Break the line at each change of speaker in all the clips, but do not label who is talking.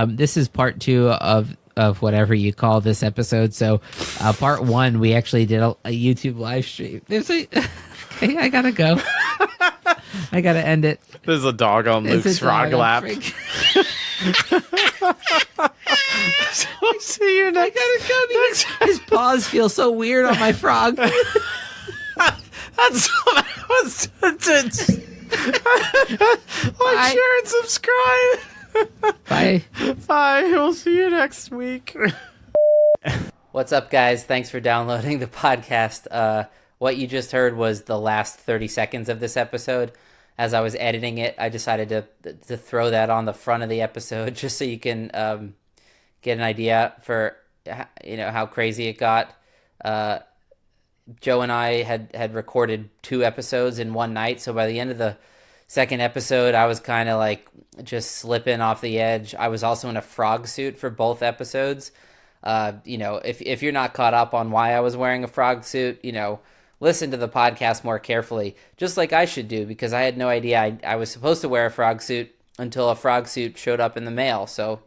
This is part 2 of whatever you call this episode. So part 1, we actually did a YouTube live stream. Okay, I gotta go. I gotta end it.
There's a dog on Luke's frog lap. So I'll see you next.
I gotta go because his paws feel so weird on my frog.
That's what I was. Like, share, and subscribe.
Bye.
Bye. We'll see you next week.
What's up, guys? Thanks for downloading the podcast. What you just heard was the last 30 seconds of this episode. As I was editing it, I decided to throw that on the front of the episode just so you can get an idea for how crazy it got. Joe and I had recorded 2 episodes in one night, so by the end of the second episode, I was kind of like just slipping off the edge. I was also in a frog suit for both episodes. If you're not caught up on why I was wearing a frog suit, listen to the podcast more carefully, just like I should do, because I had no idea I was supposed to wear a frog suit until a frog suit showed up in the mail. So,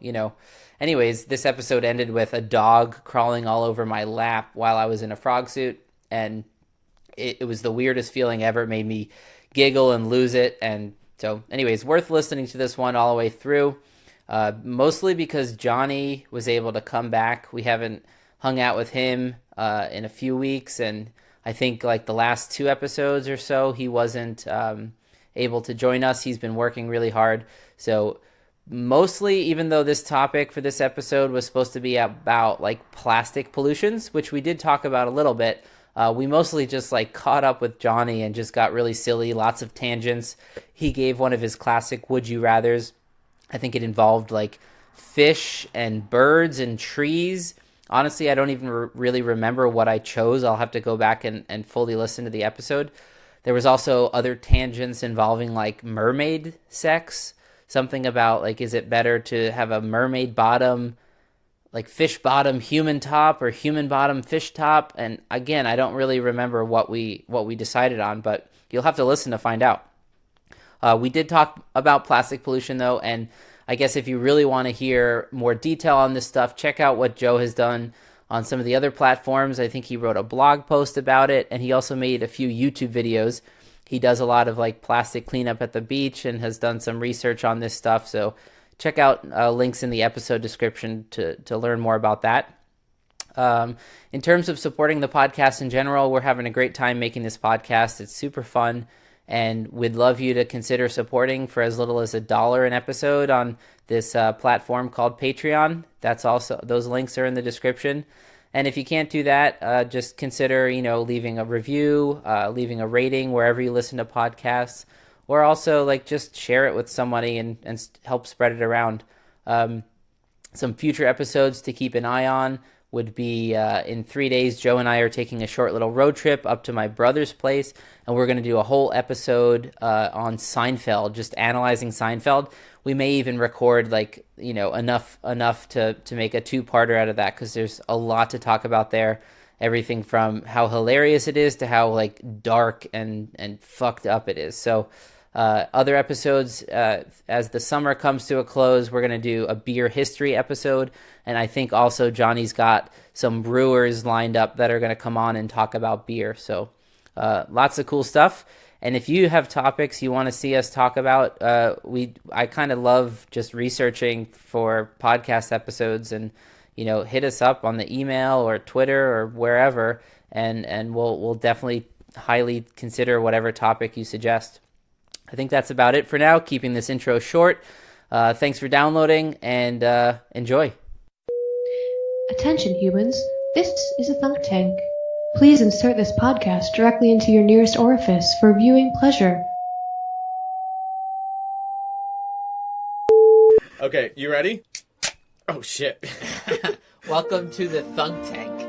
anyways, this episode ended with a dog crawling all over my lap while I was in a frog suit, and it was the weirdest feeling ever. It made me giggle and lose it. And so, anyways, worth listening to this one all the way through, mostly because Johnny was able to come back. We haven't hung out with him in a few weeks, and I think like the last 2 episodes or so, he wasn't able to join us. He's been working really hard. So mostly, even though this topic for this episode was supposed to be about like plastic pollutions, which we did talk about a little bit, we mostly just like caught up with Johnny and just got really silly, lots of tangents. He gave one of his classic Would You Rathers. I think it involved like fish and birds and trees. Honestly, I don't even really remember what I chose. I'll have to go back and fully listen to the episode. There was also other tangents involving like mermaid sex. Something about like, is it better to have a mermaid bottom, like fish bottom, human top, or human bottom, fish top? And again, I don't really remember what we decided on, but you'll have to listen to find out. We did talk about plastic pollution though, and I guess if you really want to hear more detail on this stuff, check out what Joe has done on some of the other platforms. I think he wrote a blog post about it, and he also made a few YouTube videos. He does a lot of like plastic cleanup at the beach and has done some research on this stuff. So check out links in the episode description to learn more about that. In terms of supporting the podcast in general, we're having a great time making this podcast. It's super fun. And we'd love you to consider supporting for as little as $1 an episode on this platform called Patreon. That's also, those links are in the description. And if you can't do that, just consider, leaving a review, leaving a rating wherever you listen to podcasts, or also like just share it with somebody and help spread it around. Some future episodes to keep an eye on would be in 3 days, Joe and I are taking a short little road trip up to my brother's place, and we're going to do a whole episode on Seinfeld, just analyzing Seinfeld. We may even record like, enough to make a 2-parter out of that, because there's a lot to talk about there. Everything from how hilarious it is to how like dark and fucked up it is. So other episodes, as the summer comes to a close, we're going to do a beer history episode. And I think also Johnny's got some brewers lined up that are going to come on and talk about beer. So lots of cool stuff. And if you have topics you want to see us talk about, I kind of love just researching for podcast episodes, and hit us up on the email or Twitter or wherever, and we'll definitely highly consider whatever topic you suggest. I think that's about it for now, keeping this intro short. Thanks for downloading, and enjoy.
Attention humans, this is a thunk tank. Please insert this podcast directly into your nearest orifice for viewing pleasure.
Okay, you ready? Oh shit.
Welcome to the Thunk Tank.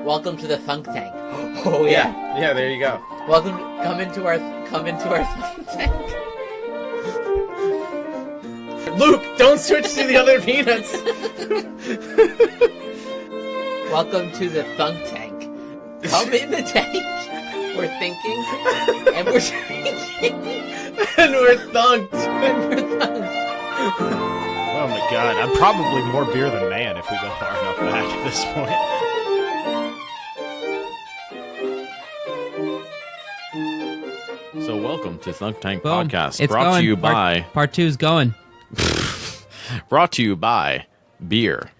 Welcome to the Thunk Tank.
Oh yeah. Yeah, there you go.
Come into our Thunk Tank.
Luke, don't switch to the other peanuts.
Welcome to the Thunk Tank. Come in the tank.
We're thinking, and we're drinking,
And we're thunked.
and we're done.
Oh my god, I'm probably more beer than man if we go far enough back at this point.
So welcome to Thunk Tank
Boom.
Podcast,
It's
brought
going.
to you by
Part two's going.
beer.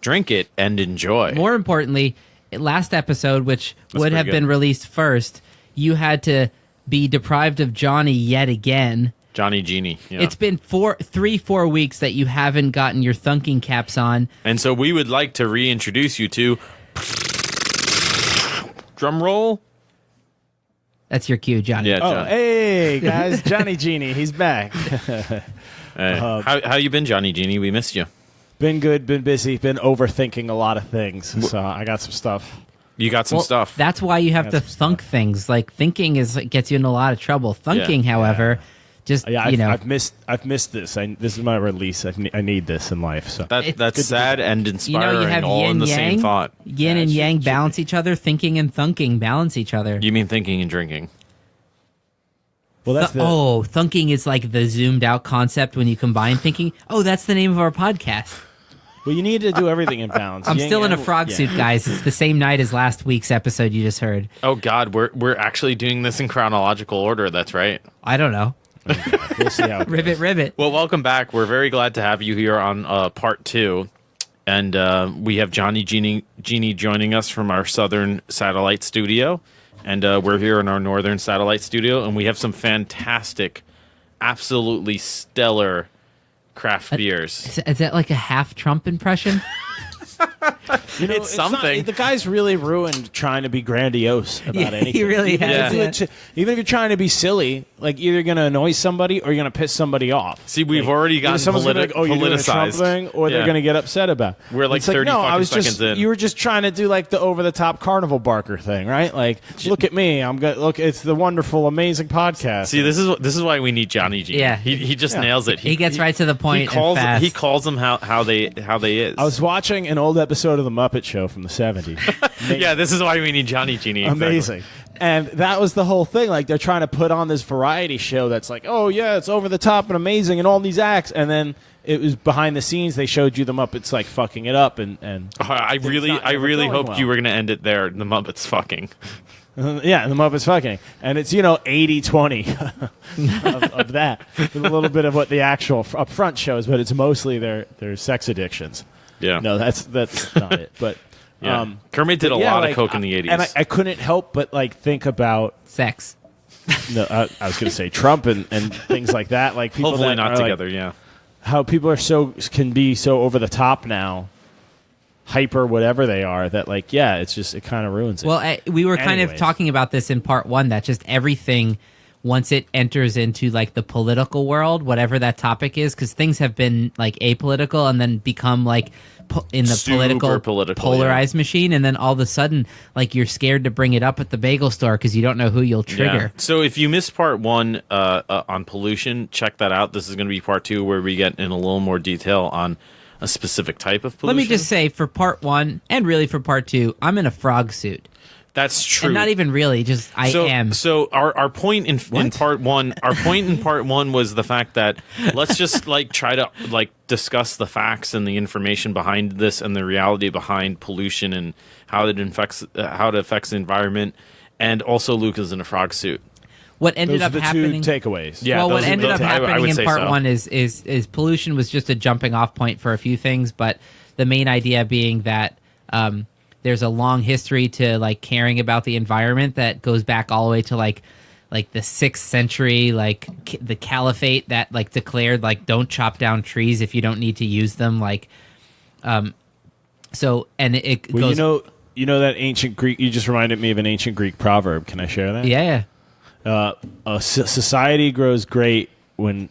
Drink it and enjoy.
More importantly, last episode, which would
pretty
have
good.
been released first, you had to be deprived of Johnny yet again.
Johnny Genie. Yeah.
It's been 4 weeks that you haven't gotten your thunking caps on.
And so we would like to reintroduce you to drum roll.
That's your cue, Johnny.
Yeah,
Oh,
John.
hey guys, Johnny Genie, he's back.
Hey, how you been, Johnny Genie? We missed you.
Been good, been busy, been overthinking a lot of things. So I got some stuff.
You got some
Well,
stuff.
That's why you have to
Got some
thunk things. Like thinking gets you in a lot of trouble. Thunking, however, just
Yeah,
you
I've missed this. This is my release. I need this in life. So
That's sad and
you
inspiring,
have
all
yin
in the
yang.
same thought.
Yin and yang balance each other. Thinking and thunking balance each other.
You mean thinking and drinking?
well, that's the
Thunking is like the zoomed out concept when you combine thinking. Oh, that's the name of our podcast.
well. You need to do everything in balance.
I'm
Yin
still in a
and-
frog
yeah.
suit, guys. It's the same night as last week's episode you just heard.
Oh God, we're actually doing this in chronological order. That's right.
I don't know.
We'll see how it goes.
Ribbit.
Well, welcome back. We're very glad to have you here on part 2. And we have Johnny Genie joining us from our southern satellite studio. And we're here in our northern satellite studio. And we have some fantastic, absolutely stellar craft beers.
Is that like a half Trump impression?
You know,
It's
not-
something.
the guy's really ruined trying to be grandiose about
Yeah,
anything.
he really
even
has,
If even if you're trying to be silly, like either going to annoy somebody or you're going to piss somebody off.
See, we've already
Either
gotten
someone's gonna be like, oh, you're doing a Trump
politicized.
thing, or they're
Yeah.
going to get upset about it.
We're like
It's
30
no, I
fucking
was
seconds
just,
in.
You were just trying to do like the over-the-top carnival barker thing, right? Like, look at me. Look, it's the wonderful, amazing podcast.
See, this is why we need Johnny Genie.
Yeah.
He just nails it.
He gets right to the point
He calls
and fast.
he calls them how they is.
I was watching an old episode of The Muppet Show from the 70s.
Yeah, this is why we need Johnny Genie. Exactly.
Amazing. And that was the whole thing. Like, they're trying to put on this variety show that's like, oh, yeah, it's over the top and amazing and all these acts. And then it was behind the scenes. They showed you the Muppets, like, fucking it up. And
I really
not ever going
hoped
well.
you were going to end it there. The Muppets fucking.
yeah, the Muppets fucking. And it's, 80-20 of that. With a little bit of what the actual up front shows, but it's mostly their sex addictions.
Yeah.
No, that's not it. But
Yeah. Kermit did a lot of coke in the 80s.
And I couldn't help but, like, think about
Sex.
no, I was going to say Trump and things like that. Like people
Hopefully
that
not
are, like,
together, yeah.
how people can be so over the top now, hyper whatever they are, that like it kind of ruins it.
Well, we were kind of
Anyways.
talking about this in part 1, that just everything, once it enters into like the political world, whatever that topic is, because things have been like apolitical and then become like in the
Super political,
polarized machine, and then all of a sudden like you're scared to bring it up at the bagel store because you don't know who you'll trigger.
Yeah. So if you missed part 1 on pollution, check that out. This is going to be part 2 where we get in a little more detail on a specific type of pollution.
Let me just say, for part 1 and really for part 2, I'm in a frog suit.
That's true.
And not even really, just I am.
So our point in part 1, was the fact that let's just like try to like discuss the facts and the information behind this and the reality behind pollution and how it affects the environment. And also, Luke is in a frog suit.
What ended
those are
up
the
happening?
two takeaways.
Yeah,
well, what
those are
ended
the-
up
I
happening
would
in
say
part
so.
1 is pollution was just a jumping off point for a few things, but the main idea being that there's a long history to like caring about the environment that goes back all the way to like the 6th century, like the caliphate that like declared like don't chop down trees if you don't need to use them, like so, and it
Well,
goes
you know that ancient Greek. You just reminded me of an ancient Greek proverb. Can I share that?
yeah.
Society grows great when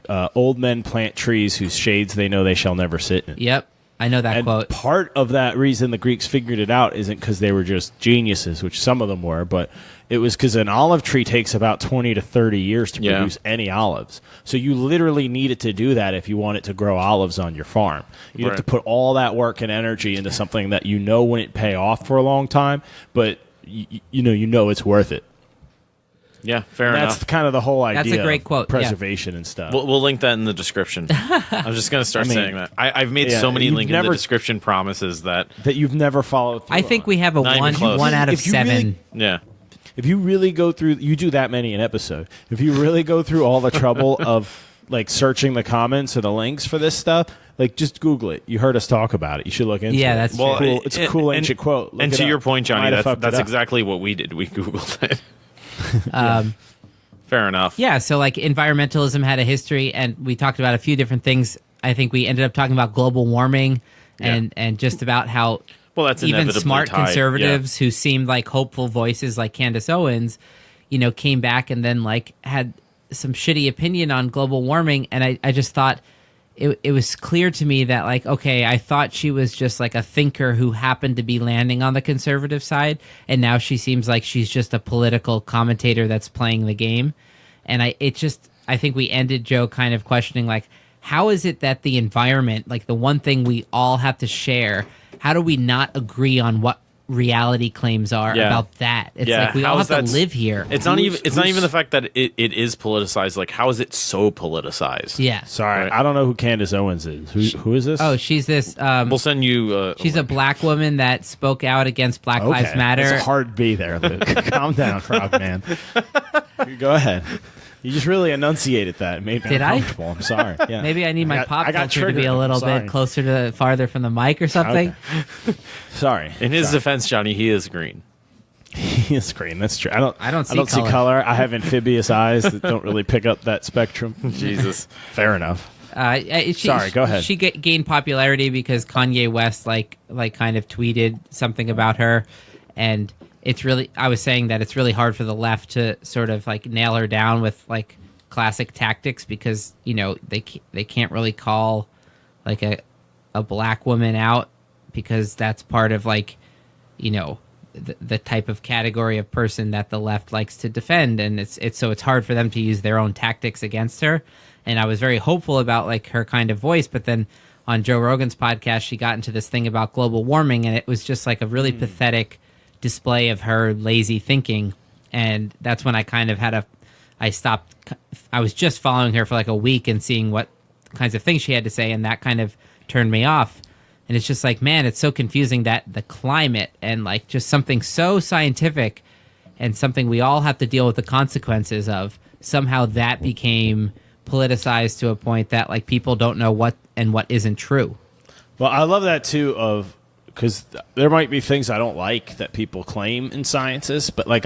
old men plant trees whose shades they know they shall never sit in.
Yep, I know that
And
quote.
part of that reason the Greeks figured it out isn't because they were just geniuses, which some of them were, but it was because an olive tree takes about 20 to 30 years to
Yeah.
produce any olives. So you literally needed to do that if you wanted to grow olives on your farm. You have
Right.
to put all that work and energy into something that you know wouldn't pay off for a long time, but you know it's worth it.
Yeah, fair
And
enough.
that's kind of the whole idea.
That's a great
of
quote, yeah.
preservation and stuff.
We'll link that in the description. I'm just going to start saying that. I've made so many
you've
link in
never-
the description promises that.
that you've never followed through
I think
on.
we have a
Not even close.
one out of
If you really-
7.
Yeah.
If you really go through, you do that many an episode. If you really go through all the trouble of like searching the comments or the links for this stuff, like just Google it. You heard us talk about it. You should look into
Yeah,
it.
that's
Well,
true.
Cool. It's a cool ancient quote. Look
And
it
to
up.
your point, Johnny,
Might have fucked
that's
it up.
exactly what we did. We Googled it. Fair enough.
Yeah, so like environmentalism had a history, and we talked about a few different things. I think we ended up talking about global warming and just about how
Well, that's
even
inevitably
smart
tied,
conservatives who seemed like hopeful voices like Candace Owens, came back and then like had some shitty opinion on global warming. And I just thought it was clear to me that like, okay, I thought she was just like a thinker who happened to be landing on the conservative side. And now she seems like she's just a political commentator that's playing the game. And I think we ended Joe kind of questioning like, how is it that the environment, like the one thing we all have to share, how do we not agree on what reality claims are
Yeah.
about that? It's
Yeah,
like we
how
all
is
have to
that-
live here.
It's not even the fact that it is politicized. Like, how is it so politicized?
Yeah.
Sorry,
Right.
I don't know who Candace Owens is. Who is this?
Oh, she's this.
We'll send you.
She's a black woman that spoke out against Black Lives Matter.
It's hard B there, Luke. Calm down, Frogman. Go ahead. You just really enunciated that. It made me
Did I?
uncomfortable. I'm sorry. Yeah.
Maybe I need my
got-
pop
I got
filter to be
triggered.
a little
I'm sorry.
bit closer to farther from the mic or something.
Okay. Sorry.
In his defense, Johnny, he is green.
He is green. That's true.
I don't see color.
color. I have amphibious eyes that don't really pick up that spectrum.
Jesus.
Fair enough.
Sorry,
go ahead.
She gained popularity because Kanye West like kind of tweeted something about her, and it's really. I was saying that it's really hard for the left to sort of like nail her down with like classic tactics because they can't really call like a black woman out because that's part of like the type of category of person that the left likes to defend, and it's hard for them to use their own tactics against her. And I was very hopeful about like her kind of voice, but then on Joe Rogan's podcast she got into this thing about global warming, and it was just like a really pathetic display of her lazy thinking. And that's when I kind of I stopped. I was just following her for like a week and seeing what kinds of things she had to say, and that kind of turned me off. And it's just like, man, it's so confusing that the climate and like just something so scientific and something we all have to deal with the consequences of, somehow that became politicized to a point that like people don't know what and what isn't true.
Well, I love that too, because there might be things I don't like that people claim in sciences, but like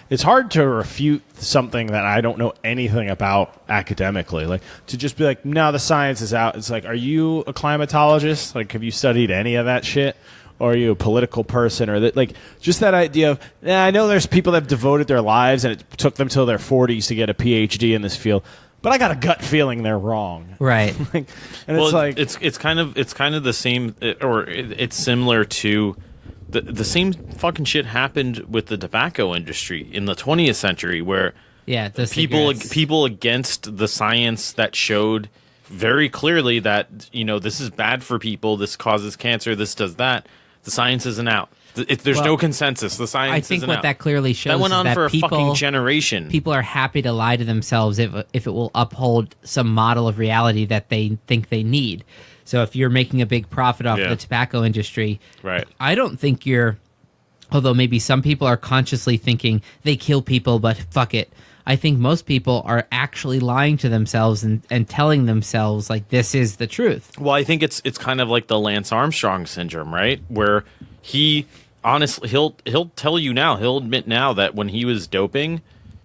it's hard to refute something that I don't know anything about academically. Like to just be like, no, the science is out. It's like, are you a climatologist? Like, have you studied any of that shit? Or are you a political person? Or that, like, just that idea of, I know there's people that have devoted their lives and it took them till their 40s to get a PhD in this field, but I got a gut feeling they're wrong.
Right.
And
Well,
it's like
it's kind of the same, or it's similar to the same fucking shit happened with the tobacco industry in the 20th century, where
Yeah, the
people
cigarettes.
against the science that showed very clearly that this is bad for people, this causes cancer, this does that. The science isn't out. There's
Well,
no consensus. The science
I think
isn't
what
out.
that clearly shows
That went
is
on
that
for a
people,
fucking generation.
people are happy to lie to themselves if it will uphold some model of reality that they think they need. So if you're making a big profit off
Yeah.
the tobacco industry,
Right.
I don't think although maybe some people are consciously thinking they kill people, but fuck it. I think most people are actually lying to themselves and telling themselves like this is the truth.
Well, I think it's kind of like the Lance Armstrong syndrome, right? Where he honestly he'll tell you now, he'll admit now that when he was doping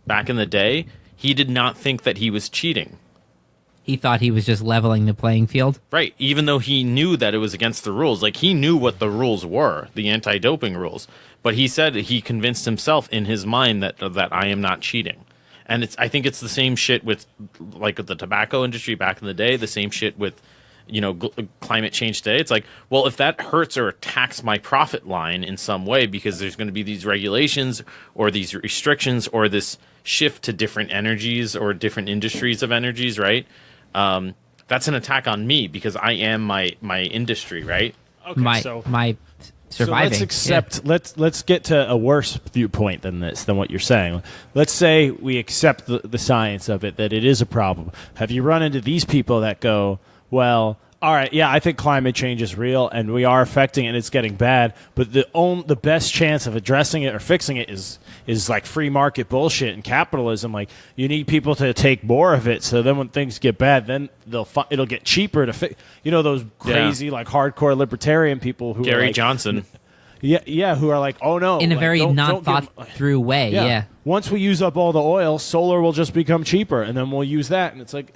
back in the day, he did not think that he was cheating.
He thought he was just leveling the playing field.
Right, even though he knew that it was against the rules. Like, he knew what the rules were, the anti-doping rules. But he said he convinced himself in his mind that I am not cheating. And I think it's the same shit with like the tobacco industry back in the day, the same shit with climate change today. It's like, well, if that hurts or attacks my profit line in some way because there's going to be these regulations or these restrictions or this shift to different energies or different industries of energies, right? That's an attack on me because I am my industry, right?
okay,
my
so
my surviving.
So let's accept. Let's get to a worse viewpoint than what you're saying. Let's say we accept the science of it, that it is a problem. Have you run into these people that go, well, all right, yeah, I think climate change is real and we are affecting it and it's getting bad, but the best chance of addressing it or fixing it is like free market bullshit and capitalism. Like, you need people to take more of it, so then when things get bad, then it'll get cheaper to fix. You know, those crazy like hardcore libertarian people who
Gary
are like,
Johnson.
Yeah, who are like, oh no,
in a
like,
very
don't
not thought through way. Yeah.
Once we use up all the oil, solar will just become cheaper, and then we'll use that, and it's like,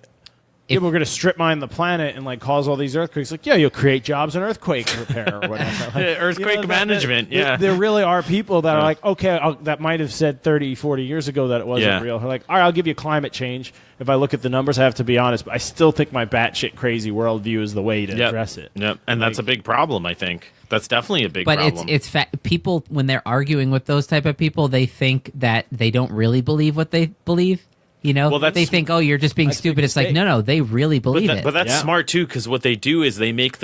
yeah, we're going to strip mine the planet and like cause all these earthquakes. Like, yeah, you'll create jobs in earthquake repair or whatever. Like,
earthquake management.
There really are people that are like, okay, that might have said 30, 40 years ago that it wasn't real. They're like, all right, I'll give you climate change. If I look at the numbers, I have to be honest, but I still think my batshit crazy worldview is the way to address it.
Yep, and that's a big problem, I think. That's definitely a big problem.
But it's people, when they're arguing with those type of people, they think that they don't really believe what they believe. You know, they think, oh, you're just being stupid. It's like, no, they really believe it.
But that's smart, too, because what they do is they admit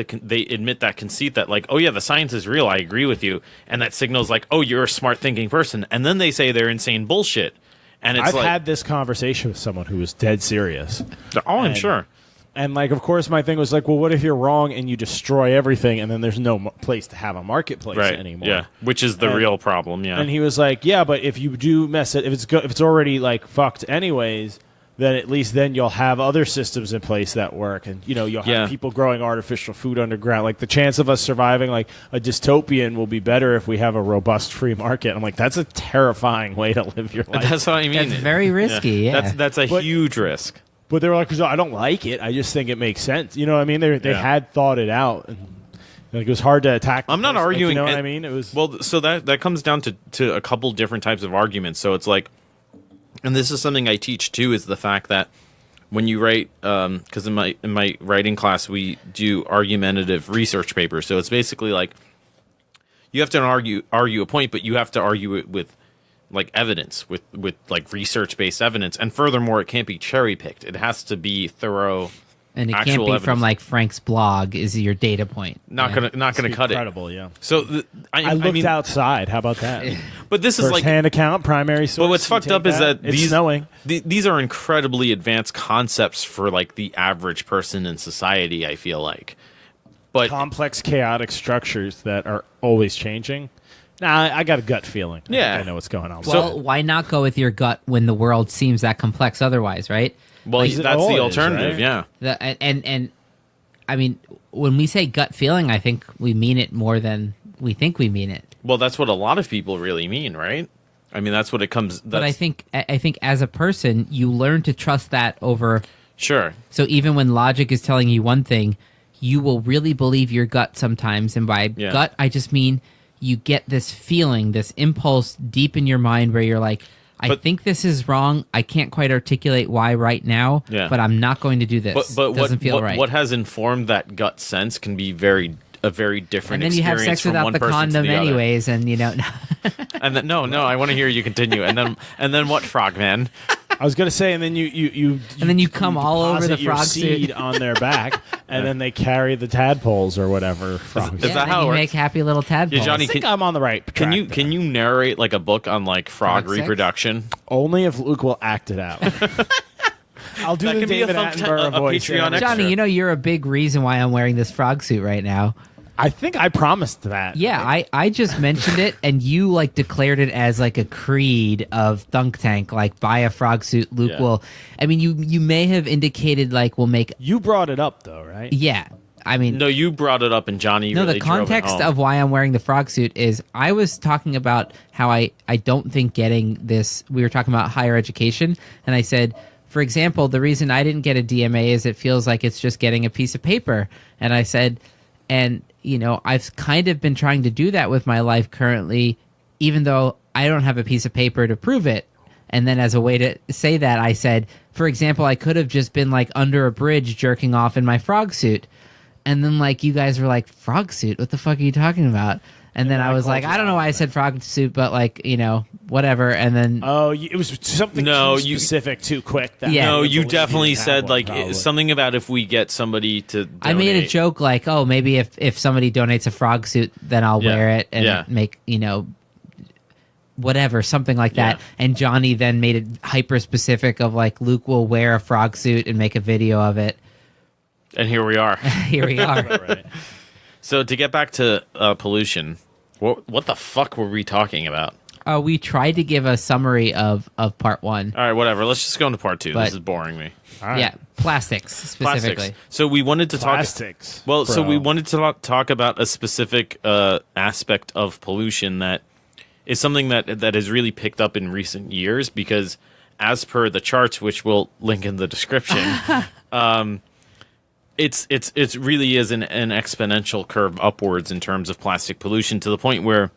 that conceit that, like, oh, yeah, the science is real. I agree with you. And that signals, like, oh, you're a smart thinking person. And then they say they're insane bullshit. And it's
I've had this conversation with someone who was dead serious.
Oh, I'm sure.
And, like, of course, my thing was like, well, what if you're wrong and you destroy everything and then there's no place to have a marketplace anymore?
Yeah, which is the real problem, yeah.
And he was like, yeah, but if you do mess it, if it's already, like, fucked anyways, then at least then you'll have other systems in place that work. And, you know, you'll have people growing artificial food underground. Like, the chance of us surviving, like, a dystopian will be better if we have a robust free market. I'm like, that's a terrifying way to live your life.
That's what I mean.
That's very risky, yeah.
That's a huge risk.
But they were like, I don't like it. I just think it makes sense. You know what I mean? They had thought it out. And like, it was hard to attack.
I'm not arguing.
Like, you know what I mean? It was
so that comes down to a couple different types of arguments. So it's like, and this is something I teach too, is the fact that when you write, because in my writing class we do argumentative research papers. So it's basically like you have to argue a point, but you have to argue it with like evidence, with like research-based evidence, and furthermore, it can't be cherry-picked. It has to be thorough,
and it can't be
evidence.
From like Frank's blog is your data point.
Not gonna cut it.
Incredible, yeah.
So
I looked outside. How about that?
But this is like
first-hand account, primary source.
But what's fucked up is that
it's snowing.
These are incredibly advanced concepts for like the average person in society, I feel like. But
complex, chaotic structures that are always changing. Nah, I got a gut feeling. I know what's going on.
Well, why not go with your gut when the world seems that complex otherwise, right?
Well,
like,
that's the alternative,
right?
yeah.
And I mean, when we say gut feeling, I think we mean it more than we think we mean it.
Well, that's what a lot of people really mean, right? I mean, that's what it comes.
But I think as a person, you learn to trust that over.
Sure.
So even when logic is telling you one thing, you will really believe your gut sometimes. And by gut, I just mean you get this feeling, this impulse deep in your mind where you're like, I think this is wrong. I can't quite articulate why right now, but I'm not going to do this.
But
doesn't feel right.
What has informed that gut sense can be a very different.
And then you have sex without the condom, anyways, and you know.
And then, no, I want to hear you continue. And then what, Frogman?
I was gonna say, and then you
and then you come all over the frog
seed
suit
on their back, and then they carry the tadpoles or whatever. Frogs.
Is that how it
you
works?
make happy little tadpoles?
I think I'm on the right track.
Can you narrate like a book on like frog reproduction?
Only if Luke will act it out. I'll do the David Attenborough voice.
Patreon
Johnny, you know you're a big reason why I'm wearing this frog suit right now.
I think I promised that.
Yeah, I just mentioned it, and you like declared it as like a creed of Thunk Tank, like buy a frog suit. Luke will. I mean, you may have indicated like we'll make.
You brought it up though, right?
Yeah, I mean,
no, you brought it up, and Johnny.
No,
really
the context
drove it home.
of why I'm wearing the frog suit is I was talking about how I don't think getting this. We were talking about higher education, and I said, for example, the reason I didn't get a DMA is it feels like it's just getting a piece of paper, and I said, and you know, I've kind of been trying to do that with my life currently, even though I don't have a piece of paper to prove it. And then as a way to say that, I said, for example, I could have just been like under a bridge jerking off in my frog suit. And then like you guys were like, frog suit? What the fuck are you talking about? And then I was like, I don't know why I said frog suit, but like, whatever. And then
it was something too specific, too quick.
No, you definitely said something about if we get somebody to donate.
I made a joke like, oh, maybe if somebody donates a frog suit, then I'll wear it and make, whatever, something like that. And Johnny then made it hyper specific of like, Luke will wear a frog suit and make a video of it.
And here we are.
Here we are.
Right.
So to get back to pollution, what the fuck were we talking about?
We tried to give a summary of part 1.
All right, whatever. Let's just go into part 2. This is boring me.
All right.
Yeah, plastics specifically.
Plastics. So we wanted to
Plastics,
talk. Well,
bro.
so we wanted to talk about a specific aspect of pollution that is something that has really picked up in recent years because, as per the charts, which we'll link in the description, it's really is an exponential curve upwards in terms of plastic pollution to the point where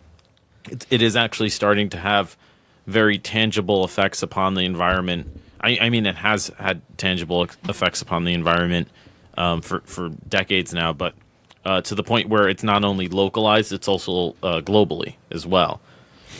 it is actually starting to have very tangible effects upon the environment. I mean, it has had tangible effects upon the environment for decades now, but to the point where it's not only localized, it's also globally as well.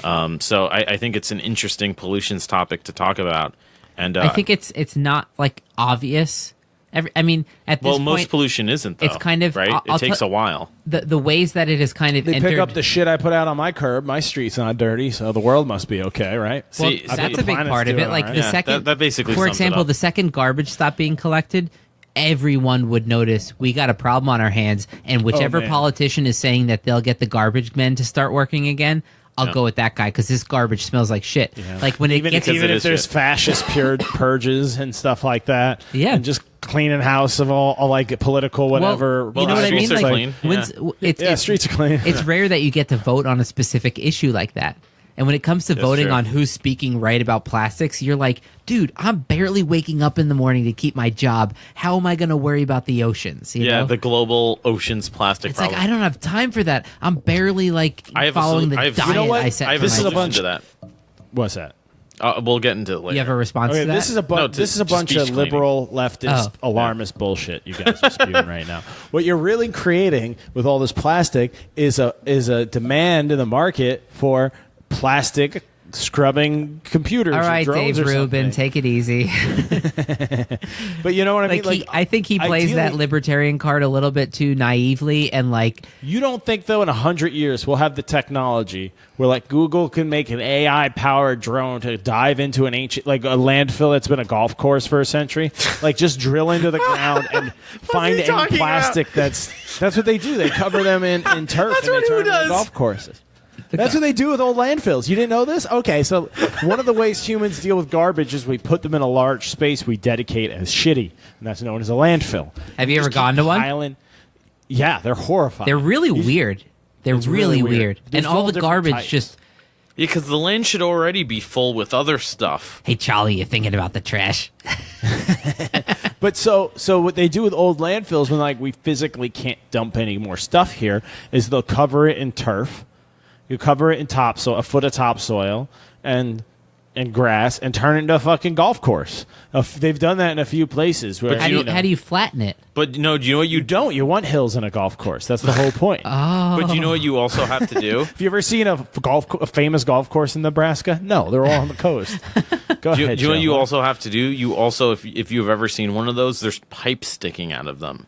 So I think it's an interesting pollutions topic to talk about. And
I think it's not like obvious. At this point,
most pollution isn't, though.
It's kind of
right. It takes a while.
The ways that it is kind of
They pick up the shit I put out on my curb. My street's not dirty, so the world must be okay, right?
Well,
See,
that's a big part of it. Like
right.
the second,
that basically
for
sums it
example,
up.
the second garbage stopped being collected, everyone would notice we got a problem on our hands, and whichever
man.
politician is saying that they'll get the garbage men to start working again, I'll go with that guy because this garbage smells like shit. Yeah. Like when
even
it gets
if there's fascist purges and stuff like that, and just cleaning house of all like political whatever.
You know what I mean?
Streets are
Like
clean.
Streets are clean.
It's rare that you get to vote on a specific issue like that. And when it comes to voting
true.
on who's speaking right about plastics, you're like, dude, I'm barely waking up in the morning to keep my job. How am I going to worry about the oceans? You know?
The global oceans plastic
It's
problem.
like, I don't have time for that. I'm barely following the diet I set
I have
for
a
myself.
solution to that.
What's that?
We'll get into it later.
You have a response
Okay,
to that?
this is a bunch
just
of
speech
liberal leftist alarmist bullshit you guys are spewing right now. What you're really creating with all this plastic is a demand in the market for plastic scrubbing computers.
All right,
or drones
Dave
or
Rubin,
something.
take it easy.
But you know what I mean?
I think he plays that
ideally-
libertarian card a little bit too naively, and
You don't think, though, in 100 years we'll have the technology where, like, Google can make an AI-powered drone to dive into an ancient, like, a landfill that's been a golf course for a century, like, just drill into the ground and find any plastic that's what they do. They cover them in turf and they turn them into golf courses. That's what they do with old landfills. You didn't know this? Okay, so one of the ways humans deal with garbage is we put them in a large space we dedicate as shitty, and that's known as a landfill.
Have you ever gone to one?
Yeah, they're horrifying.
They're really weird. They're really weird.
There's
And all
all
the
different
garbage
types.
just...
Yeah, because the land should already be full with other stuff.
Hey, Charlie, you thinking about the trash?
But so what they do with old landfills when, like, we physically can't dump any more stuff here is they'll cover it in turf. You cover it in topsoil, a foot of topsoil, and grass, and turn it into a fucking golf course. They've done that in a few places. Where,
How do you flatten it?
But no, do you know what
you don't? You want hills in a golf course. That's the whole point.
But do you know what you also have to do?
Have you ever seen a famous golf course in Nebraska? No, they're all on the coast. Go ahead.
Do you know what
Joe.
you also have to do? You also, if you've ever seen one of those, there's pipes sticking out of them,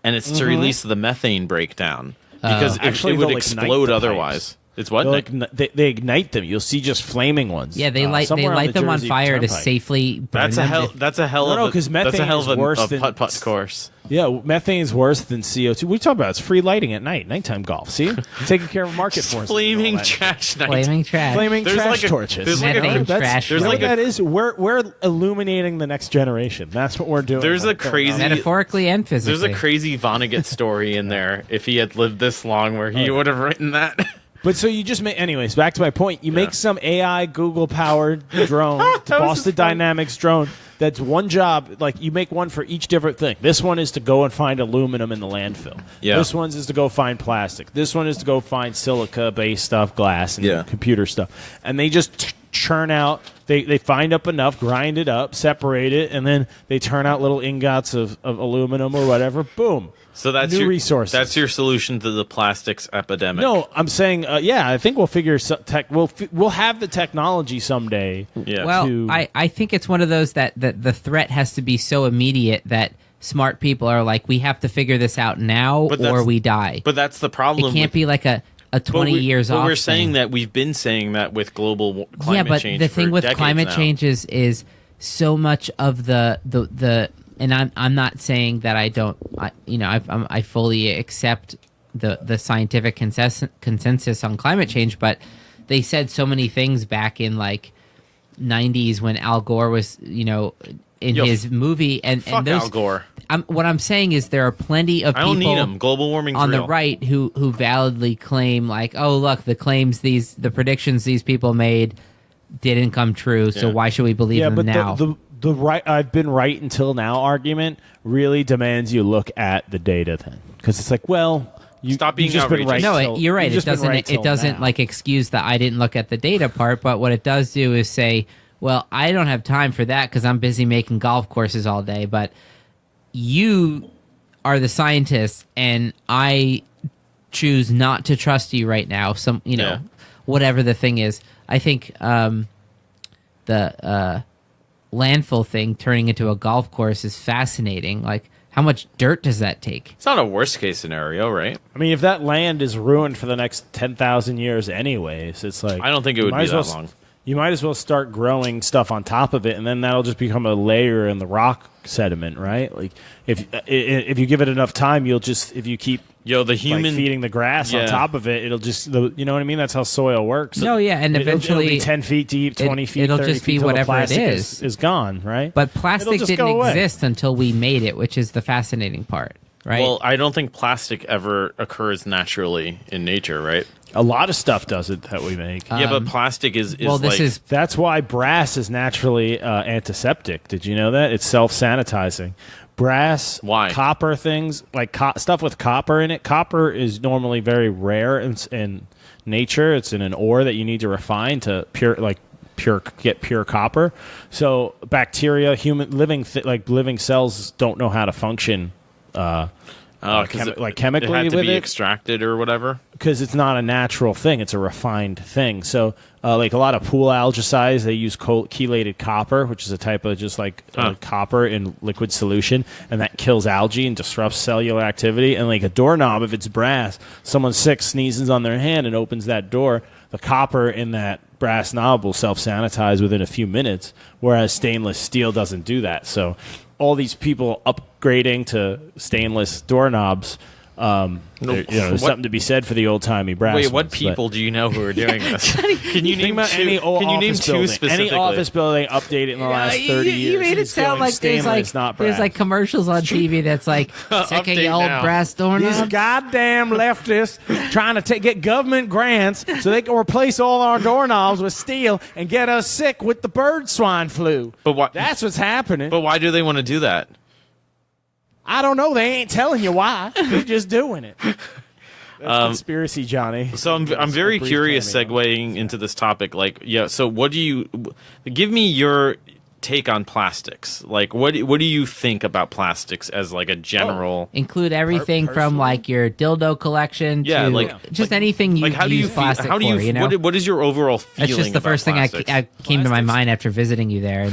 and it's to release the methane breakdown because
Actually,
it would
they'll ignite
explode
the
otherwise.
pipes.
It's what?
They ignite them. You'll see just flaming ones.
Yeah, they light
somewhere
them on
Jersey
fire to
Turnpike.
safely burn
That's a
them.
hell. That's a hell
No,
of a.
'cause
That's a
methane
hell
is
of
worse
a
than-
putt course.
Yeah, methane's worse than CO2. What are you talking about? It's free lighting at night, nighttime golf. See, taking care of market forces.
Flaming trash night.
Flaming trash.
Flaming
There's
trash
like a-
torches.
there's like a-
Methane
That's-
trash.
You know
There's
what
like
that is? We're illuminating the next generation. That's what we're doing.
There's a
What's going
crazy-
on.
Metaphorically and physically.
There's a crazy Vonnegut story in there. If he had lived this long, where he would have written that.
But so you just make, anyways, back to my point. You make some AI Google powered drone, Boston Dynamics drone. That's one job. Like, you make one for each different thing. This one is to go and find aluminum in the landfill.
Yeah.
This one is to go find plastic. This one is to go find silica based stuff, glass, and computer stuff. And they just churn out. They find up enough, grind it up, separate it, and then they turn out little ingots of aluminum or whatever. Boom.
So that's
new resources.
That's your solution to the plastics epidemic.
No, I'm saying, I think we'll figure we'll have the technology someday.
Yeah.
Well, I think it's one of those that the threat has to be so immediate that smart people are like, we have to figure this out now or we die.
But that's the problem.
It can't be like a 20 years off.
But we're
thing.
saying that we've been saying that with global climate change.
Yeah, but the thing with climate change is so much of the and I'm not saying that I fully accept the scientific consensus on climate change, but they said so many things back in like 90s when Al Gore was his movie and those
Al Gore.
What I'm saying is there are plenty of people
I don't need him. Global warming's
on
real.
the right who validly claim like, oh look, the predictions these people made didn't come true, so why should we believe them now?
The right I've been right until now argument really demands you look at the data then, because it's like, well,
stop being
just been
outrageous.
right.
No, you're right. It doesn't
now.
like excuse that I didn't look at the data part, but what it does do is say, well, I don't have time for that because I'm busy making golf courses all day, but you are the scientist and I choose not to trust you right now. Whatever the thing is. I think the landfill thing turning into a golf course is fascinating. Like, how much dirt does that take?
It's not a worst case scenario, right?
I mean, if that land is ruined for the next 10,000 years anyways, it's like,
I don't think it would be that long.
You might as well start growing stuff on top of it, and then that'll just become a layer in the rock sediment, right? Like, if you give it enough time, if you keep feeding the grass on top of it, it'll just, you know what I mean? That's how soil works.
No, yeah, and eventually
it'll be 10 feet deep, 20 feet,
it'll
30
just
feet
be
till the
whatever it
plastic
is
gone, right?
But plastic
just
didn't
go away.
exist until we made it, which is the fascinating part, right?
Well, I don't think plastic ever occurs naturally in nature, right?
A lot of stuff doesn't that we make.
Yeah, but plastic is
That's why brass is naturally antiseptic. Did you know that? It's self-sanitizing. Brass,
why?
Copper things, like stuff with copper in it. Copper is normally very rare in nature. It's in an ore that you need to refine to get pure copper. So bacteria, living cells don't know how to function chemically
it had to
with
be
it.
extracted or whatever.
Because it's not a natural thing; it's a refined thing. So, like a lot of pool algicides, they use chelated copper, which is a type of just copper in liquid solution, and that kills algae and disrupts cellular activity. And like a doorknob, if it's brass, someone's sick, sneezes on their hand, and opens that door, the copper in that brass knob will self-sanitize within a few minutes, whereas stainless steel doesn't do that. So, all these people upgrading to stainless doorknobs. There's something to be said for the old-timey brass.
Wait, what
ones,
people do you know who are doing this? Can you name
any
two? Can you name two
building,
specifically?
any office building updated in the last 30 years?
You made it sound like there's like commercials on TV that's like second
Update
old
now.
brass
These
doorknobs.
goddamn leftists trying to get government grants so they can replace all our doorknobs with steel and get us sick with the bird swine flu.
But why?
That's what's happening.
But why do they want to do that?
I don't know. They ain't telling you why. They're just doing it. That's conspiracy, Johnny.
So I'm very curious, segueing into this topic. So what do you give me your take on plastics? Like, what do you think about plastics as like a general?
Include everything from like your dildo collection to anything you use plastic for. You know,
what is your overall feeling?
That's just the first thing I came to my mind after visiting you there in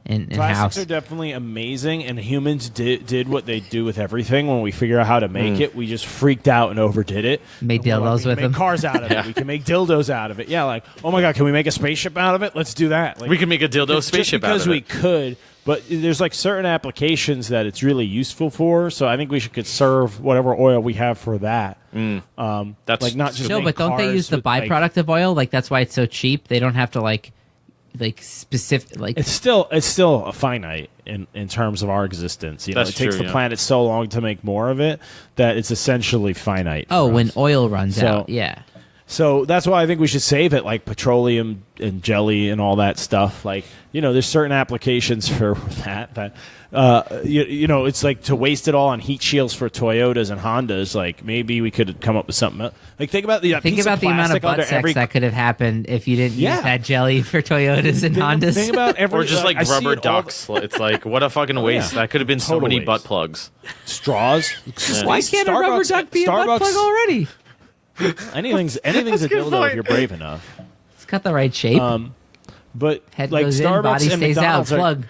Plastics
house.
are definitely amazing, and humans did what they do with everything. When we figure out how to make it, we just freaked out and overdid it.
Made dildos with them.
Make cars out of it. We can make dildos out of it. Yeah, like, oh my God, can we make a spaceship out of it? Let's do that. Like,
we can make a dildo spaceship out of it.
Because we could, but there's like certain applications that it's really useful for. So I think we should conserve whatever oil we have for that. That's like not just
but don't they use the byproduct of oil? Like that's why it's so cheap. They don't have to like specific
it's still a finite in terms of our existence. You know, it takes the planet so long to make more of it that it's essentially finite.
when oil runs out, yeah.
So that's why I think we should save it, like petroleum and jelly and all that stuff. Like, there's certain applications for that. It's like to waste it all on heat shields for Toyotas and Hondas. Like, maybe we could come up with something else. Like, think about the
amount of butt sex that could have happened if you didn't use that jelly for Toyotas and Hondas.
Think about
or just like rubber ducks. It's like, what a fucking waste. That could have been so many butt plugs.
Straws.
Why can't a rubber duck be a butt plug already?
Anything's a dildo if you're brave enough.
It's got the right shape.
But
head
like
goes
Starbucks
in, body
and
stays
McDonald's
out. Plug.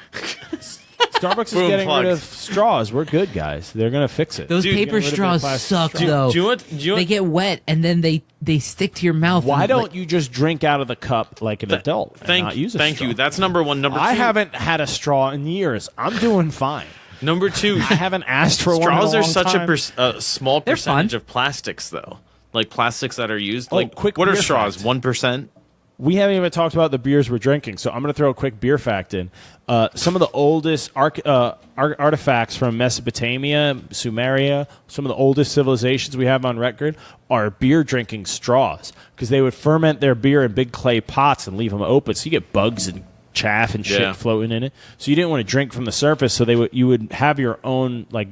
Starbucks is getting rid of straws. We're good, guys. They're gonna fix it.
Those paper straws suck, though. They get wet and then they stick to your mouth.
Why don't you just drink out of the cup like an adult?
Thank you. That's number one. Number two.
I haven't had a straw in years. I'm doing fine.
Number two.
I haven't asked for one in a long time.
Straws are such a small percentage of plastics, though. Like plastics that are used. Like, what are straws? 1%?
We haven't even talked about the beers we're drinking, so I'm going to throw a quick beer fact in. Some of the oldest artifacts from Mesopotamia, Sumeria, some of the oldest civilizations we have on record are beer drinking straws because they would ferment their beer in big clay pots and leave them open, so you get bugs and chaff and shit floating in it. So you didn't want to drink from the surface, so you would have your own like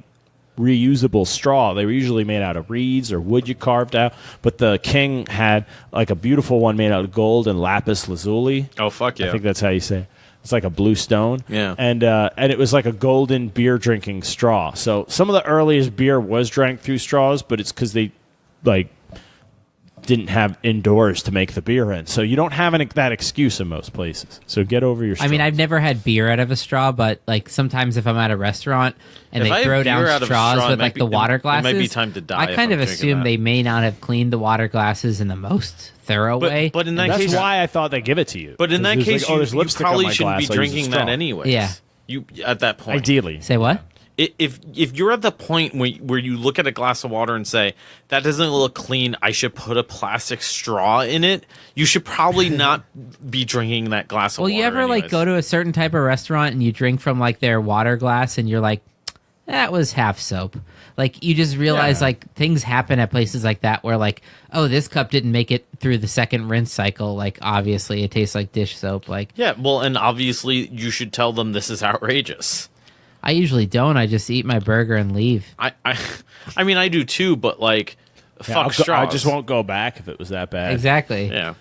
reusable straw. They were usually made out of reeds or wood you carved out, but the king had like a beautiful one made out of gold and lapis lazuli.
Oh, fuck yeah.
I think that's how you say it. It's like a blue stone.
Yeah.
And it was like a golden beer drinking straw. So some of the earliest beer was drank through straws, but it's because they like didn't have indoors to make the beer in. So you don't have that excuse in most places. So get over your straws.
I mean, I've never had beer out of a straw, but like sometimes if I'm at a restaurant and they throw down straws with like the water glasses,
it might be time to die.
I kind of assume they may not have cleaned the water glasses in the most thorough way.
But in that
that's
case,
why I thought they give it to you.
But in that case,
like,
you probably shouldn't be drinking that anyways.
Yeah.
You at that point.
Ideally.
Say what?
If you're at the point where you look at a glass of water and say, that doesn't look clean, I should put a plastic straw in it, you should probably not be drinking that glass of water.
Well, you ever like go to a certain type of restaurant and you drink from like their water glass and you're like, that was half soap. Like you just realize like things happen at places like that where like, oh, this cup didn't make it through the second rinse cycle. Like obviously it tastes like dish soap. Like
well, and obviously you should tell them this is outrageous.
I usually don't. I just eat my burger and leave.
I mean, I do too, but like, fuck straws.
I just won't go back if it was that bad.
Exactly.
Yeah.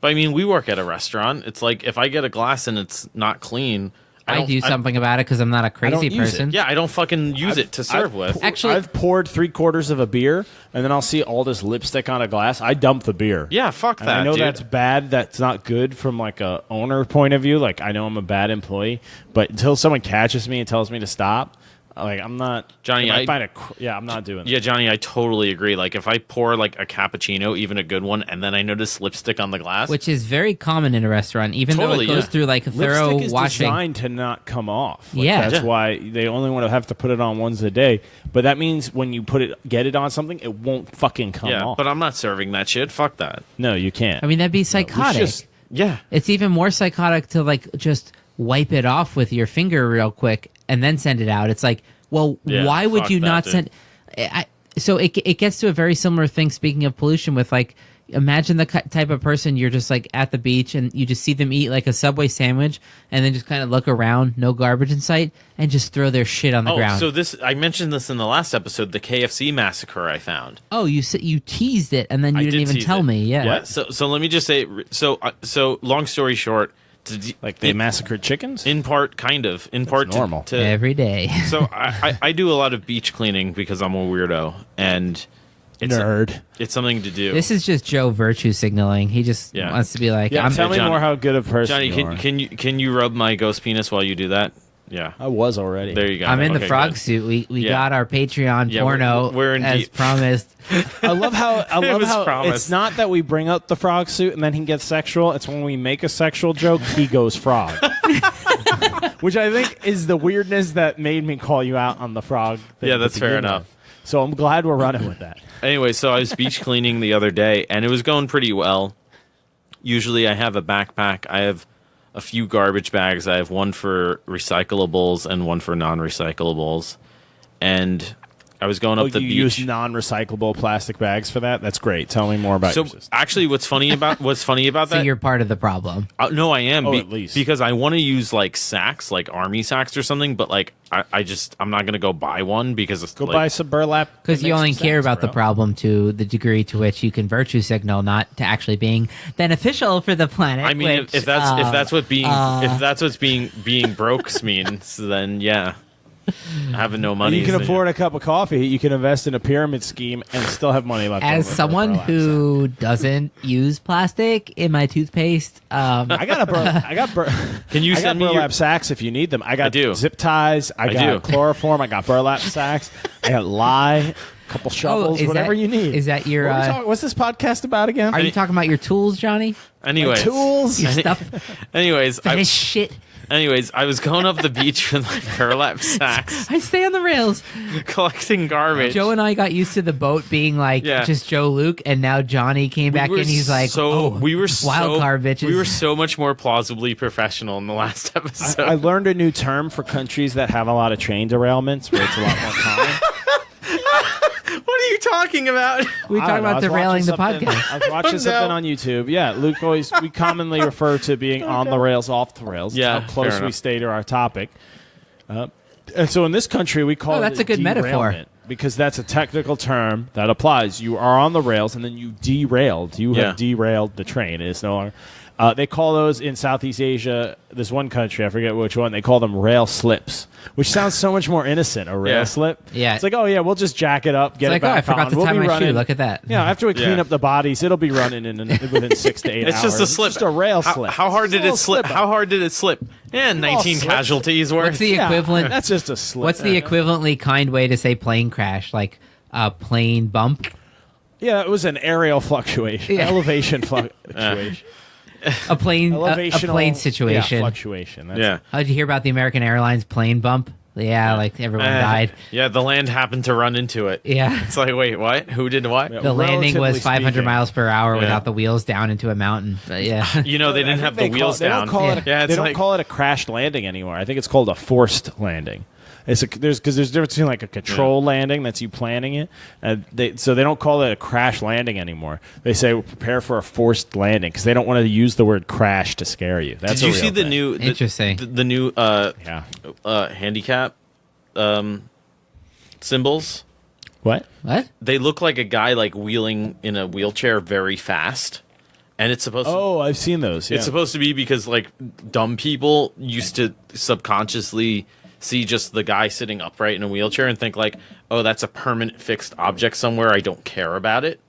But I mean, we work at a restaurant. It's like if I get a glass and it's not clean,
I do something about it because I'm not a crazy person.
Yeah, I don't fucking use it to serve with.
Actually,
I've poured 3/4 of a beer, and then I'll see all this lipstick on a glass. I dump the beer.
Yeah, fuck that.
And I know
dude.
that's bad. That's not good from like a owner point of view. Like I know I'm a bad employee, but until someone catches me and tells me to stop, like I'm not.
Johnny,
I'm not doing that.
Yeah, Johnny, I totally agree. Like if I pour like a cappuccino, even a good one, and then I notice lipstick on the glass,
which is very common in a restaurant, even though it goes through like a thorough
lipstick is
washing.
Designed to not come off. Like,
yeah,
that's why they only want to have to put it on once a day. But that means when you get it on something, it won't fucking come off.
But I'm not serving that shit. Fuck that.
No, you can't.
I mean, that'd be psychotic. It's even more psychotic to like just wipe it off with your finger real quick and then send it out. It's like, well, why would you not send? So it gets to a very similar thing. Speaking of pollution, with like, imagine the type of person you're just like at the beach and you just see them eat like a Subway sandwich and then just kind of look around, no garbage in sight, and just throw their shit on the ground.
So I mentioned this in the last episode, the KFC massacre I found.
Oh, you teased it and then you didn't even tell me. Yeah.
So let me just say. So long story short.
Like they massacred chickens?
In part, kind of. In part,
normal.
Every day.
So I do a lot of beach cleaning because I'm a weirdo, and it's something to do.
This is just Joe virtue signaling. He just wants to be like,
tell me more how good a person
Johnny,
you are.
can you rub my ghost penis while you do that? Yeah,
I was already.
There you go.
I'm in the frog suit. We got our Patreon porno
we're
as promised.
I love how it's not that we bring up the frog suit and then he gets sexual. It's when we make a sexual joke, he goes frog. Which I think is the weirdness that made me call you out on the frog thing.
Yeah, that's fair enough.
So I'm glad we're running with that.
Anyway, so I was beach cleaning the other day, and it was going pretty well. Usually I have a backpack. I have a few garbage bags. I have one for recyclables and one for non-recyclables. And I was going up the
you
beach.
use non-recyclable plastic bags for that? That's great. Tell me more about
So
your system.
actually, what's funny about
So
that?
you're part of the problem.
No, I am.
At least.
Because I want to use like sacks, like army sacks or something. But like, I'm not gonna go buy one because it's
Go
like,
buy some burlap.
Because
and
you
make
only
some
care
sacks,
about the
bro.
problem to the degree to which you can virtue signal, not to actually being beneficial for the planet.
I mean,
which,
if that's what being broke means, then yeah, having no money.
You can
is the-
afford a cup of coffee. You can invest in a pyramid scheme and still have money left.
as
over for
someone
burlap
who doesn't use plastic in my toothpaste,
sacks.
Can you
I got
send me your?
burlap sacks if you need them. I got
do.
zip ties. I got
do.
chloroform. I got burlap sacks. I got lye. A couple shovels.
is
whatever
that-
you need.
is that your,
What's this podcast about again?
are you talking about your tools, Johnny?
Anyways,
tools?
Your stuff?
anyways,
Fetish shit.
I was going up the beach with my burlap sacks,
I stay on the rails.
collecting garbage.
Joe and I got used to the boat being like
Yeah.
just Joe Luke, and now Johnny came back in. He's like, wild card bitches.
We were so much more plausibly professional in the last episode.
I learned a new term for countries that have a lot of train derailments, where it's a lot more common.
What are you talking about?
we
I
talk
don't know, I
about
was
derailing the
watching something-
podcast.
I was watching something on YouTube. Yeah, Luke we commonly refer to being on the rails, off the rails. It's
Yeah,
how close
fair
we
enough.
stay to our topic. And so in this country, we call
that's
it
a good metaphor.
derailment, because that's a technical term that applies. You are on the rails, and then you derailed. You
Yeah.
have derailed the train. It's no longer. They call those in Southeast Asia. There's one country, I forget which one. They call them rail slips, which sounds so much more innocent. A rail
Yeah.
slip.
Yeah.
It's like, oh yeah, we'll just jack it up, get
It's
it
like, oh,
back
I forgot
on.
to
We'll
tie
be
my shoe.
running.
Look at that.
Yeah, after we clean
Yeah.
up the bodies, it'll be running within 6 to 8 hours.
It's just a slip.
It's just a rail
How-
slip.
How hard
It's a
did it
little
slip?
slip-up.
How hard did it slip? Yeah, 19
slips.
casualties worth.
What's the
Yeah,
equivalent?
That's just a slip.
What's the equivalently kind way to say plane crash? Like plane bump?
Yeah, it was an aerial fluctuation,
Yeah.
elevation fluctuation,
A plane
elevational
a plane situation.
Yeah, fluctuation. That's
Yeah.
How'd you hear about the American Airlines plane bump? Yeah, like everyone died.
Yeah, the land happened to run into it.
Yeah.
It's like, wait, what? Who did what?
Yeah.
The landing was
Relatively
500
speaking.
miles per hour
Yeah.
without the wheels down into a mountain. But yeah.
You know, they didn't have the wheels
They
down.
don't call it.
Yeah, it's
they don't
like-
call it a crash landing anymore. I think it's called a forced landing. There's a difference between like a control landing, that's you planning it, so they don't call it a crash landing anymore. They say prepare for a forced landing, because they don't want to use the word crash to scare you. That's
Did you
a real
see the
thing.
new
Interesting.
the new
Yeah.
handicap symbols?
What?
What?
They look like a guy like wheeling in a wheelchair very fast, and it's supposed to,
Oh, I've seen those. Yeah.
it's supposed to be because like dumb people used to subconsciously see just the guy sitting upright in a wheelchair and think like, oh, that's a permanent fixed object somewhere, I don't care about it.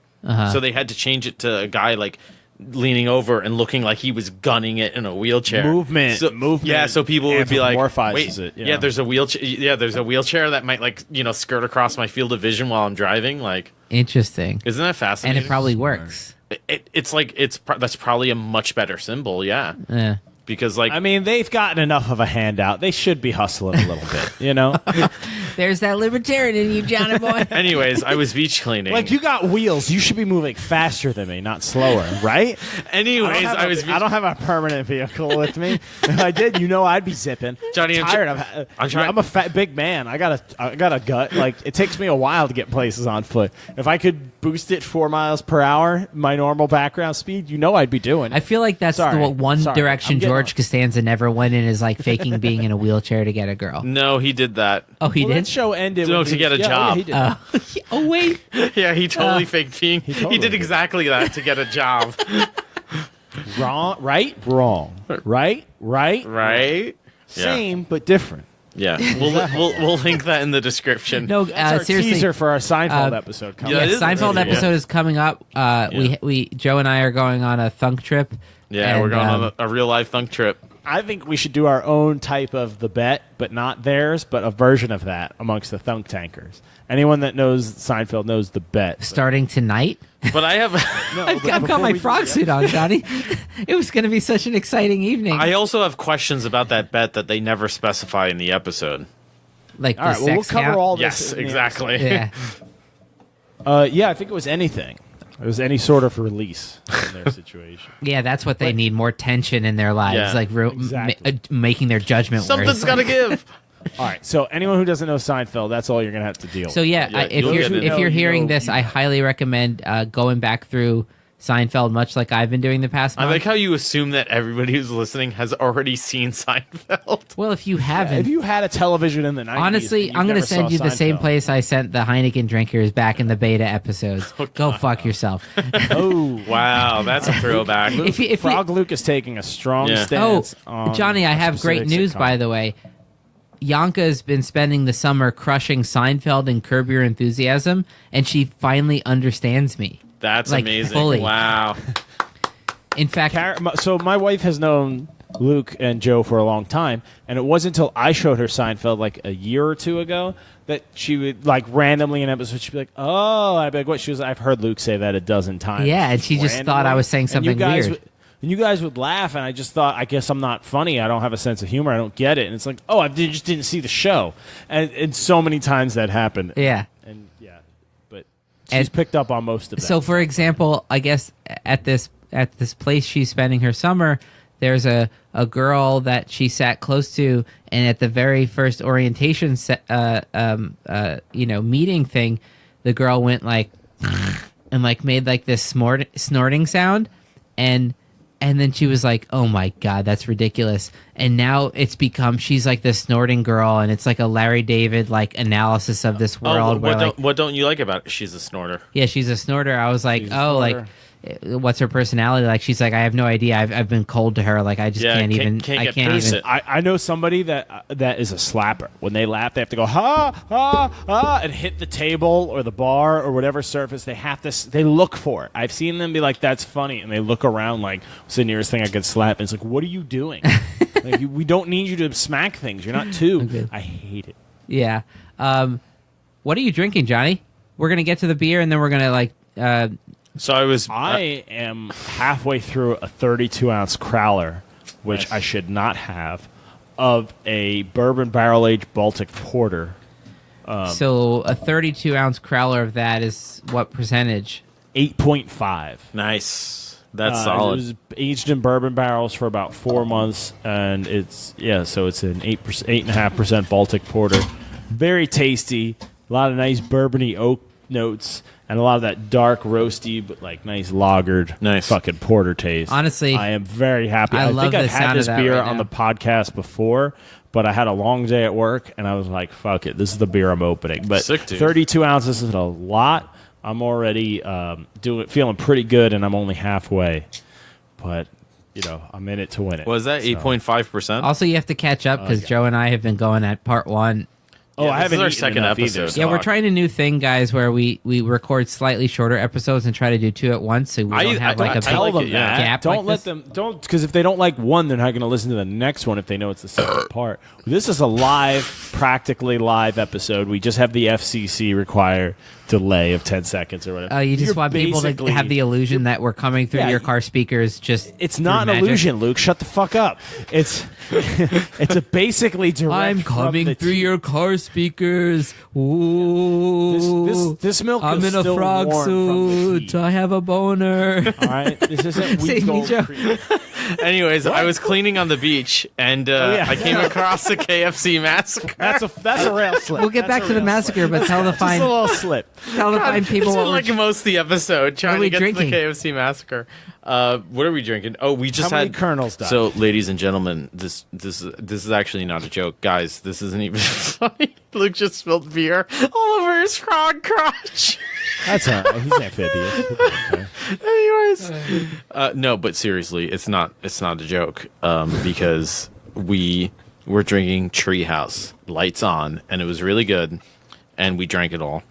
So they had to change it to a guy like leaning over and looking like he was gunning it in a wheelchair.
Movement.
Yeah, so people would be like,
anthropomorphizes
wait,
it,
yeah, there's a wheelchair. Yeah, there's a wheelchair that might like skirt across my field of vision while I'm driving. Like,
Interesting.
isn't that
And
fascinating?
it probably works.
It's like that's probably a much better symbol. Yeah,
Yeah.
because like
I mean, they've gotten enough of a handout. They should be hustling a little bit, you know?
There's that libertarian in you, Johnny boy.
anyways, I was beach cleaning.
Like, you got wheels. You should be moving faster than me, not slower, right?
anyways,
I don't have a permanent vehicle with me. If I did, I'd be zipping.
Johnny,
I'm a fat big man. I got a gut. Like, it takes me a while to get places on foot. If I could boost it 4 miles per hour, my normal background speed, I'd be doing.
I feel like that's
Sorry.
the one
Sorry.
direction
I'm getting
George Costanza never went in, is like faking being in a wheelchair to get a girl.
no, he did that.
Oh, he
Well, that
did?
show ended
No,
with
to get a job.
Yeah, he did.
Oh, wait.
Yeah, he totally faked being. He
totally
did
did.
exactly that to get a job.
Wrong, right, wrong, right,
Right? Yeah.
same but different.
Yeah, we'll link that in the description.
No,
That's our
seriously.
teaser for our Seinfeld
Uh,
episode coming.
Yeah,
Yeah,
it is
Seinfeld
amazing,
episode
yeah.
is coming up. We Joe and I are going on a thunk trip.
Yeah,
and,
we're going on a real life thunk trip.
I think we should do our own type of the bet, but not theirs, but a version of that amongst the thunk tankers. Anyone that knows Seinfeld knows the bet.
starting tonight.
But I have.
I've got my frog suit on, Johnny. It was going to be such an exciting evening.
I also have questions about that bet that they never specify in the episode.
like
All right,
the
well, we'll
sex
cover
count.
all this.
Yes,
in the
exactly.
Yeah.
Yeah, I think it was anything. It was any sort of release in their situation.
Yeah, that's what they need, more tension in their lives,
Yeah,
like
exactly.
making their judgment
Something's
worse.
got to give.
All right. So anyone who doesn't know Seinfeld, that's all you're gonna have to deal.
So
with.
if
you'll
you're
get it.
if you're
You
hearing
know,
this,
you
I
know.
highly recommend going back through Seinfeld, much like I've been doing the past
I
month.
like how you assume that everybody who's listening has already seen Seinfeld.
Well, if you haven't,
If you had a television in the 90s,
honestly,
and
I'm
going
to send you the same place I sent the Heineken drinkers back in the beta episodes. Go fuck yourself.
Oh,
Wow, that's a throwback.
if you,
Frog Luke is taking a strong
Yeah.
stance.
Oh,
on
Johnny, I
a
have great
specific
news,
sitcom.
by the way. Yanka's been spending the summer crushing Seinfeld and Curb Your Enthusiasm, and she finally understands me.
That's
Like,
amazing.
fully.
Wow.
In fact,
So my wife has known Luke and Joe for a long time, and it wasn't until I showed her Seinfeld like a year or two ago that she would like randomly in an episode she'd be like, "Oh," I'd be like, "What?" She was, "I've heard Luke say that a dozen times."
Yeah, and she just thought I was saying
And
something
you guys
weird.
And you guys would laugh, and I just thought, I guess I'm not funny. I don't have a sense of humor. I don't get it. And it's like, oh, just didn't see the show. And so many times that happened.
yeah.
And yeah, but she's
And-
picked up on most of that.
So, for example, I guess at this place she's spending her summer, there's a girl that she sat close to, and at the very first orientation meeting thing, the girl went like and like made like this snorting sound, and then she was like, "Oh my god, that's ridiculous!" And now it's become she's like this snorting girl, and it's like a Larry David like analysis of this world where like
what don't you like about it? She's a snorter.
yeah, she's a snorter. I was like,
She's a
oh, like,
snorter.
what's her personality like? She's like, I have no idea. I've been cold to her. Like, I just
Yeah,
can't
can't-
even.
can't
I
get
can't
past
even.
it.
I know somebody that is a slapper. When they laugh, they have to go ha ha ha and hit the table or the bar or whatever surface. They have to. They look for it. I've seen them be like, "That's funny," and they look around like, "What's the nearest thing I could slap?" And it's like, "What are you doing? Like, we don't need you to smack things. You're not two."
Okay.
I hate it.
Yeah. What are you drinking, Johnny? We're gonna get to the beer, and then we're gonna like.
So I was.
I am halfway through a 32-ounce crowler, which
Nice.
I should not have, of a bourbon barrel-aged Baltic porter.
So a 32-ounce crowler of that is what percentage?
8.5.
Nice. That's
It
solid.
was aged in bourbon barrels for about 4 months, and so it's an 8.5% Baltic porter. Very tasty. A lot of nice bourbony oak notes, and a lot of that dark roasty, but like nice lagered,
Nice.
fucking porter taste.
Honestly,
I am very happy.
I love
think
the
I've had
sound of
this
that
beer
right
on
now.
the podcast before, but I had a long day at work, and I was like, "Fuck it, this is the beer I'm opening." But
Sick, dude.
32 ounces is a lot. I'm already feeling pretty good, and I'm only halfway. But I'm in it to win it.
Was that
So-
8.5%?
also you have to catch up because Joe and I have been going at part one.
Oh,
Yeah,
I
this
haven't
is our
eaten
second
enough
episode.
either.
Yeah, we're
Fuck.
trying a new thing, guys, where we record slightly shorter episodes and try to do two at once, so we don't have like a
Tell
big
like
them
it, yeah.
that.
gap.
Don't
like
let
this.
them. Don't, because if they don't like one, they're not going to listen to the next one if they know it's the second part. This is a practically live episode. We just have the FCC require delay of 10 seconds or whatever.
You just
You're
want people to
basically-
have the illusion that we're coming through
Yeah,
your car speakers. Just
It's
through
not an
magic.
illusion, Luke. Shut the fuck up. It's a basically direct.
I'm
from
coming
the
through your car speakers. Ooh,
This milk.
I'm
is
in a
still
frog
warm from the
suit.
heat.
I have a boner.
All right, this isn't
Save
weak
me,
old
Joe.
cream.
Anyways, I was cleaning on the beach, and
yeah.
I came across the KFC massacre.
That's a rail slip.
We'll get back to the massacre, but tell the
Just a
fine
little slip.
people
It's
what
been like
we're
most of the episode trying
we
to get
drinking?
to the KFC massacre. What are we drinking? Oh, we just
How many
had
kernels died?
So, ladies and gentlemen, this is actually not a joke, guys. This isn't even funny. Luke just spilled beer all over his frog crotch.
That's all right. He's amphibious. Okay.
Anyways, no, but seriously, it's not a joke because we were drinking Treehouse, lights on, and it was really good, and we drank it all.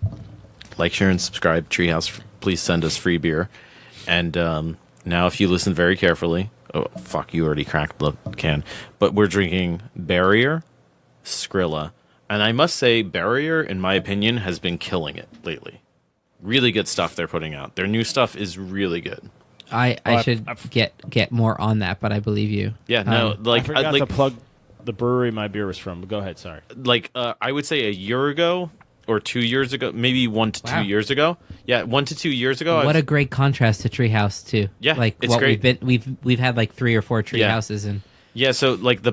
Like, share, and subscribe. Treehouse, please send us free beer. And now, if you listen very carefully, oh fuck, you already cracked the can. But we're drinking Barrier, Skrilla, and I must say, Barrier, in my opinion, has been killing it lately. Really good stuff they're putting out. Their new stuff is really good.
I
Well,
should get more on that, but I believe you.
Yeah, no,
I
like
forgot to plug the brewery my beer was from. But go ahead. Sorry.
I would say a year ago or 2 years ago, maybe 1 to 2
Wow.
years ago. Yeah, 1 to 2 years ago.
What a great contrast to Treehouse too.
Yeah,
like
it's
what
great.
we've had like 3 or 4 tree
Yeah.
houses and
Yeah, so like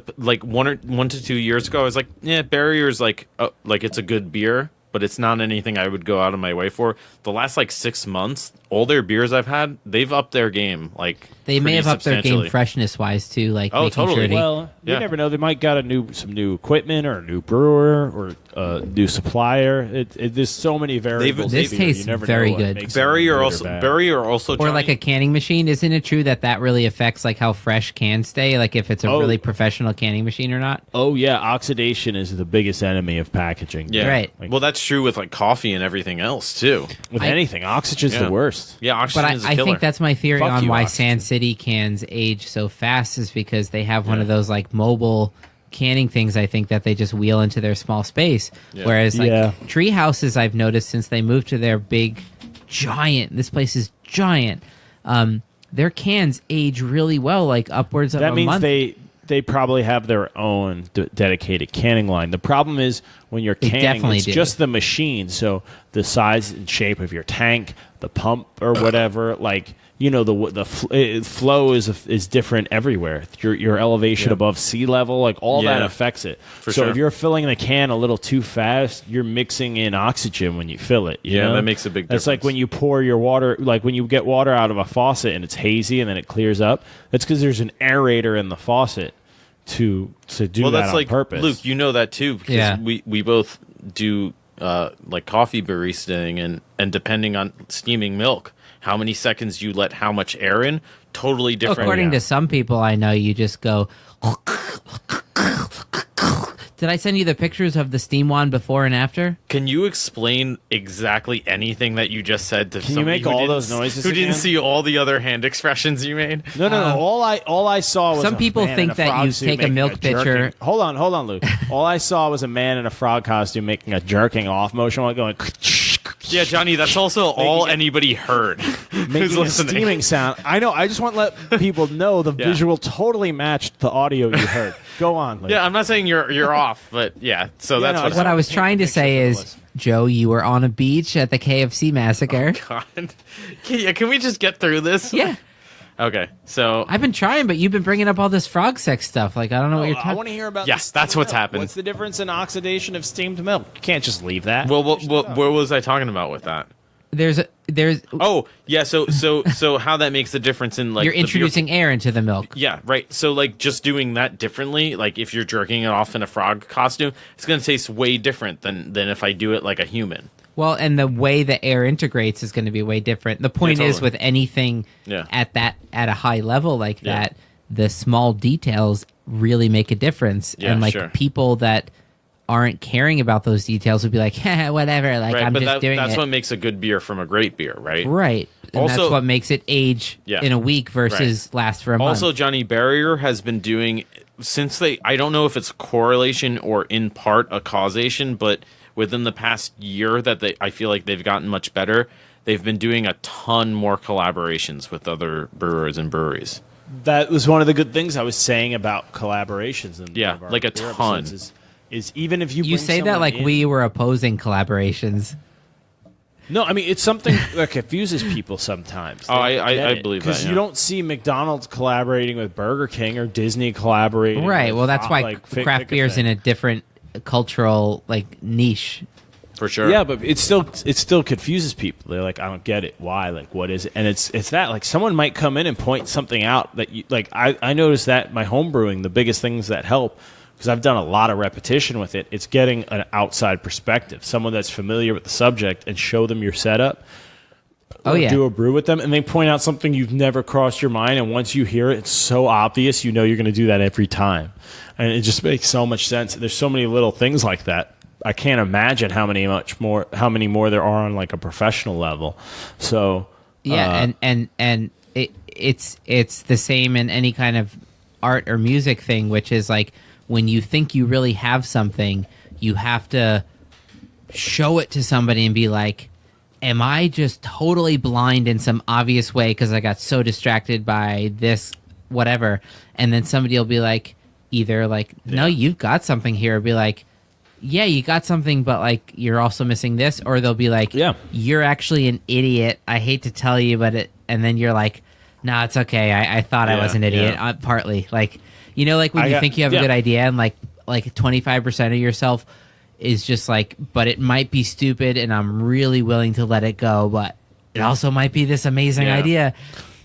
1 to 2 years ago, I was like, yeah, Barrier's like it's a good beer, but it's not anything I would go out of my way for. The last like 6 months, all their beers I've had, they've upped their game. Like
They may have upped their game
substantially.
freshness wise too. Like
Oh,
making
totally.
sure they,
Well, you
Yeah.
never know. They might got some new equipment or a new brewer or a new supplier. There's so many variables.
This
to beer.
tastes
You never
very
know what
good.
makes something
Barrier
good or
also
bad.
Barrier also
or like
Johnny-
a canning machine. Isn't it true that really affects like how fresh cans stay? Like if it's a
Oh.
really professional canning machine or not?
Oh yeah, oxidation is the biggest enemy of packaging.
Yeah.
Right.
Well, that's true with like coffee and everything else too.
With
I-
anything, oxygen's
Yeah.
the worst.
Yeah,
But
oxygen is a
I
killer.
think that's my theory
Fuck
on
you,
why
oxygen.
Sand City cans age so fast is because they have one of those like mobile canning things. I think that they just wheel into their small space.
Yeah.
Whereas like
Yeah.
tree houses, I've noticed since they moved to their big giant. This place is giant. Their cans age really well, like upwards of
That
a
means
month.
they probably have their own dedicated canning line. The problem is when you're
They
canning,
definitely
it's
do.
just the machine. So the size and shape of your tank, the pump or whatever, like flow is different everywhere. Your elevation above sea level, like all that
Yeah.
affects it.
For
so
sure.
if you're filling the can a little too fast, you're mixing in oxygen when you fill it. You
Yeah,
know?
that makes a big
It's like
difference.
when you pour your water, like when you get water out of a faucet and it's hazy and then it clears up. That's because there's an aerator in the faucet to do
well,
that
that's
on
like
purpose.
Luke, you know that too because
Yeah.
we both do like coffee baristaing and depending on steaming milk, how many seconds you let how much air in, totally different.
According to some people I know, you just go. Did I send you the pictures of the steam wand before and after?
Can you explain exactly anything that you just said to
you
somebody
make
who
all
didn't
those noises
who didn't
again?
see all the other hand expressions you made?
No. All I saw was
Some
a
people
man
think
in a
that
frog
you
suit
take a
making
milk pitcher-
jerking- Hold on, Luke. All I saw was a man in a frog costume making a jerking off motion while going.
Yeah, Johnny, that's also all anybody heard. who's
Making a
listening.
steaming sound. I know. I just want to let people know the
Yeah.
visual totally matched the audio you heard. Go on, Luke.
Yeah, I'm not saying you're off, but yeah. So
Yeah,
that's
no,
what.
What I was
Take
trying to
pictures
say
of the
is,
list.
Joe, you were on a beach at the KFC massacre.
God. Can we just get through this?
Yeah,
Okay. So
I've been trying, but you've been bringing up all this frog sex stuff. Like I don't know what you're
I
talking.
want to hear about.
Yeah,
the steamed
that's what's
milk.
happened.
What's the difference in oxidation of steamed milk? You can't just leave that.
well, what was I talking about with that?
There's
Oh, yeah. So how that makes a difference in like
you're
the beer-
introducing air into the milk.
Yeah, right. So like just doing that differently, like if you're jerking it off in a frog costume, it's going to taste way different than if I do it like a human.
Well, and the way the air integrates is going to be way different. The point
Yeah,
is,
totally.
with anything
Yeah.
at a high level like
Yeah.
that, the small details really make a difference.
Yeah,
and like
sure.
people that aren't caring about those details would be like, whatever. Like
Right,
I'm
but
just doing
that's
it.
what makes a good beer from a great beer, right?
Right. And
Also-
that's what makes it age
Yeah.
in a week versus last for a month.
Also, Johnny Barrier has been doing since I don't know if it's correlation or in part a causation, but within the past year I feel like they've gotten much better. They've been doing a ton more collaborations with other brewers and breweries.
That was one of the good things I was saying about collaborations. In
Yeah,
one of our
like a
beer
ton.
episodes Is even if you
you
bring
say that
someone
like
in-
we were opposing collaborations.
No, I mean it's something that confuses people sometimes.
Oh, I believe that,
because
yeah.
you don't see McDonald's collaborating with Burger King or Disney collaborating.
Right.
with
Well, that's why
like,
craft
pick
beer's in
thing.
a different cultural like niche.
For sure.
Yeah, but it still confuses people. They're like, I don't get it. Why? Like, what is it? And it's that like someone might come in and point something out that you like. I noticed that my home brewing, the biggest things that help, because I've done a lot of repetition with it. It's getting an outside perspective, someone that's familiar with the subject, and show them your setup.
Oh
Or
yeah.
do a brew with them, and they point out something you've never crossed your mind. And once you hear it, it's so obvious. You know you're going to do that every time, and it just makes so much sense. There's so many little things like that. I can't imagine how many more there are on like a professional level. So
Yeah, and it's the same in any kind of art or music thing, which is like when you think you really have something, you have to show it to somebody and be like, am I just totally blind in some obvious way because I got so distracted by this whatever? And then somebody will be like, either like, no, you've got something here, or be like, yeah, you got something, but like you're also missing this, or they'll be like,
Yeah.
you're actually an idiot. I hate to tell you, but and then you're like, no, it's okay. I thought I
Yeah,
was an idiot.
yeah.
Partly like You know, like when you think you have a
yeah.
good idea and like 25% of yourself is just like, but it might be stupid and I'm really willing to let it go, but it also might be this amazing idea.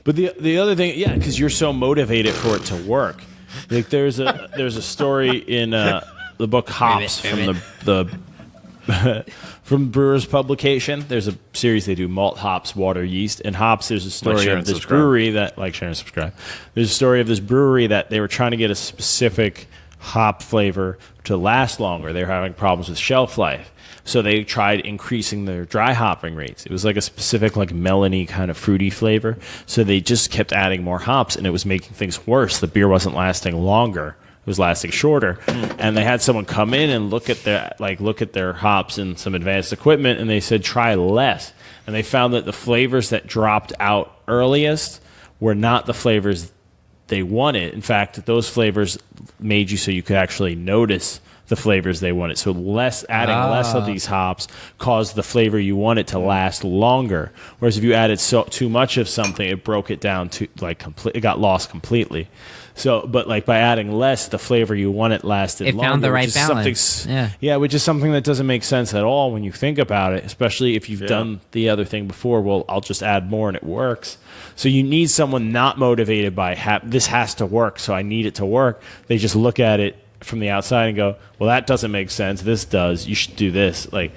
But the other thing, yeah, because you're so motivated for it to work. Like there's a story in the book Hops from the from Brewers publication. There's a series they do, Malt, Hops, Water, Yeast, and Hops. There's a story of this brewery that share and subscribe. There's a story of this brewery that they were trying to get a specific hop flavor to last longer. They were having problems with shelf life. So they tried increasing their dry hopping rates. It was like a specific like melony kind of fruity flavor. So they just kept adding more hops, and it was making things worse. The beer wasn't lasting longer. It was lasting shorter. And they had someone come in and look at their hops and some advanced equipment, and they said try less. And they found that the flavors that dropped out earliest were not the flavors they wanted. In fact, those flavors made you so you could actually notice the flavors they wanted. So adding less of these hops caused the flavor you wanted to last longer. Whereas if you added too much of something, it broke it down to it got lost completely. So, but like by adding less, the flavor you wanted lasted longer.
It found the right balance.
Yeah, which is something that doesn't make sense at all when you think about it, especially if you've done the other thing before. Well, I'll just add more and it works. So you need someone not motivated by this has to work, so I need it to work. They just look at it from the outside and go, well, that doesn't make sense. This does. You should do this. Like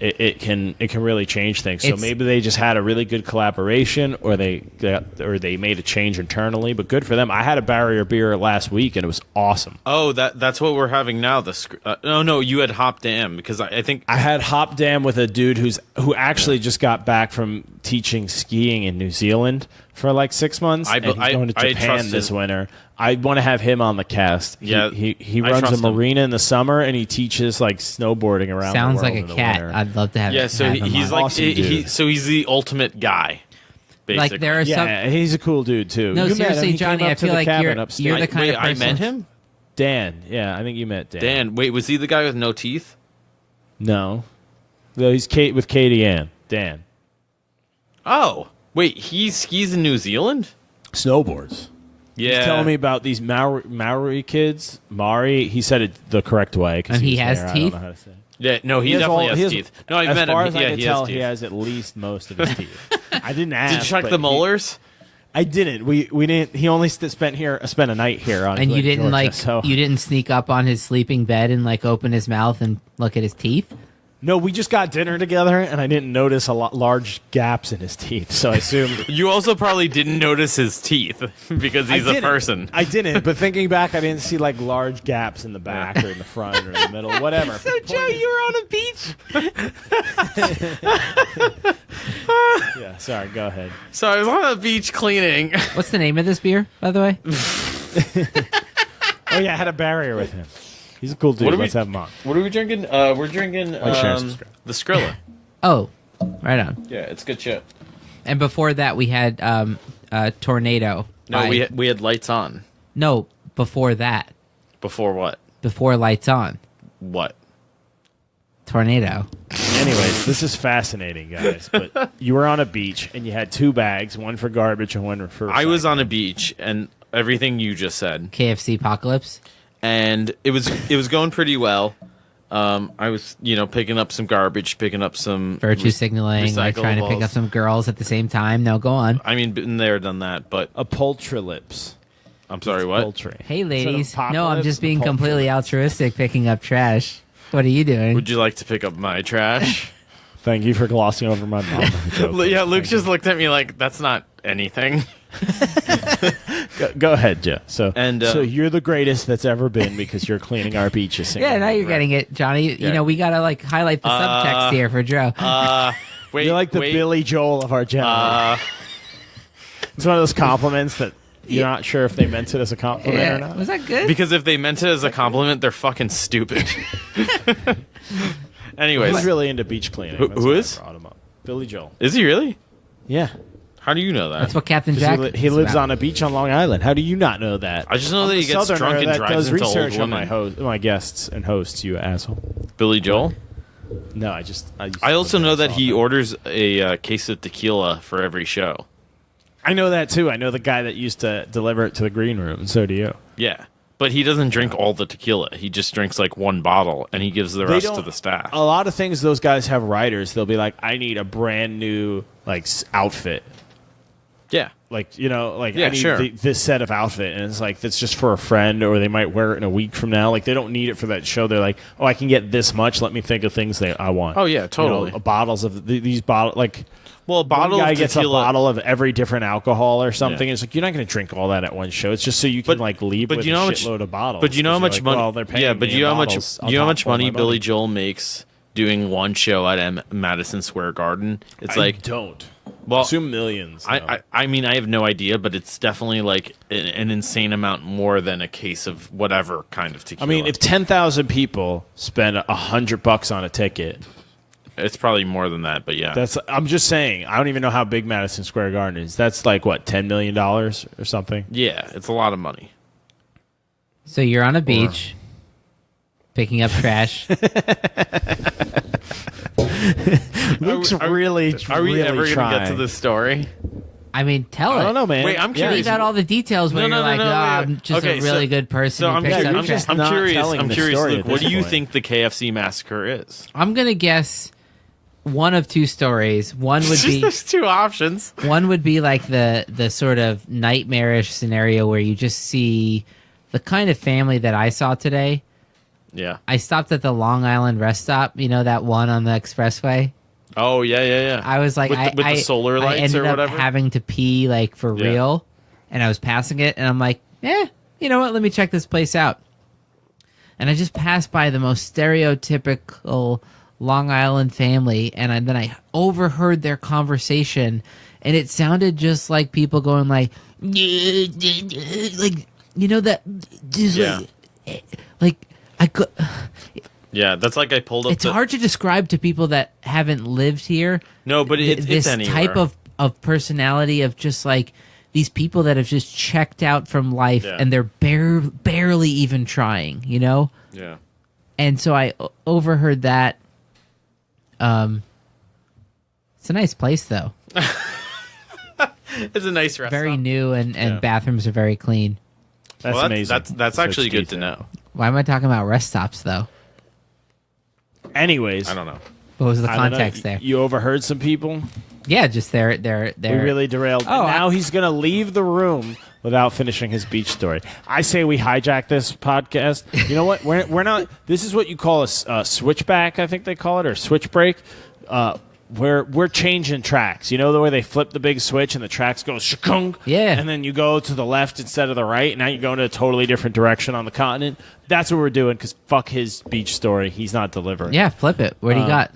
it can really change things. So maybe they just had a really good collaboration, or they made a change internally. But good for them. I had a barrier beer last week and it was awesome.
Oh, that's what we're having now. No, you had Hop Dam, because I think
I had Hop Dam with a dude who actually just got back from teaching skiing in New Zealand for like 6 months. And he's going to Japan this winter. I want to have him on the cast.
Yeah,
he runs a marina in the summer and he teaches like snowboarding around.
Sounds
the world
like
in
a
the
cat.
winter.
I'd love to have.
Yeah, so
have him
he's
on.
like
Awesome dude.
so he's the ultimate guy. Basically.
Like there are some.
He's a cool dude too.
No,
You met him.
seriously,
He came
Johnny,
up
I
to
feel
the
like
cabin
you're
upstairs.
the kind of person.
I met him.
Dan. Yeah, I think you met Dan.
Dan, wait, was he the guy with no teeth?
No, he's with Katie Ann. Dan.
Oh, wait, he skis in New Zealand?
Snowboards.
Yeah.
He's telling me about these Maori kids. Maori. He said it the correct way. 'Cause
And he
was
has
there.
teeth?
I don't know how to say it.
Yeah, no, he definitely has teeth. No, I met him.
As far as I
Yeah,
can
he
tell,
has teeth.
he has at least most of his teeth. I didn't ask.
Did you check
but
the molars?
I didn't. We didn't. He only spent a night here on.
And you didn't
Georgia,
you didn't sneak up on his sleeping bed and like open his mouth and look at his teeth?
No, we just got dinner together, and I didn't notice large gaps in his teeth, so I assumed.
You also probably didn't notice his teeth because he's a person.
I didn't, but thinking back, I didn't see like large gaps in the back or in the front or in the middle, whatever.
So Joe, you were on a beach.
Yeah, sorry. Go ahead.
So I was on a beach cleaning.
What's the name of this beer, by the way?
Oh yeah, I had a barrier with him. He's a cool dude. Let's have him on.
What are we drinking? We're drinking the Skrilla.
Oh, right on.
Yeah, it's good shit.
And before that, we had Tornado.
No, we had Lights On.
No, before that.
Before what?
Before Lights On.
What?
Tornado.
Anyways, this is fascinating, guys. But you were on a beach and you had 2 bags, one for garbage and one for.
I was on a beach and everything you just said.
KFC Apocalypse.
And it was going pretty well. I was, picking up some garbage, picking up some
Virtue signaling, like trying to pick up some girls at the same time. No, go on.
I mean, been there, done that, but
a Poultrylips.
I'm sorry, what?
Poultry.
Hey, ladies.
Instead of
No, I'm just being
Poultrylips.
completely altruistic, picking up trash. What are you doing?
Would you like to pick up my trash?
Thank you for glossing over my mom.
Yeah, Luke just looked at me like, that's not anything.
Go ahead, Joe. So you're the greatest that's ever been because you're cleaning our beaches.
Yeah, now you're getting it, Johnny.
Yeah.
We gotta highlight the subtext here for Joe.
Wait,
you're like the Billy Joel of our generation. It's one of those compliments that you're not sure if they meant it as a compliment or not.
Was that good?
Because if they meant it as a compliment, they're fucking stupid. Anyways,
He's really into beach cleaning.
Who
That's why I
is?
brought him up. Billy Joel.
is he really?
Yeah.
How do you know that?
That's what Captain
'Cause
Jack.
he lives on a beach on Long Island. How do you not know that?
I just know that he gets
Southerner
drunk and
that
drives
does
into old
research on
women.
my guests and hosts. You asshole.
Billy Joel?
No, I
I also know that he orders a case of tequila for every show.
I know that too. I know the guy that used to deliver it to the green room, and so do you.
Yeah. But he doesn't drink all the tequila. He just drinks like one bottle, and he gives the rest to the staff.
A lot of things, those guys have riders. They'll be like, I need a brand new like outfit.
Yeah.
Like, you know, like
Yeah,
I need
sure.
this set of outfit, and it's like that's just for a friend, or they might wear it in a week from now. Like they don't need it for that show. They're like, oh, I can get this much. Let me think of things that I want.
Oh, yeah, totally.
You know, bottles of these bottles, like.
Well, a bottle
one guy
of
gets a
tequila.
bottle of every different alcohol or something.
Yeah.
It's like you're not going to drink all that at one show. It's just so you can like leave with
you know
a
how much-
shitload of bottles.
But you know how
'cause
much
you're like,
money?
Well, they're paying
Yeah, but
me
you know
in
how much?
bottles. I'll
You know how
top
much
all my
money Billy Joel makes doing one show at Madison Square Garden? It's
I
like
don't.
well,
Assume millions. No.
I mean, I have no idea, but it's definitely like an insane amount more than a case of whatever kind of tequila.
I mean, if 10,000 people spend $100 on a ticket,
it's probably more than that, but yeah.
I'm just saying. I don't even know how big Madison Square Garden is. That's like what, $10 million or something.
Yeah, it's a lot of money.
So you're on a beach, picking up trash.
Luke's
Are we
really
ever
really
going to get to
trying.
this story?
I mean, tell it.
I don't know, man.
Wait, I'm
You
curious.
leave out all the details when
No,
you're
no,
like,
no,
oh,
wait,
I'm
wait.
just
Okay,
a really
so-
good person
So
who
I'm
picks
curious.
up
I'm
trash.
just not telling
I'm
the
curious,
story
Luke.
at
What
this
do you
point.
think the KFC massacre is?
I'm gonna guess one of two stories. One would be
There's two options.
one would be like the sort of nightmarish scenario where you just see the kind of family that I saw today.
Yeah.
I stopped at the Long Island rest stop, you know, that one on the expressway.
Oh yeah.
I was like,
with the solar
I
lights
ended
or
up
whatever.
having to pee like for
Yeah.
real, and I was passing it, and I'm like, you know what? Let me check this place out. And I just passed by the most stereotypical Long Island family, and then I overheard their conversation, and it sounded just like people going like, like, you know, that just
Yeah.
like I could.
Yeah, that's like I pulled up.
It's hard to describe to people that haven't lived here.
No, but it's
this
anywhere.
type of personality of just like these people that have just checked out from life,
Yeah.
and they're barely even trying, you know.
Yeah.
And so I overheard that. It's a nice place though,
It's a nice restaurant.
very new, and
Yeah.
bathrooms are very clean.
That's
Well,
amazing.
That's
Such
actually good to
detail.
know.
Why am I talking about rest stops though?
Anyways,
I don't know.
What was the
I don't know.
context there?
You overheard some people.
Yeah, just they're
We really derailed.
Oh,
And now he's going to leave the room without finishing his beach story. I say we hijack this podcast. You know what? We're not. This is what you call a switchback, I think they call it, or switch break. We're changing tracks. You know the way they flip the big switch and the tracks go shakung?
Yeah.
And then you go to the left instead of the right. Now you go in a totally different direction on the continent. That's what we're doing because fuck his beach story. He's not delivering.
Yeah, flip it. What do you got?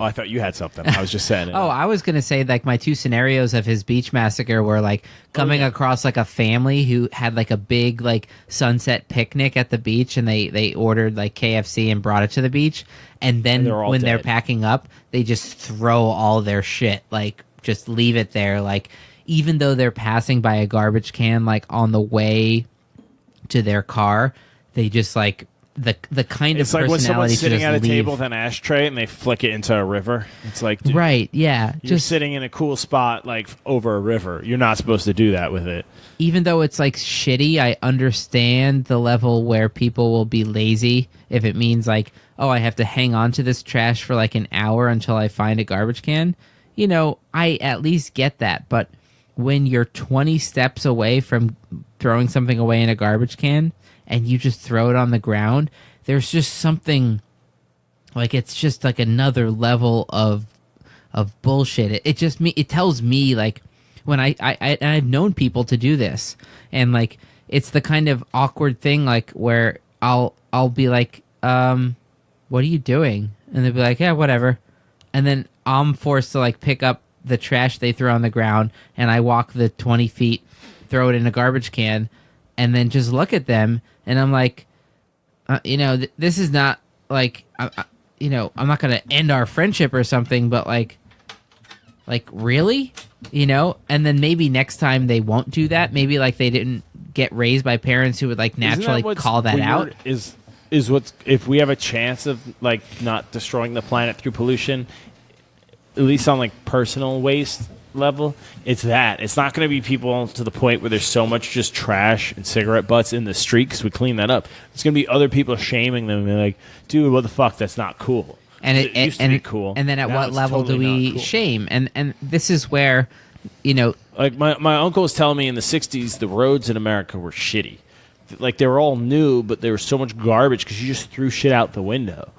Oh, I thought you had something. I was just saying it.
Oh, I was gonna say like my two scenarios of his beach massacre were like coming across like a family who had like a big like sunset picnic at the beach, and they ordered like KFC and brought it to the beach, and then
they're all
when they're
dead.
packing up, they just throw all their shit, like just leave it there, like even though they're passing by a garbage can like on the way to their car, they just like the kind
It's
of
like when
personality
someone's sitting
to
at a
just leave.
table with an ashtray and they flick it into a river. It's like, dude,
Right, yeah,
you're
just
sitting in a cool spot like over a river. You're not supposed to do that with it.
even though it's like shitty, I understand the level where people will be lazy if it means like, oh, I have to hang on to this trash for like an hour until I find a garbage can. You know, I at least get that. But when you're 20 steps away from throwing something away in a garbage can and you just throw it on the ground, there's just something like it's just like another level of bullshit. It tells me like when I've known people to do this, and like it's the kind of awkward thing like where I'll be like, what are you doing? And they'll be like, yeah, whatever. And then I'm forced to like pick up the trash they threw on the ground, and I walk the 20 feet, throw it in a garbage can, and then just look at them, and I'm like, this is not like, I'm not going to end our friendship or something, but like really, and then maybe next time they won't do that. Maybe like they didn't get raised by parents who would like naturally
Isn't that what's
call that
weird
out.
Is what's if we have a chance of like not destroying the planet through pollution, at least on like personal waste, level, it's that. It's not going to be people to the point where there's so much just trash and cigarette butts in the street because we clean that up. It's going to be other people shaming them and be like, dude, what the fuck? That's not cool.
And
it used to be cool.
And then at
Now
what
it's
level
totally
do we
not cool.
shame? And this is where,
Like my uncle was telling me in the 60s, the roads in America were shitty. Like they were all new, but there was so much garbage because you just threw shit out the window.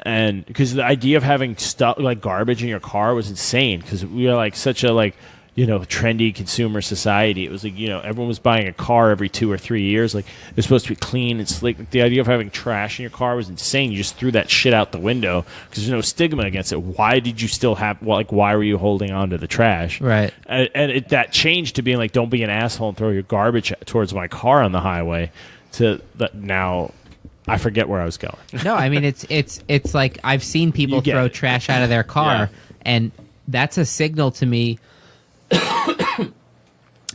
And because the idea of having stuff like garbage in your car was insane because we are like such a trendy consumer society. It was like, everyone was buying a car every 2 or 3 years. Like it was supposed to be clean and slick. Like, the idea of having trash in your car was insane. You just threw that shit out the window because there's no stigma against it. Why did you still have, why were you holding on to the trash?
Right.
And that changed to being like, don't be an asshole and throw your garbage towards my car on the highway to that now. I forget where I was going.
No, I mean it's like I've seen people throw trash out of their car, and that's a signal to me.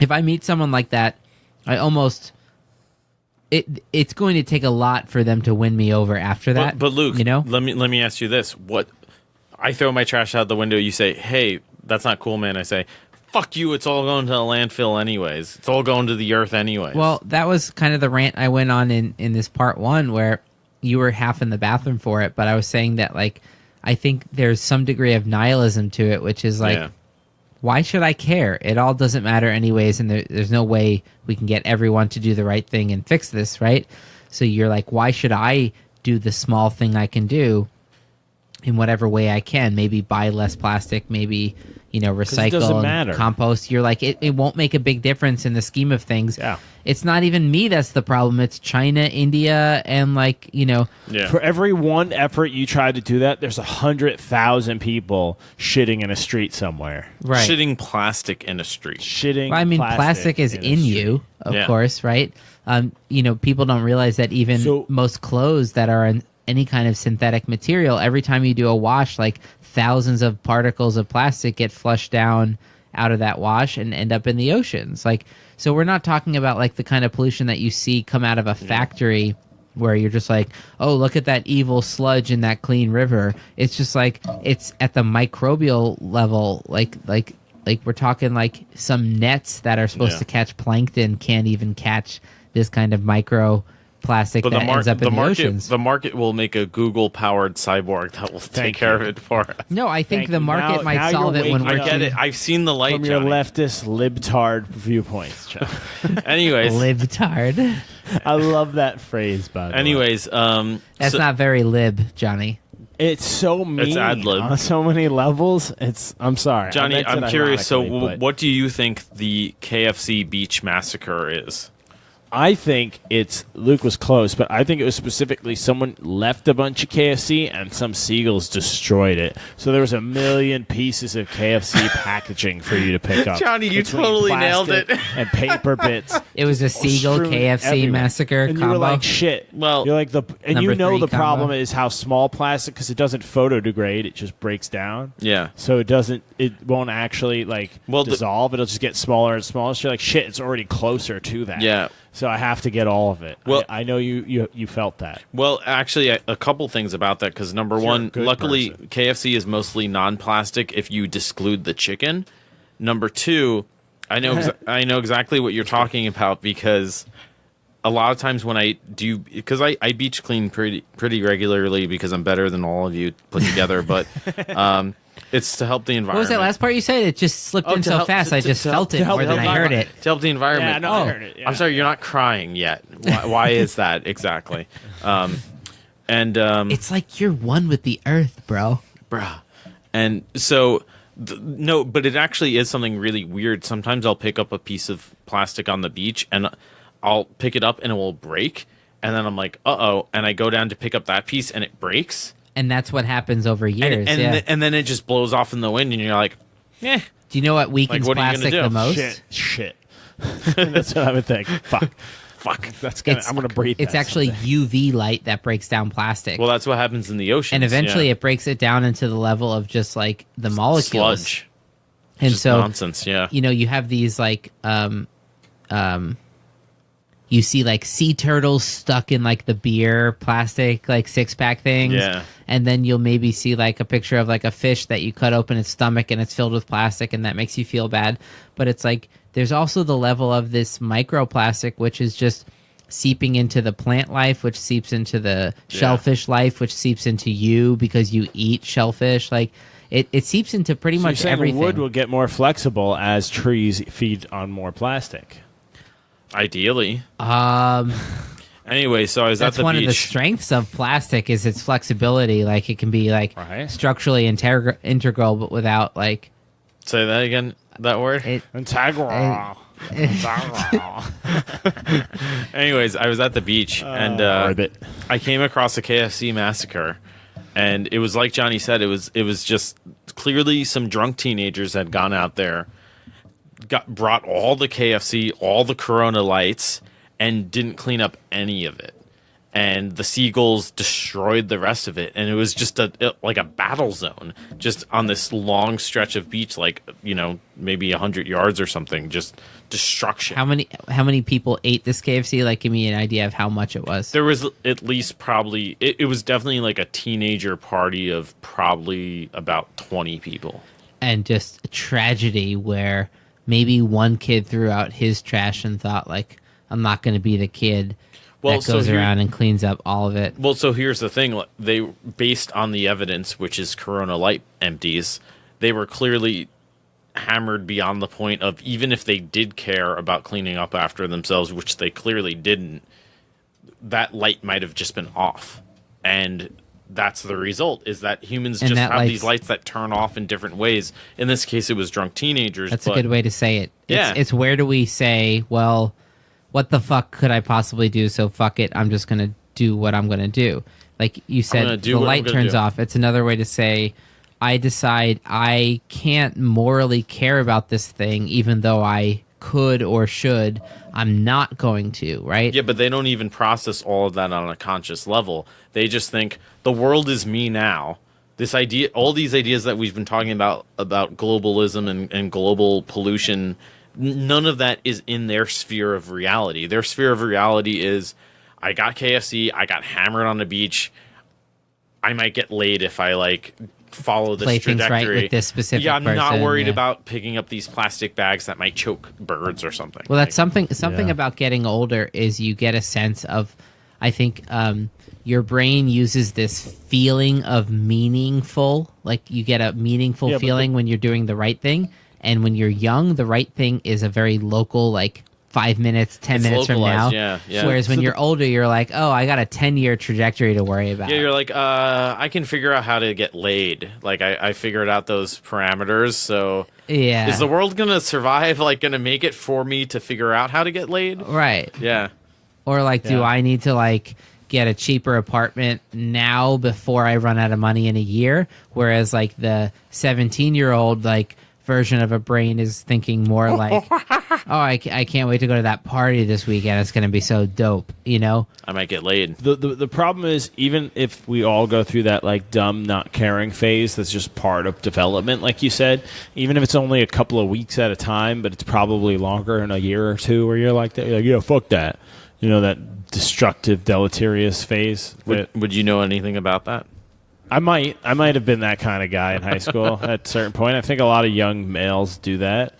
If I meet someone like that, it's going to take a lot for them to win me over after that.
But Luke, let me ask you this: what I throw my trash out the window, you say, "Hey, that's not cool, man." I say, "Fuck you! It's all going to the landfill anyways. It's all going to the earth anyways."
Well, that was kind of the rant I went on in this part one, where you were half in the bathroom for it, but I was saying that like I think there's some degree of nihilism to it, which is like. Yeah. Why should I care? It all doesn't matter anyways, and there's no way we can get everyone to do the right thing and fix this, right? So you're like, why should I do the small thing I can do in whatever way I can? Maybe buy less plastic, maybe, recycle and compost. You're like, it won't make a big difference in the scheme of things.
Yeah.
It's not even me that's the problem. It's China, India, and
For every one effort you try to do that, there's 100,000 people shitting in a street somewhere.
Right.
Shitting plastic in a street.
Plastic is in you, of course, right? People don't realize that even most clothes that are in any kind of synthetic material, every time you do a wash, like thousands of particles of plastic get flushed down out of that wash and end up in the oceans. So we're not talking about like the kind of pollution that you see come out of a factory where you're just like, oh, look at that evil sludge in that clean river. It's just like, it's at the microbial level, like we're talking like some nets that are supposed to catch plankton can't even catch this kind of micro plastic that ends up in the oceans.
The market will make a Google-powered cyborg that will take care of it for us.
No, I think the market might solve it when we're...
I get it. I've seen the light,
from your leftist libtard viewpoints, John.
Anyways.
Libtard.
I love that phrase, by the way.
Anyways.
That's not very lib, Johnny.
It's so mean.
It's ad-lib.
On so many levels. I'm sorry.
Johnny, I'm curious. So what do you think the KFC Beach Massacre is?
I think Luke was close, but I think it was specifically someone left a bunch of KFC and some seagulls destroyed it. So there was 1 million pieces of KFC packaging for you to pick up.
Johnny, you totally nailed it.
And paper bits.
It was a seagull KFC everywhere. Massacre
and
combo.
You were like, shit.
Well,
you're like the problem
combo.
is how small plastic, because it doesn't photodegrade, it just breaks down.
Yeah.
So it won't actually dissolve. It'll just get smaller and smaller. So you're like, shit, it's already closer to that.
Yeah.
So I have to get all of it.
Well,
I know you felt that.
Well, actually, a couple things about that, because number one, luckily, KFC is mostly non-plastic if you exclude the chicken. Number two, I know exactly what you're talking about, because a lot of times when I do, because I beach clean pretty regularly because I'm better than all of you put together, but it's to help the environment.
What was that last part you said? It just slipped in so fast. I just felt it more than I heard it.
To help the environment.
Yeah, no, I heard it. Yeah.
I'm sorry, you're not crying yet. Why is that exactly?
It's like you're one with the earth, bro.
Bruh. And so, no, but it actually is something really weird. Sometimes I'll pick up a piece of plastic on the beach and I'll pick it up and it will break. And then I'm like, uh-oh. And I go down to pick up that piece and it breaks.
And that's what happens over years.
And then it just blows off in the wind and you're like, eh.
Do you know what weakens plastic the most?
Shit. That's what I would think. Fuck. I'm gonna breathe.
It's actually UV light that breaks down plastic.
Well, that's what happens in the ocean.
And eventually it breaks it down into the level of just like the molecules.
Sludge.
And
just
so
nonsense, yeah.
You have these like you see like sea turtles stuck in like the beer plastic like 6-pack things.
Yeah.
And then you'll maybe see like a picture of like a fish that you cut open its stomach and it's filled with plastic, and that makes you feel bad. But it's like there's also the level of this microplastic, which is just seeping into the plant life, which seeps into the shellfish life, which seeps into you because you eat shellfish. Like it seeps into pretty much
you're saying
everything.
Wood will get more flexible as trees feed on more plastic.
Ideally.
Anyway,
so I was at
that's
the
one
beach.
of the strengths of plastic is its flexibility. Like it can be like structurally integral, but without like.
Say that again. That word.
Integral.
Anyways, I was at the beach and I came across a KFC massacre, and it was like Johnny said. It was just clearly some drunk teenagers had gone out there, brought all the KFC, all the Corona lights, and didn't clean up any of it. And the seagulls destroyed the rest of it, and it was just like a battle zone, just on this long stretch of beach, like maybe 100 yards or something, just destruction.
How many people ate this KFC? Like, give me an idea of how much it was.
There was at least probably it was definitely like a teenager party of probably about 20 people,
and just a tragedy where maybe one kid threw out his trash and thought like, I'm not going to be the kid that goes around and cleans up all of it.
Well, so here's the thing. They, based on the evidence, which is Corona Light empties, they were clearly hammered beyond the point of, even if they did care about cleaning up after themselves, which they clearly didn't, that light might have just been off. And that's the result, is that humans just have these lights that turn off in different ways. In this case, it was drunk teenagers.
That's a good way to say it.
Yeah.
It's where do we say, well, what the fuck could I possibly do? So fuck it, I'm just going to do what I'm going to do. Like you said, the light turns off. It's another way to say, I decide I can't morally care about this thing, even though I could or should. I'm not going to, right?
Yeah, but they don't even process all of that on a conscious level. They just think, the world is me now. This idea, all these ideas that we've been talking about globalism and global pollution, none of that is in their sphere of reality. Their sphere of reality is, I got KFC, I got hammered on the beach, I might get laid if I follow this
play
trajectory.
Things right with this specific
I'm not
person,
worried about picking up these plastic bags that might choke birds or something.
Well, that's something about getting older is you get a sense of, I think your brain uses this feeling of meaningful, like you get a meaningful feeling when you're doing the right thing. And when you're young, the right thing is a very local, 5 minutes, 10 minutes from now.
Yeah.
Whereas when you're older, you're like, oh, I got a 10-year trajectory to worry about.
Yeah, you're like, I can figure out how to get laid. I figured out those parameters. So
yeah,
is the world going to survive? Going to make it for me to figure out how to get laid?
Right.
Yeah.
Or do I need to get a cheaper apartment now before I run out of money in a year? Whereas the 17-year-old, version of a brain is thinking more I can't wait to go to that party this weekend. It's going to be so dope, I
might get laid.
The problem is, even if we all go through that dumb not caring phase, that's just part of development, like you said, even if it's only a couple of weeks at a time, but it's probably longer in a year or two where you're like that, you're like, fuck that, that destructive, deleterious phase.
Would you know anything about that?
I might have been that kind of guy in high school at a certain point. I think a lot of young males do that.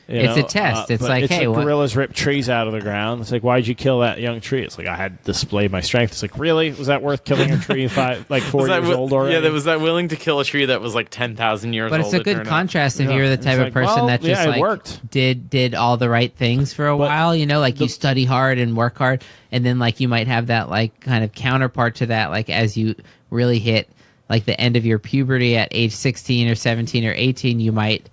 It's a test. It's
it's
hey,
gorillas rip trees out of the ground. It's why'd you kill that young tree? It's I had to display my strength. It's really? Was that worth killing a tree 4 years old already?
Yeah, was that willing to kill a tree that was 10,000 years old?
But it's a good contrast if you're the type of person that just
worked.
did all the right things for a while, you study hard and work hard, and then you might have that kind of counterpart to that, as you really hit the end of your puberty at age 16 or 17 or 18, you might,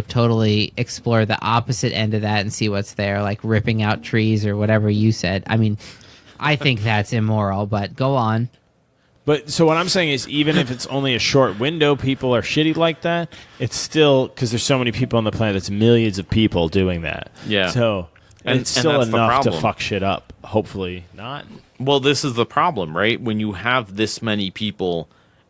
totally explore the opposite end of that and see what's there, ripping out trees or whatever you said. I mean, I think that's immoral, but go on.
But so what I'm saying is, even if it's only a short window, people are shitty like that, it's still, because there's so many people on the planet, it's millions of people doing that.
Yeah.
So it's still
that's
enough to fuck shit up. Hopefully not.
Well, this is the problem, right? When you have this many people,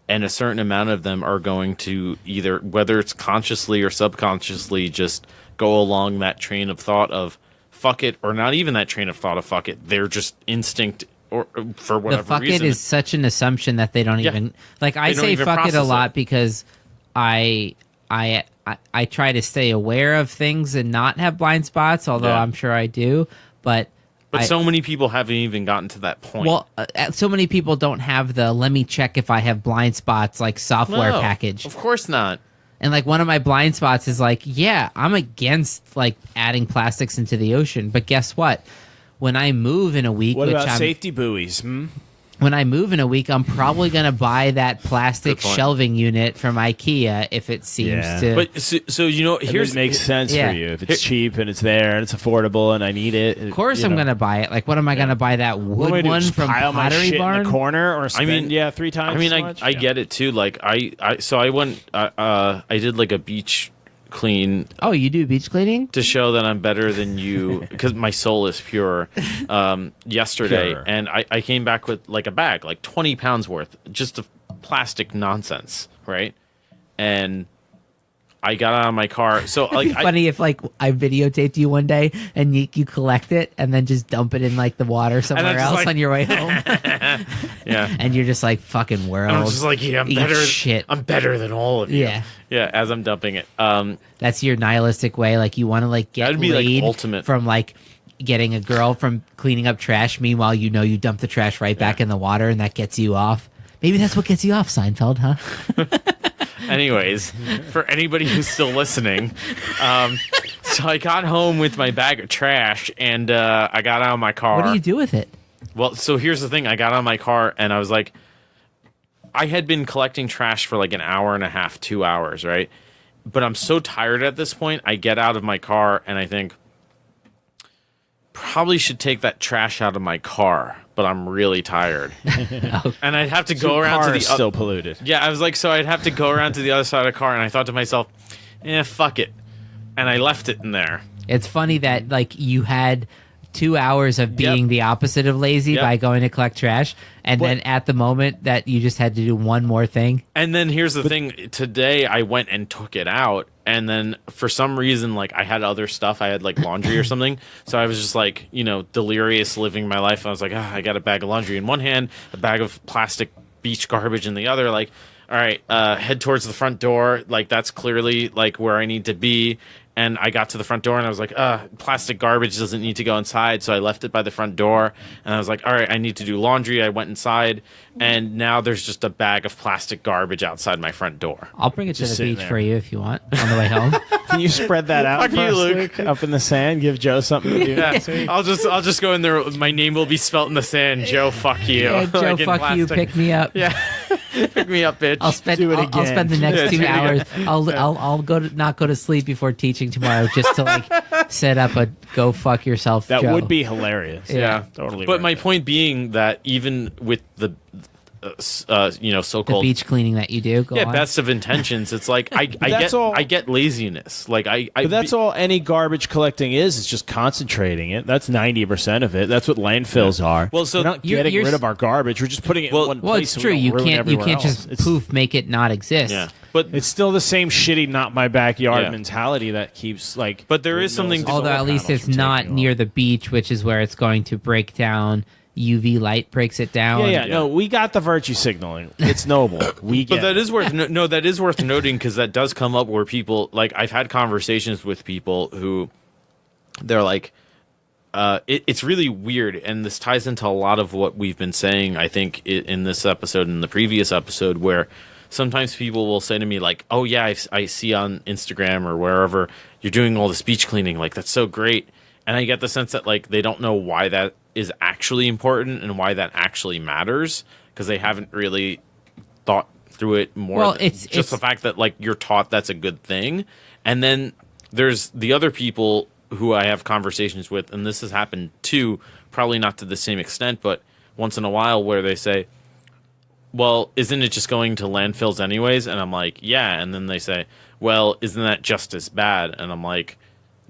and a certain amount of them are going to either, whether it's consciously or subconsciously, just go along that train of thought of fuck it, or not even that train of thought of fuck it. They're just instinct, or for whatever
the fuck
reason.
it is such an assumption that they don't even like. I say fuck it a lot because I try to stay aware of things and not have blind spots, although I'm sure I do. But
so many people haven't even gotten to that point.
Well, so many people don't have the let me check if I have blind spots like software package.
Of course not.
And like one of my blind spots is like, yeah, I'm against like adding plastics into the ocean. But guess what? When I move in a week,
what about safety buoys?
When I move in a week, I'm probably going to buy that plastic shelving unit from IKEA if it seems to.
But so
it makes sense for you if it's cheap and it's there and it's affordable and I need it.
Of course, I'm going to buy it. Like, what am I going to buy that wood one from
pile my
Pottery
shit
Barn
in the corner or spend 3 times?
I mean,
as much?
I get it too. Like I went. I did like a beach clean.
Oh, you do beach cleaning?
To show that I'm better than you, because my soul is pure. Yesterday, and I came back with like a bag, like 20 pounds worth, just of plastic nonsense, right? And I got out of my car. So like,
It'd be funny if like I videotaped you one day and you collect it and then just dump it in like the water somewhere else on your way home.
Yeah,
and you're just like fucking world.
And I'm just like, yeah, I'm better.
Shit.
I'm better than all of you. Yeah. As I'm dumping it.
That's your nihilistic way. Like you want to like get laid
like ultimate
from like getting a girl from cleaning up trash. Meanwhile, you know you dump the trash right back in the water, and that gets you off. Maybe that's what gets you off, Seinfeld, huh?
Anyways, for anybody who's still listening, so I got home with my bag of trash, and I got out of my car.
What do you do with it?
Well, so here's the thing. I got out of my car, and I was like, I had been collecting trash for like an hour and a half, 2 hours, right? But I'm so tired at this point, I get out of my car, and I think, probably should take that trash out of my car, but I'm really tired. And I'd have to go around to the
still polluted.
Yeah, I was like, so I'd have to go around to the other side of the car, and I thought to myself, fuck it. And I left it in there.
It's funny that like you had 2 hours of being the opposite of lazy by going to collect trash, and then at the moment that you just had to do one more thing.
And then here's the thing. Today I went and took it out, and then for some reason, like I had other stuff. I had like laundry or something. So I was just like, delirious living my life. I was like, I got a bag of laundry in one hand, a bag of plastic beach garbage in the other. Like, all right, head towards the front door. Like that's clearly like where I need to be. And I got to the front door, and I was like, plastic garbage doesn't need to go inside. So I left it by the front door, and I was like, all right, I need to do laundry. I went inside, and now there's just a bag of plastic garbage outside my front door.
I'll bring it to the beach for you if you want on the way home.
Can you spread that out
Fuck you, Luke.
up in the sand? Give Joe something to do next week?
I'll just go in there. My name will be spelt in the sand. Joe, fuck you.
Yeah, Joe,
like
fuck you. Pick me up.
Yeah. Pick me up, bitch.
I'll spend the next 2 hours. I'll not go to sleep before teaching tomorrow just to like set up a go fuck yourself.
That
Joe.
would be hilarious.
Yeah,
totally.
But my point being that even with the so-called
the beach cleaning that you do,
best of intentions. It's like I get laziness. Like
but that's all any garbage collecting is. It's just concentrating it. That's 90% of it. That's what landfills are.
Well, so
we're not getting rid of our garbage. We're just putting it in one place.
Well, it's true. You can't just poof make it not exist.
Yeah. But
it's still the same shitty not my backyard mentality that keeps like.
But there is something.
Although at least it's not near the beach, which is where it's going to break down. UV light breaks it down.
Yeah. No, we got the virtue signaling. It's noble.
But that is worth that is worth noting, because that does come up where people like I've had conversations with people who they're like, it's really weird, and this ties into a lot of what we've been saying. I think in this episode and the previous episode, where sometimes people will say to me like, "Oh yeah, I see on Instagram or wherever you're doing all this beach cleaning. Like that's so great." And I get the sense that like they don't know why that is actually important and why that actually matters, because they haven't really thought through it more.
Well,
it's the fact that like you're taught that's a good thing. And then there's the other people who I have conversations with, and this has happened too, probably not to the same extent, but once in a while, where they say, well, isn't it just going to landfills anyways? And I'm like, yeah. And then they say, well, isn't that just as bad? And I'm like,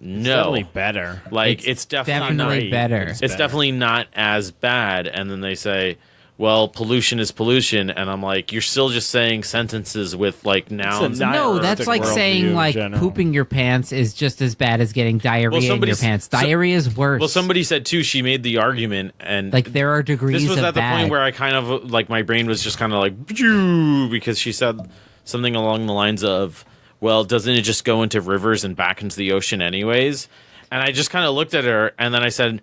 no,
it's definitely better.
Like it's definitely
better.
It's definitely not as bad. And then they say, well, pollution is pollution, and I'm like, you're still just saying sentences with like nouns.
No, that's like saying like pooping your pants is just as bad as getting diarrhea in your pants. Diarrhea is worse.
Well, somebody said too. She made the argument, and
like there are degrees.
This was
of
at the
bad.
point where I kind of like my brain was just kind of like because she said something along the lines of, "Well, doesn't it just go into rivers and back into the ocean anyways?" And I just kind of looked at her, and then I said,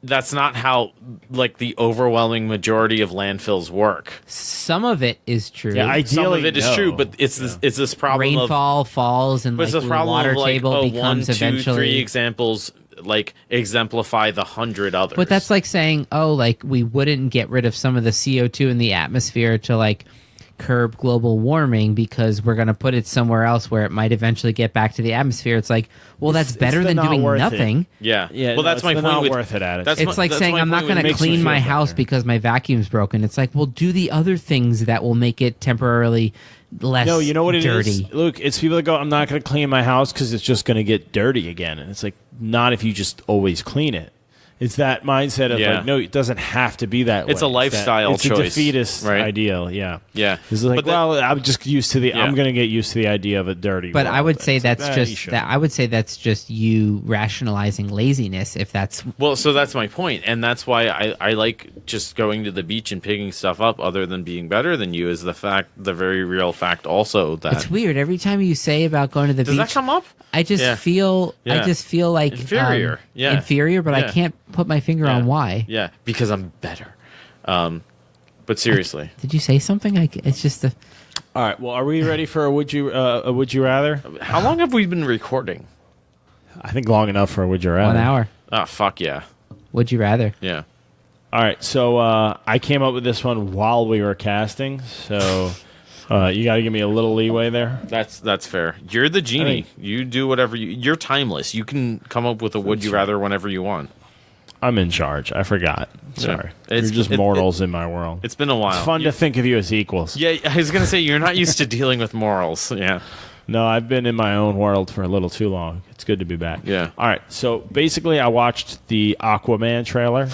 that's not how like the overwhelming majority of landfills work.
Some of it is true.
Yeah, ideally,
some of it is true, but it's this problem
rainfall
of,
falls and like
the
water table becomes
1, 2,
eventually
3 examples like exemplify the 100 others.
But that's like saying, oh, like we wouldn't get rid of some of the CO2 in the atmosphere to like curb global warming because we're going to put it somewhere else where it might eventually get back to the atmosphere. It's like, well, that's better than doing nothing.
Yeah.
Yeah.
Well, that's my point.
Not
with,
worth it at it.
It's like saying I'm not going to clean my house because my vacuum's broken. It's like, well, do the other things that will make it temporarily less dirty.
No, you know what it is? Look, it's people that go, I'm not going to clean my house because it's just going to get dirty again. And it's like, not if you just always clean it. It's that mindset of like, no, it doesn't have to be that way.
It's a lifestyle
choice.
It's
a defeatist ideal, yeah.
Yeah.
It's like, I'm just used to I'm going to get used to the idea of a dirty
But
world.
I would say that's
like,
just that. I would say that's just you rationalizing laziness. If that's
well, so that's my point, and that's why I like just going to the beach and picking stuff up. Other than being better than you, is the very real fact also that
it's weird. Every time you say about going to the beach,
does that come up?
I just feel like
inferior.
Inferior, but I can't put my finger on why.
Yeah, because I'm better. But seriously,
did you say something? It's just a.
All right. Well, are we ready for a would you rather?
How long have we been recording?
I think long enough for a would you rather.
1 hour.
Oh, fuck yeah.
Would you rather?
Yeah.
All right. So I came up with this one while we were casting. So you got to give me a little leeway there.
That's fair. You're the genie. You do whatever you're timeless. You can come up with a would you rather whenever you want.
I'm in charge. I forgot. Sorry.
Yeah.
You're just mortals in my world.
It's been a while.
It's fun to think of you as equals.
Yeah, I was going to say, you're not used to dealing with morals. Yeah.
No, I've been in my own world for a little too long. It's good to be back.
Yeah.
All right. So basically, I watched the Aquaman trailer,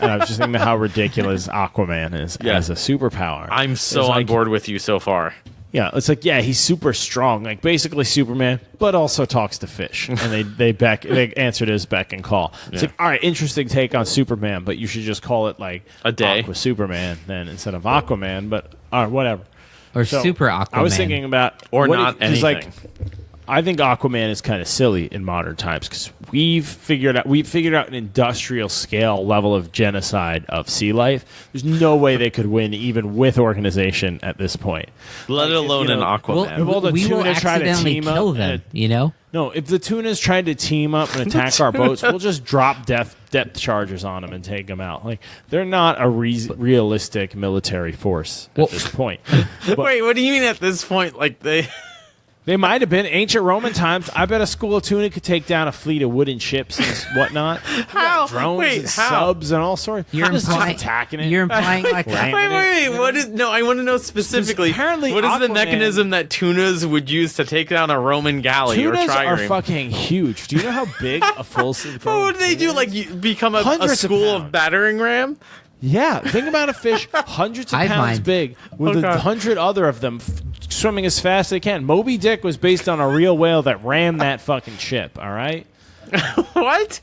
and I was just thinking how ridiculous Aquaman is as a superpower.
I'm so on board with you so far.
Yeah, it's like, he's super strong, like basically Superman, but also talks to fish. And they answer to his beck and call. It's like, all right, interesting take on Superman, but you should just call it like
a day
Aqua Superman then instead of Aquaman, but whatever.
Or Super Aquaman.
I was thinking about
anything.
Like, I think Aquaman is kind of silly in modern times because we've figured out an industrial scale level of genocide of sea life. There's no way they could win even with organization at this point.
Let alone an Aquaman.
We will accidentally kill them,
No, if the tunas tried to team up and attack our boats, we'll just drop depth charges on them and take them out. Like, they're not a realistic military force at this point.
Wait, what do you mean at this point? Like
They might have been ancient Roman times. I bet a school of tuna could take down a fleet of wooden ships and whatnot.
How?
Drones and subs and all sorts.
You're implying
attacking it.
You're implying like
wait. What is? No, I want to know specifically.
Apparently,
what is the
Aquaman,
mechanism that tunas would use to take down a Roman galley or
tunas
trireme?
are fucking huge. Do you know how big a full?
What would they do? Like become a school of battering ram?
Yeah, think about a fish hundreds of pounds big with 100 other of them swimming as fast as they can. Moby Dick was based on a real whale that rammed that fucking ship, all right?
What?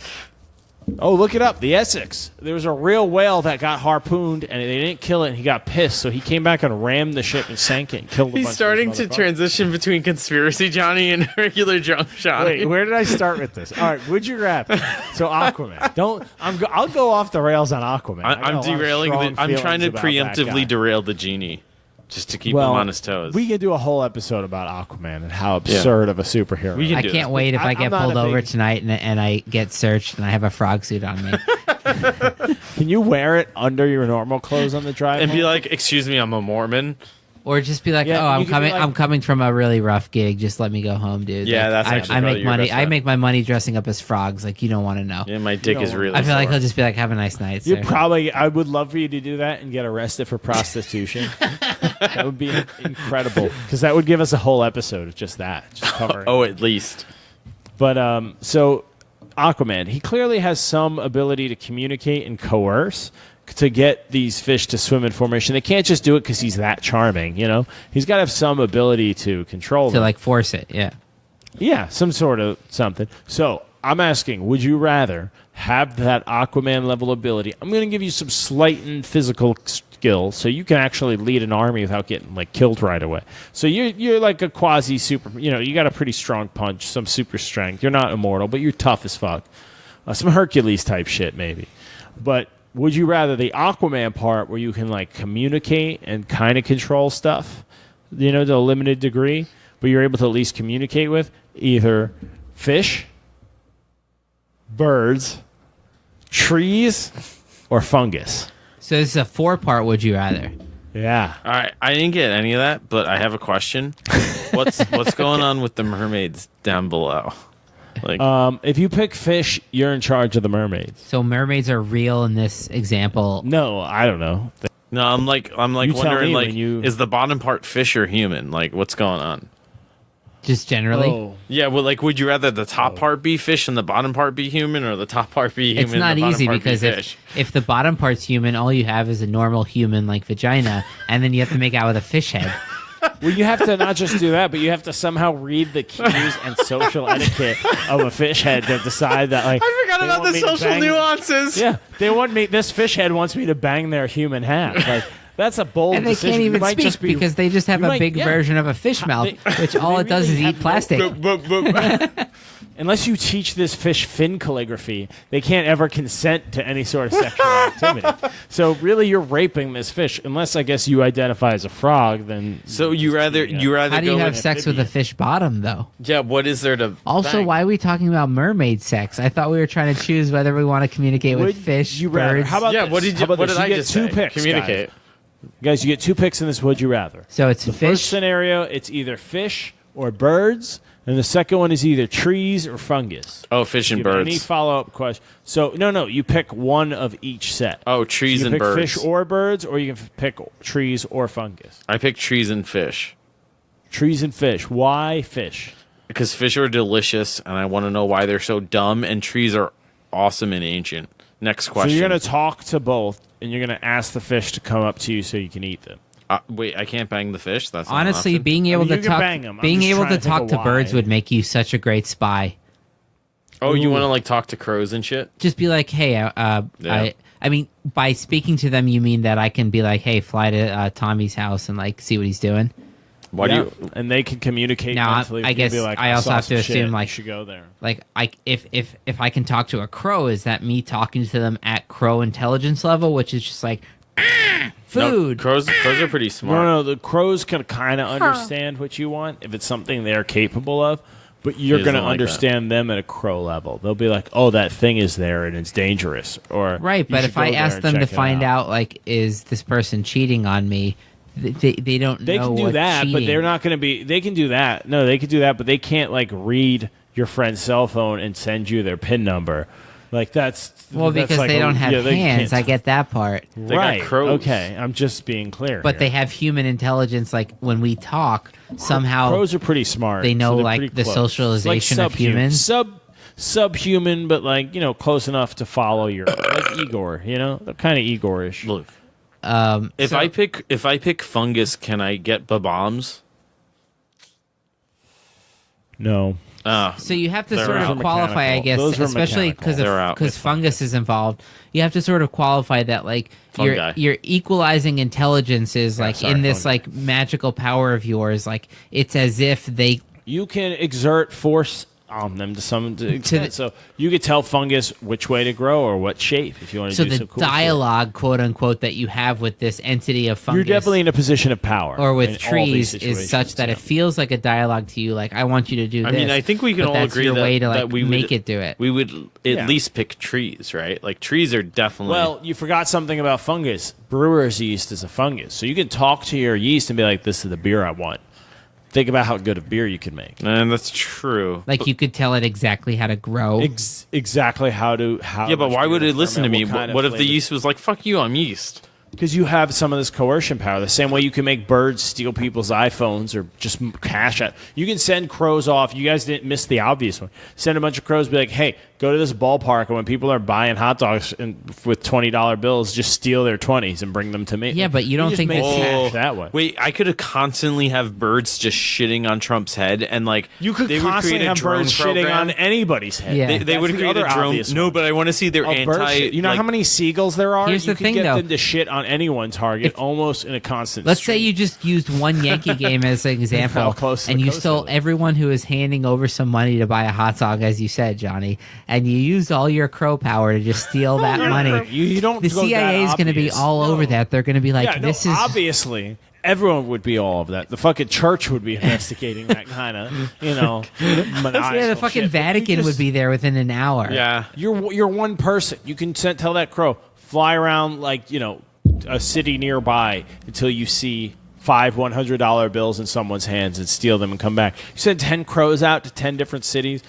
Oh, look it up. The Essex. There was a real whale that got harpooned, and they didn't kill it, and he got pissed, so he came back and rammed the ship and sank it and killed a bunch
He's starting
of
to transition between conspiracy Johnny and regular Johnny.
Wait, where did I start with this? All right, would you rather? So Aquaman. I'll go off the rails on Aquaman.
I'm derailing. I'm trying to preemptively derail the genie. Just to keep him on his toes.
We can do a whole episode about Aquaman and how absurd of a superhero.
I can't wait if I get pulled over tonight and I get searched and I have a frog suit on me.
Can you wear it under your normal clothes on the drive?
And be like, "Excuse me, I'm a Mormon."
Or just be like, I'm coming. I'm coming from a really rough gig. Just let me go home, dude.
Yeah,
like,
that's actually
I make money.
I
make my money dressing up as frogs. Like, you don't want to know.
Yeah, my dick is really.
I feel like
sore.
he'll just be like, "Have a nice night." Sir.
I would love for you to do that and get arrested for prostitution. That would be incredible because that would give us a whole episode of just that, just covering.
At least.
But so Aquaman, he clearly has some ability to communicate and coerce. to get these fish to swim in formation. They can't just do it because he's that charming, you know? He's got to have some ability to control them.
To like force it, yeah.
Yeah, some sort of something. So I'm asking, would you rather have that Aquaman level ability? I'm going to give you some slight and physical skill so you can actually lead an army without getting like killed right away. So you're like a quasi super, you know, you got a pretty strong punch, some super strength. You're not immortal, but you're tough as fuck. Some Hercules type shit maybe. But would you rather the Aquaman part where you can like communicate and kind of control stuff, you know, to a limited degree, but you're able to at least communicate with either fish, birds, trees, or fungus?
So this is a 4-part would you rather.
Yeah.
All right, I didn't get any of that, but I have a question. What's going on with the mermaids down below? Like,
if you pick fish, you're in charge of the mermaids.
So mermaids are real in this example.
No, I don't know.
no, I'm like
You tell
wondering,
me
like,
when you-
is the bottom part fish or human? Like, what's going on?
Just generally.
Oh.
Yeah, well, like, would you rather the top part be fish and the bottom part be human, or the top part be human?
It's not
and the bottom
easy
part
because
be fish?
if the bottom part's human, all you have is a normal human like vagina, and then you have to make out with a fish head.
Well, you have to not just do that, but you have to somehow read the cues and social etiquette of a fish head to decide that, like,
I forgot
they
about
want
the
me to
social
bang-
nuances.
Yeah, they want me. This fish head wants me to bang their human half. Like, that's a bold
And they
decision.
can't
You
even
might
speak
just be-
because they just have
you
a
might-
big
yeah.
version of a fish mouth, which all
they
it does
really
is
have
eat
no-
plastic.
Unless you teach this fish fin calligraphy, they can't ever consent to any sort of sexual activity. So really, you're raping this fish. Unless I guess you identify as a frog, then
So you rather
How do you
go
have
with-
sex with a fish bottom, though?
Yeah, what is there to
Also,
bang?
why are we talking about mermaid sex? I thought we were trying to choose whether we want to communicate with
Would
fish,
you rather?
birds.
How about
Yeah,
this?
what did
How
you?
about
What
this?
did I
You get
just
two
say?
picks,
Communicate.
Guys, you get 2 picks in this. Would you rather?
So it's
First
fish.
scenario, it's either fish or birds, and the second one is either trees or fungus.
Oh, fish and
Give me Any
birds.
follow-up question? So no, you pick one of each set.
Oh, trees
you can
and
pick
birds.
fish or birds, or you can pick trees or fungus.
I pick trees and fish
Trees and fish. Why fish?
because fish are delicious, and I want to know why they're so dumb. And trees are awesome and ancient. Next question.
So you're going to talk to both, and you're going to ask the fish to come up to you so you can eat them.
Wait, I can't bang the fish. That's not an
Honestly,
option?
being able
I mean,
to
you can
talk,
bang 'em. I'm
being
just
able
trying
to
to think
talk
of
to birds
why.
would make you such a great spy.
Oh, you want to like talk to crows and shit?
Just be like, hey,
Yeah.
I mean, by speaking to them, you mean that I can be like, hey, fly to Tommy's house and like see what he's doing.
Why
Yeah.
do you?
And they can communicate
Now,
mentally.
I
They can
guess
be like,
I also
saw
have to
some shit.
assume,
You
like-
should go there.
Like, if I can talk to a crow, is that me talking to them at crow intelligence level, which is just like food?
No, crows are pretty smart.
No, the crows can kind of understand what you want if it's something they're capable of, but you're
He
going to
doesn't like
understand them at a crow level. They'll be like, "Oh, that thing is there and it's dangerous," or
Right,
"You
but
should
if I
go there
ask
and
them to
check it
find out, like, is this person cheating on me? They don't
they
know
can do
what
that, but
cheating.
they're not going to be. They can do that. No, they can do that, but they can't like read your friend's cell phone and send you their PIN number. Like that's
Well,
that's
because
like
they
a-
don't have
yeah, they
hands.
can't-
I get that part.
They got
right.
crows.
Okay, I'm just being clear.
But
here.
they have human intelligence. Like when we talk, somehow
crows are pretty smart.
they know,
so they're
like,
pretty
the
close.
socialization
It's
of humans.
Subhuman, but like close enough to follow your like Igor. They're kind of Igorish.
Look,
if
if I pick fungus, can I get bombs?
No,
So you have to
They're
sort
out.
of qualify, I
Mechanical.
guess,
Those are
especially
mechanical.
They're out
because
with
fungus is involved. You have to sort of qualify that, like,
Fungi.
your equalizing intelligence is like
sorry,
in this
fungi.
like magical power of yours. Like it's as if they
you can exert force on them to some extent.
the-
So you could tell fungus which way to grow or what shape if you want to
so
do
the
some cool shit.
dialogue, quote unquote, that you have with this entity of fungus.
You're definitely in a position of power.
or with
in all these
trees
situations,
is such that
yeah.
it feels like a dialogue to you. Like I want you to do
I
this.
mean, I think we can
but
all
that's
agree
your
that,
way to like
that we
make
would,
it do it.
We would at
Yeah.
least pick trees, right? Like trees are definitely.
Well, you forgot something about fungus. Brewer's yeast is a fungus. So you can talk to your yeast and be like, this is the beer I want. Think about how good of beer you can make.
and that's true.
Like you could tell it exactly how to grow.
Exactly how
Yeah, but why would it listen to me? What if the yeast was like, "Fuck you, I'm yeast"?
Because you have some of this coercion power. The same way you can make birds steal people's iPhones or just cash out. You can send crows off. You guys didn't miss the obvious one. Send a bunch of crows, be like, hey, go to this ballpark, and when people are buying hot dogs with $20 bills, just steal their 20s and bring them to me.
Yeah, but you don't
just
think
make
this-
cash that way.
Wait, I could have constantly have birds just shitting on Trump's head, and like
You could
they would
constantly
create a
have
drone
birds
program.
shitting on anybody's head.
Yeah.
They
That's
would
the
create
other
a drone.
obvious
No,
one.
but I want to see their
A bird
anti.
shit. You know
like,
how many seagulls there are?
Here's
you
the
could
thing,
get
though.
them to shit on anyone's target almost in a constant
Let's say
stream.
you just used one Yankee game as an
How
example,
close to
and
the
you
coast
stole
is it?
everyone who is handing over some money to buy a hot dog, as you said, Johnny, and you used all your crow power to just steal that money.
You don't.
The
go that
CIA is going to be
obvious.
all over
No.
that. They're going to be like,
Yeah,
"This
no,
is
obviously everyone would be all of that. The fucking church would be investigating that kind of,
yeah." The fucking Vatican would be there within an hour.
Yeah.
You're one person. You can tell that crow fly around like a city nearby until you see 5 $100 bills in someone's hands and steal them and come back. You send 10 crows out to 10 different cities.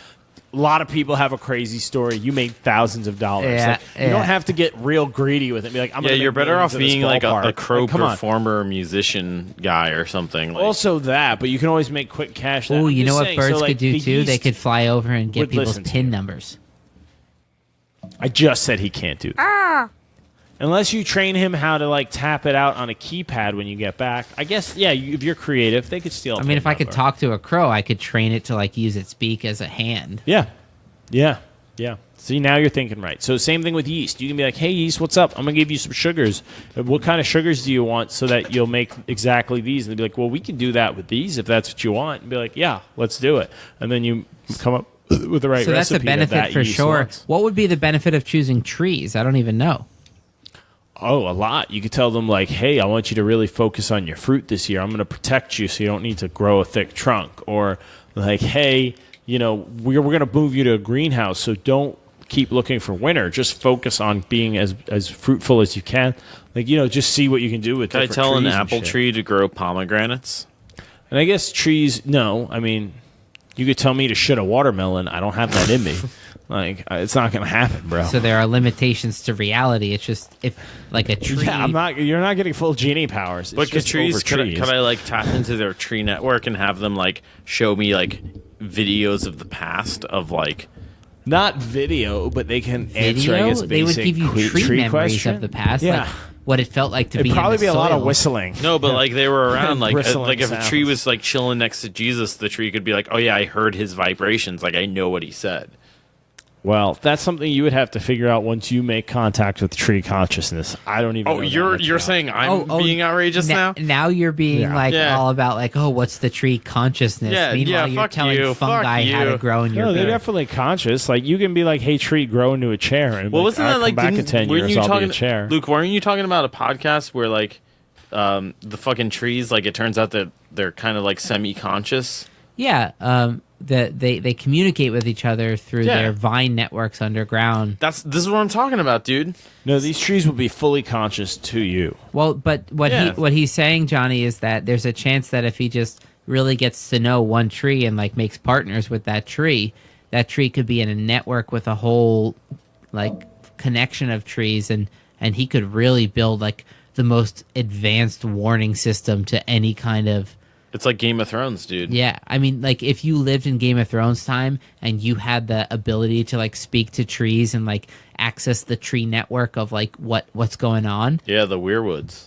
A lot of people have a crazy story. You made thousands of dollars.
Yeah,
Like, you
yeah.
don't have to get real greedy with it. Be like, I'm
Yeah,
gonna
you're
make
better
millions
off
at this
being like
ballpark.
a crow
Like, come on.
performer, musician guy or something. Like,
Also that, but you can always make quick cash.
Oh,
I'm
you know
just
what
saying,
birds
so, like,
could do
the
too? They
yeast
could fly over and get
would
people's
listen to
PIN
you.
numbers.
I just said he can't do that. Unless you train him how to like tap it out on a keypad when you get back. I guess, yeah, if you're creative, they could steal.
I mean, if I could talk to a crow, I could train it to like use its beak as a hand.
Yeah. See, now you're thinking right. So same thing with yeast. You can be like, hey, yeast, what's up? I'm going to give you some sugars. What kind of sugars do you want so that you'll make exactly these? And they'll be like, well, we can do that with these if that's what you want. And be like, yeah, let's do it. And then you come up with the right
So that's
recipe.
a benefit
that
for
yeast
sure.
wants.
What would be the benefit of choosing trees? I don't even know.
Oh, a lot. You could tell them, like, hey, I want you to really focus on your fruit this year. I'm going to protect you so you don't need to grow a thick trunk. Or, like, hey, we're going to move you to a greenhouse, so don't keep looking for winter. Just focus on being as fruitful as you can. Like, just see what you can do with
can I
different
tell an
trees and
apple
shit.
tree to grow pomegranates?
And I guess trees, no. I mean, you could tell me to shit a watermelon. I don't have that in me. Like, it's not going to happen, bro.
So there are limitations to reality. It's just if like a tree.
Yeah, you're not getting full genie powers. It's
But could
just
trees,
over
could
trees.
I like tap into their tree network and have them like show me like videos of the past of like
Not video, but they can answer, I
video,
guess,
they would
basic
give you tree memories
question.
of the past,
Yeah.
like what it felt like to
It'd
be.
probably
in the
be a lot of
soil.
whistling.
no, but like they were around like
Bristling
if a tree
sounds.
was like chilling next to Jesus, the tree could be like, oh yeah, I heard his vibrations, like I know what he said.
Well, that's something you would have to figure out once you make contact with tree consciousness. I don't even.
Oh,
know that
you're
much about
saying
it.
I'm being outrageous now?
Now you're being
Yeah.
like
Yeah.
all about like, oh, what's the tree consciousness?
Yeah,
Meanwhile,
yeah,
you're
fuck
telling
you,
fungi
fuck
how to
you.
grow in your
No, they're
beard.
definitely conscious. Like you can be like, "Hey, tree, grow into a chair," and
Well,
like,
wasn't
"All
that
right,
like
come back in
didn't-
10
weren't
years?
you
I'll
talking,
be a chair."
Luke? Weren't you talking about a podcast where like the fucking trees, like it turns out that they're kind of like semi-conscious?
Yeah, they communicate with each other through
Yeah.
their vine networks underground.
This is what I'm talking about, dude.
No, these trees will be fully conscious to you.
Well, but
Yeah.
what he's saying, Johnny, is that there's a chance that if he just really gets to know one tree and like makes partners with that tree could be in a network with a whole like connection of trees, and he could really build like the most advanced warning system to any kind of.
It's like Game of Thrones, dude.
Yeah, I mean, like if you lived in Game of Thrones time and you had the ability to like speak to trees and like access the tree network of like what's going on,
Yeah, the Weirwoods.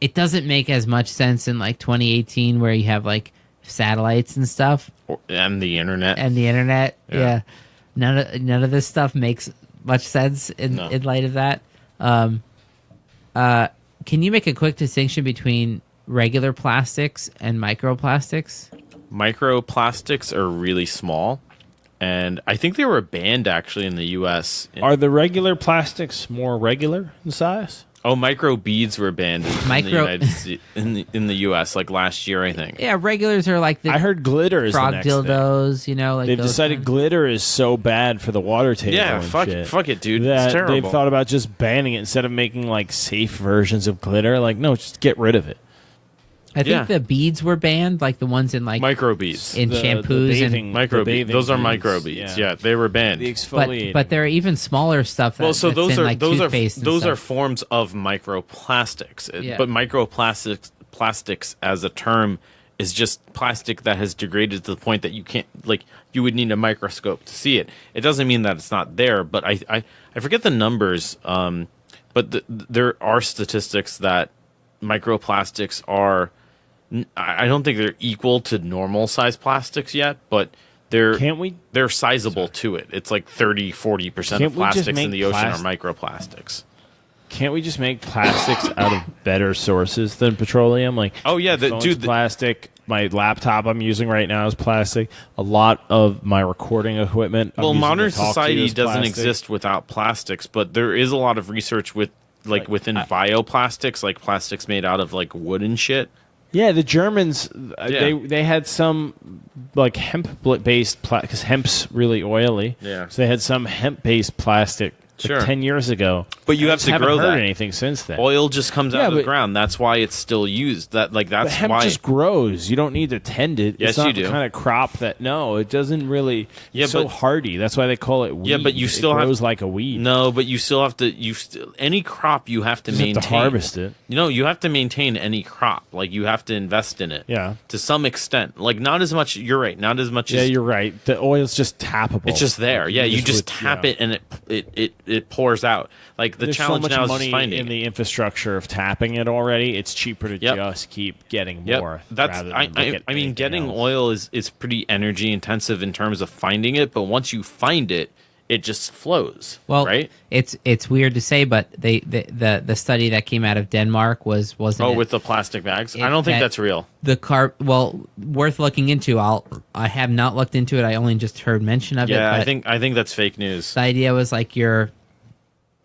it doesn't make as much sense in like 2018 where you have like satellites and stuff
And the internet.
and the internet.
Yeah.
Yeah, none of this stuff makes much sense in light of that. Can you make a quick distinction between regular plastics and microplastics?
Microplastics are really small, and I think they were banned actually in the U.S.
Are the regular plastics more regular in size?
Oh, micro beads were banned in the
Micro-
United States, in the U.S. like last year, I think.
Yeah, regulars are like the
I heard glitter is
frog
the next thing.
dildos, you know, like
They've
those
decided
kinds.
glitter is so bad for the water table.
Yeah,
and
fuck it, dude.
That
It's terrible.
they've thought about just banning it instead of making like safe versions of glitter. Like, no, just get rid of it.
I think
Yeah.
the beads were banned, like the ones in like
Micro beads.
in
The
shampoos
bathing-
and
Micro
the
beads.
bathing
Those are
beads,
micro beads. Yeah, they were banned.
The exfoliating.
but there are even smaller stuff. That,
Well, so
that's
those
in,
are
like, toothpaste and
those are
stuff.
forms of microplastics.
Yeah.
But plastics as a term is just plastic that has degraded to the point that you can't, like, you would need a microscope to see it. It doesn't mean that it's not there, but I forget the numbers, but there are statistics that microplastics are, I don't think they're equal to normal size plastics yet, but they're sizable to it. It's like 30-40% of plastics in the ocean are microplastics.
Can't we just make plastics out of better sources than petroleum? Like,
oh yeah,
plastic. My laptop I'm using right now is plastic. A lot of my recording equipment.
Well, modern society doesn't exist without plastics, but there is a lot of research with within bioplastics, like plastics made out of like wood and shit.
Yeah, the Germans they had some like hemp based because hemp's really oily.
Yeah,
so they had some hemp based plastic.
Sure.
10 years ago,
but you have to grow that.
Haven't heard anything since then.
Oil just comes out of the ground. That's why it's still used. That's
hemp
why
just grows. You don't need to tend it.
Yes,
it's not
you do.
The kind of crop that it doesn't really. It's so hardy. That's why they call it weed.
Yeah, but you still
grows like a weed.
No, but you still have to. Any crop you have to maintain.
Have to harvest it.
You have to maintain any crop. Like you have to invest in it.
Yeah.
To some extent, like not as much. You're right. Not as much.
Yeah, you're right. The oil's just tappable.
It's just there. Yeah, you just tap it and it pours out. Like the challenge
so much
now is
money
finding
in the infrastructure of tapping it already. It's cheaper to just keep getting more.
That's I mean, getting oil is pretty energy intensive in terms of finding it, but once you find it, it just flows.
Well,
right?
It's weird to say, but the study that came out of Denmark wasn't
with the plastic bags. I don't think that's real.
Worth looking into. I have not looked into it. I only just heard mention of it.
Yeah, I think that's fake news.
The idea was like your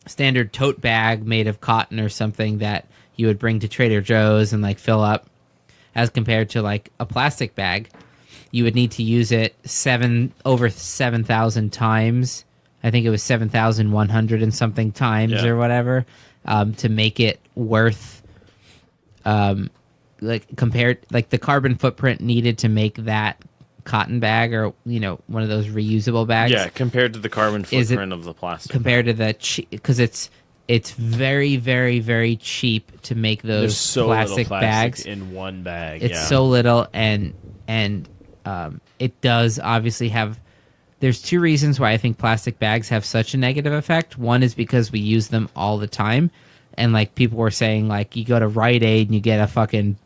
standard tote bag made of cotton or something that you would bring to Trader Joe's and like fill up, as compared to like a plastic bag, you would need to use it over 7,000 times. I think it was 7,100 and something times or whatever, to make it worth, compared, like the carbon footprint needed to make that cotton bag or one of those reusable bags.
Yeah, compared to the carbon footprint of the plastic.
Compared to the because it's very, very, very cheap to make those plastic bags
in one bag.
It's so little, and it does obviously have. There's two reasons why I think plastic bags have such a negative effect. One is because we use them all the time, and like people were saying, like you go to Rite Aid and you get a fucking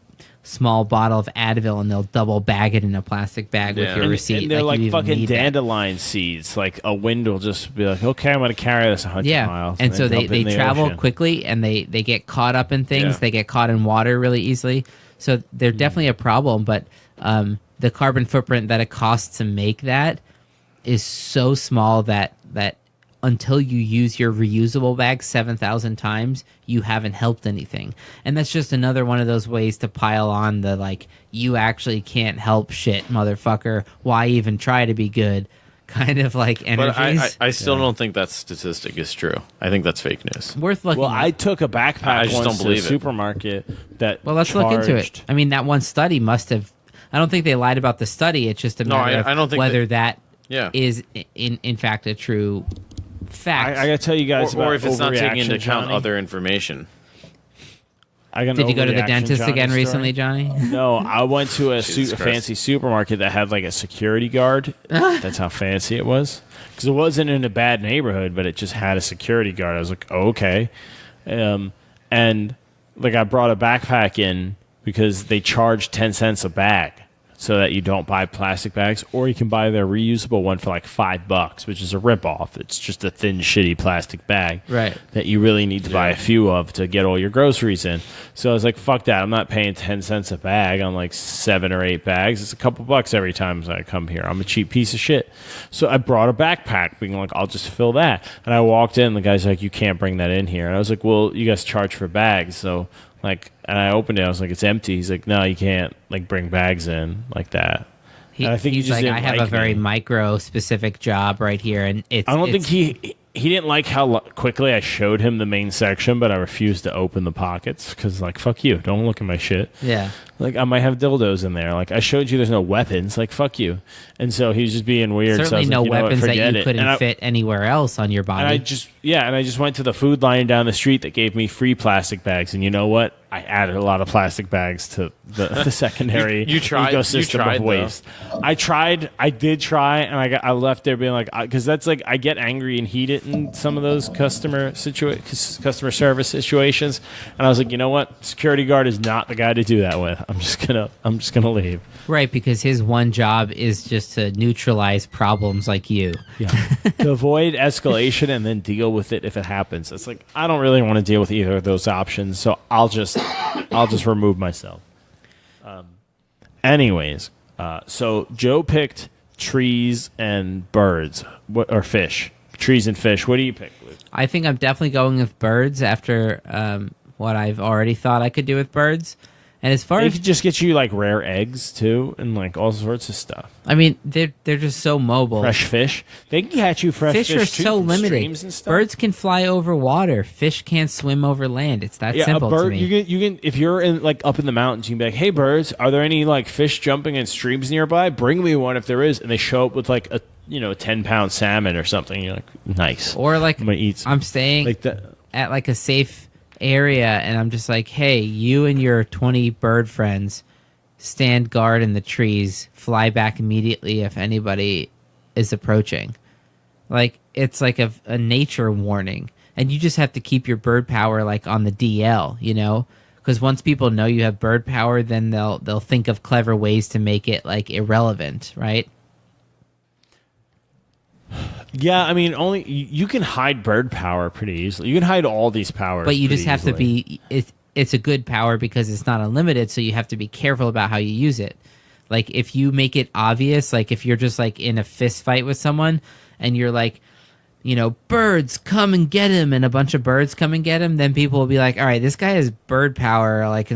small bottle of Advil and they'll double bag it in a plastic bag with your receipt.
And they're like fucking dandelion seeds. Like a wind will just be like, okay, I'm going to carry this 100 miles.
And so they travel quickly and they get caught up in things. Yeah. They get caught in water really easily. So they're definitely a problem, but the carbon footprint that it costs to make that is so small that until you use your reusable bag 7,000 times, you haven't helped anything. And that's just another one of those ways to pile on the, like, you actually can't help shit, motherfucker. Why even try to be good? Kind of like energies.
But I still don't think that statistic is true. I think that's fake news.
Worth looking at.
I took a backpack once to the supermarket that
let's look into it. I mean, that one study must have... I don't think they lied about the study. It's just a matter of whether that is, in fact, a true... fact.
I gotta tell you guys about
or if it's not taking into account
Johnny.
Other information.
Did you go to the dentist again recently, Johnny?
No, I went to a fancy supermarket that had like a security guard. That's how fancy it was. Because it wasn't in a bad neighborhood, but it just had a security guard. I was like, oh, okay. And like I brought a backpack in because they charge 10 cents a bag. So that you don't buy plastic bags, or you can buy their reusable one for like $5, which is a ripoff. It's just a thin, shitty plastic bag that you really need to buy a few of to get all your groceries in. So I was like, fuck that. I'm not paying 10 cents a bag on like 7 or 8 bags. It's a couple bucks every time I come here. I'm a cheap piece of shit. So I brought a backpack being like, I'll just fill that. And I walked in, the guy's like, you can't bring that in here. And I was like, well, you guys charge for bags, so... and I opened it. I was like, "It's empty." He's like, "No, you can't like bring bags in like that." I think
he's like, "I have a very micro specific job right here," and it's.
I don't think he didn't like how quickly I showed him the main section, but I refused to open the pockets because like, fuck you, don't look at my shit.
Yeah.
Like I might have dildos in there. Like I showed you, there's no weapons. Like fuck you. And so he was just being weird.
Certainly
so
no
like,
weapons that you couldn't fit anywhere else on your body.
And I just went to the food line down the street that gave me free plastic bags. And you know what? I added a lot of plastic bags to the secondary
You tried
ecosystem of
though.
waste. I did try, and I left there being like, because that's like I get angry and heated in some of those customer service situations, and I was like, you know what, security guard is not the guy to do that with. I'm just gonna leave.
Right, because his one job is just to neutralize problems like you.
Yeah. To avoid escalation and then deal with it if it happens. It's like I don't really want to deal with either of those options, so I'll just remove myself. Anyways, so Joe picked trees and birds, or fish. Trees and fish. What do you pick, Luke?
I think I'm definitely going with birds after what I've already thought I could do with birds. And as far
They
as
could just get you like rare eggs too, and like all sorts of stuff.
I mean, they're just so mobile.
Fresh fish. They can catch you fresh fish.
Fish are
too,
so
from
limited.
streams and stuff.
Birds can fly over water. Fish can't swim over land. It's that
Yeah,
simple
a bird.
to me.
You can if you're in like up in the mountains, you can be like, "Hey, birds, are there any like fish jumping in streams nearby? Bring me one if there is." And they show up with like a 10-pound salmon or something. You're like, nice.
Or like
I'm gonna eat.
I'm staying
like that.
at like a safe area, and I'm just like, hey, you and your 20 bird friends stand guard in the trees, fly back immediately if anybody is approaching. Like, it's like a nature warning, and you just have to keep your bird power like on the DL, because once people know you have bird power, then they'll think of clever ways to make it like irrelevant, right?
Yeah, I mean, only you can hide bird power pretty easily. You can hide all these powers,
But you
pretty
just have to
easily.
be it's a good power because it's not unlimited, so you have to be careful about how you use it. Like, if you make it obvious, like if you're just like in a fist fight with someone and you're like, birds come and get him, and a bunch of birds come and get him, then people will be like, all right, this guy has bird power, like.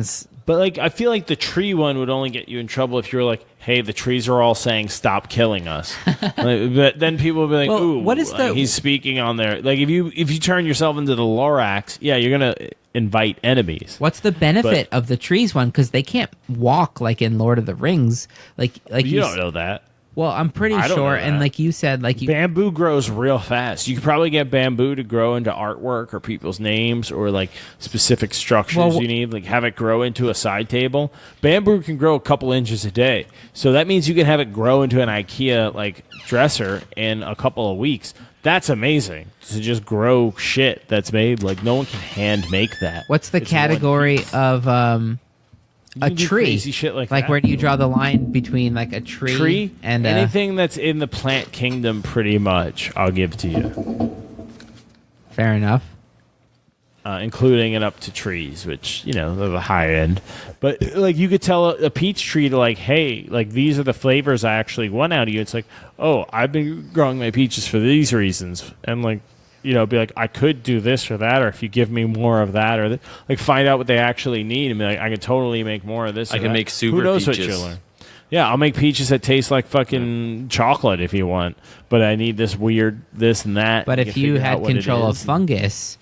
But like, I feel like the tree one would only get you in trouble if you're like, "Hey, the trees are all saying stop killing us." But then people will be like,
Well,
"Ooh,
what is the-
he's speaking on there." Like if you turn yourself into the Lorax, yeah, you're gonna invite enemies.
What's the benefit of the trees one? Because they can't walk like in Lord of the Rings. Like
You don't know that.
Well, I'm pretty
I don't
sure,
know
and
that.
like you said, like you.
Bamboo grows real fast. You could probably get bamboo to grow into artwork or people's names or like specific structures you need. Like have it grow into a side table. Bamboo can grow a couple inches a day, so that means you can have it grow into an IKEA like dresser in a couple of weeks. That's amazing to just grow shit that's made. Like no one can hand make that.
What's the
It's one
category
piece.
of
You
a
can do
tree?
crazy shit like that.
where do you draw the line between like a tree and
anything that's in the plant kingdom? Pretty much, I'll give to you.
Fair enough.
Including it up to trees, which they're the high end. But like you could tell a peach tree to like, hey, like these are the flavors I actually want out of you. It's like, oh, I've been growing my peaches for these reasons, and like be like, I could do this or that, or if you give me more of that, or like find out what they actually need and be like, I could totally make more of this.
I
or
can
that.
make super
Who knows
peaches.
what you'll learn. Yeah, I'll make peaches that taste like fucking chocolate if you want, but I need this weird this and that.
But if you
figure out
had
what it
control of
is.
fungus,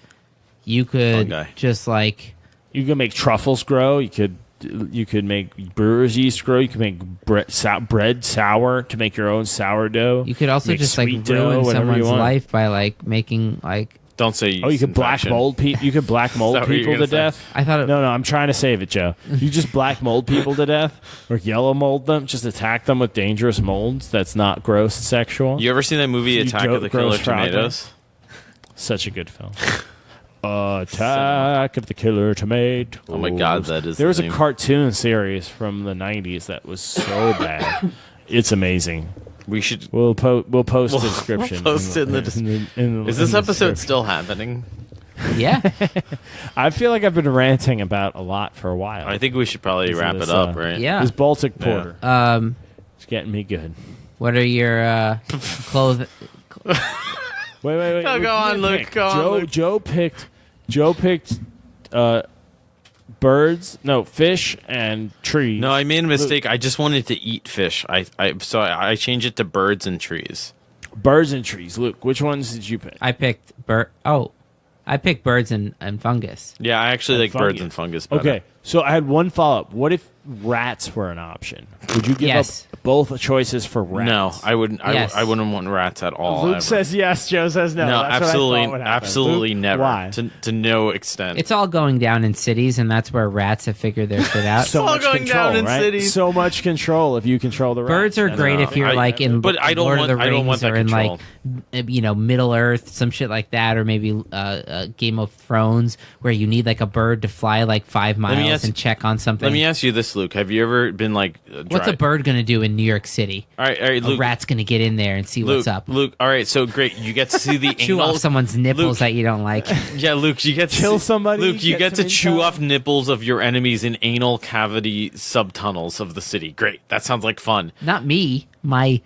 you could
Fungi.
just like.
You can make truffles grow. You could make brewer's yeast grow. You can make bread sour to make your own sourdough.
You could also
Make
just like
sweet dough,
ruin
whatever you
someone's
want.
life by like making like.
Don't say.
Oh, you could black mold people. You could black mold
that what you're
people to
gonna say?
death.
I thought it,
No, I'm trying to save it, Joe. You just black mold people to death, or yellow mold them. Just attack them with dangerous molds. That's not gross and sexual.
You ever seen that movie
You
Attack
don't
of the Killer
gross frog
Tomatoes?
Such a good film. Attack of the Killer Tomato.
Oh my God, that is.
There was
the
a
name.
cartoon series from the '90s that was so bad. It's amazing.
We should.
We'll post the description.
We'll post it in the Is this episode still happening?
yeah.
I feel like I've been ranting about a lot for a while.
I think we should probably
Isn't
wrap
this,
it up, right?
Yeah.
This Baltic Porter. It's getting me good.
What are your clothes?
Wait.
No,
Luke,
go on,
you
Luke,
pick.
go on, Luke.
Joe picked birds, no, fish and trees.
No, I made a mistake. I just wanted to eat fish. I changed it to birds and trees.
Birds and trees. Luke, which ones did you pick?
I picked birds and fungus.
Yeah, I actually like birds
fungus.
and fungus better.
Okay, So I had one follow-up. What if rats were an option? Would you give
Yes.
up both choices for rats?
No, I wouldn't.
Yes.
I wouldn't want rats at all.
Luke
ever.
says yes. Joe says no.
no,
That's what I
absolutely,
thought would happen.
absolutely
Luke,
never.
Why?
To no extent.
It's all going down in cities, and that's where rats have figured their shit out.
So
all
much
going
control,
down in
right?
cities.
So much control if you control the rats.
Birds are
That's
great
enough.
if you're like in
but I don't
Lord
want-
of the
I
Rings
don't want that
or in
control.
like Middle Earth, some shit like that, or maybe Game of Thrones, where you need like a bird to fly like 5 miles
ask-
and check on something.
Let me ask you this, Luke. Have you ever been like?
What's a bird going to do in New York City?
All right,
A
Luke.
rat's going to get in there and see
Luke,
what's up.
Luke. All right, so great. You get to see the
Chew
anal.
off someone's nipples
Luke.
that you don't like.
Yeah, Luke. You get to
Kill
see-
somebody,
Luke, you
get
get to
some
chew
intel.
off nipples of your enemies in anal cavity subtunnels of the city. Great. That sounds like fun.
Not me, my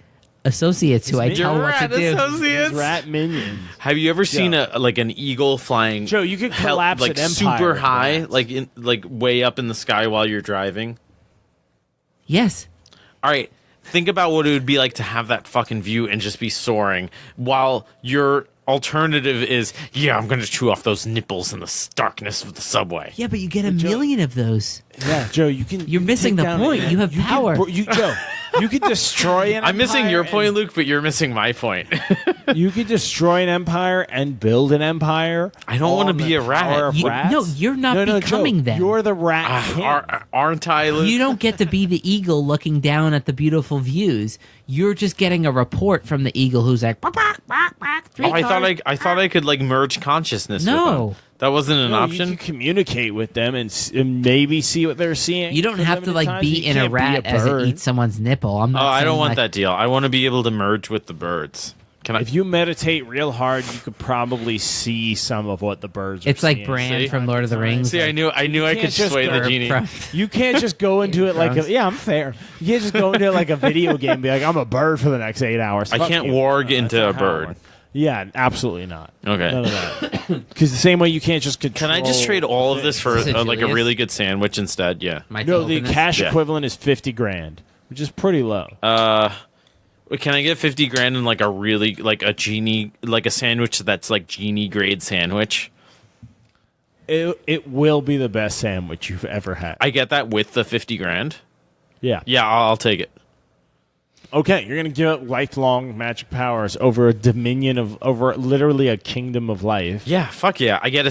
associates who I
Your
tell what to
rat
do.
associates.
These rat minions.
Have you ever seen an eagle flying?
Joe, you could collapse
like
an empire
super
with
high,
rats.
like way up in the sky while you're driving.
Yes.
All right, think about what it would be like to have that fucking view and just be soaring while your alternative is, yeah, I'm going to chew off those nipples in the darkness of the subway.
Yeah, but you get a million of those.
Yeah, Joe, you can.
You're missing
take
the
down-
point. You have power.
Joe, you could destroy an
I'm missing your
empire
point, Luke, but you're missing my point.
and- You could destroy an empire and build an empire.
I don't wanna
on
be
the
a rat.
power of
You-
rats.
no, you're not
No,
becoming
Joe,
them.
You're the rat king.
Aren't I, Luke?
You don't get to be the eagle looking down at the beautiful views. You're just getting a report from the eagle who's like, "Bark, bark, bark, bark, three
Oh, I
cars."
thought I could like merge consciousness.
No.
with them. That wasn't an
No,
option.
You can communicate with them and maybe see what they're seeing.
You don't
for
have to
limited
like
times.
be
You
in a
can't be
rat as it
bird.
eats someone's nipple. I'm not.
Oh, I don't
saying,
want
like,
that deal. I want to be able to merge with the birds. Can I?
If you meditate real hard, you could probably see some of what the birds.
It's
are
like
seeing.
Bran
See?
from Lord of the Rings.
See, I knew I
can't
could
just
sway the
burp
genie.
From-
You can't just go into it like
Gross.
I'm fair. You can't just go into it like a video game and be like, I'm a bird for the next 8 hours.
I
Fuck
can't
you.
warg
No,
into
that's
a
not how it
bird.
works. Yeah, absolutely not.
Okay.
None of that. Because the same way you can't just control.
Can I just trade all of this for
Is it
like a
Julius?
really good sandwich instead? Yeah.
Am I
No,
to
the
open this?
cash
Yeah.
equivalent is 50 grand, which is pretty low.
Can I get 50 grand in like a really like a genie like a sandwich that's like genie grade sandwich?
It will be the best sandwich you've ever had.
I get that with the 50 grand.
Yeah.
Yeah, I'll take it.
Okay, you're gonna give up lifelong magic powers over a dominion of over literally a kingdom of life.
Yeah, fuck yeah. I get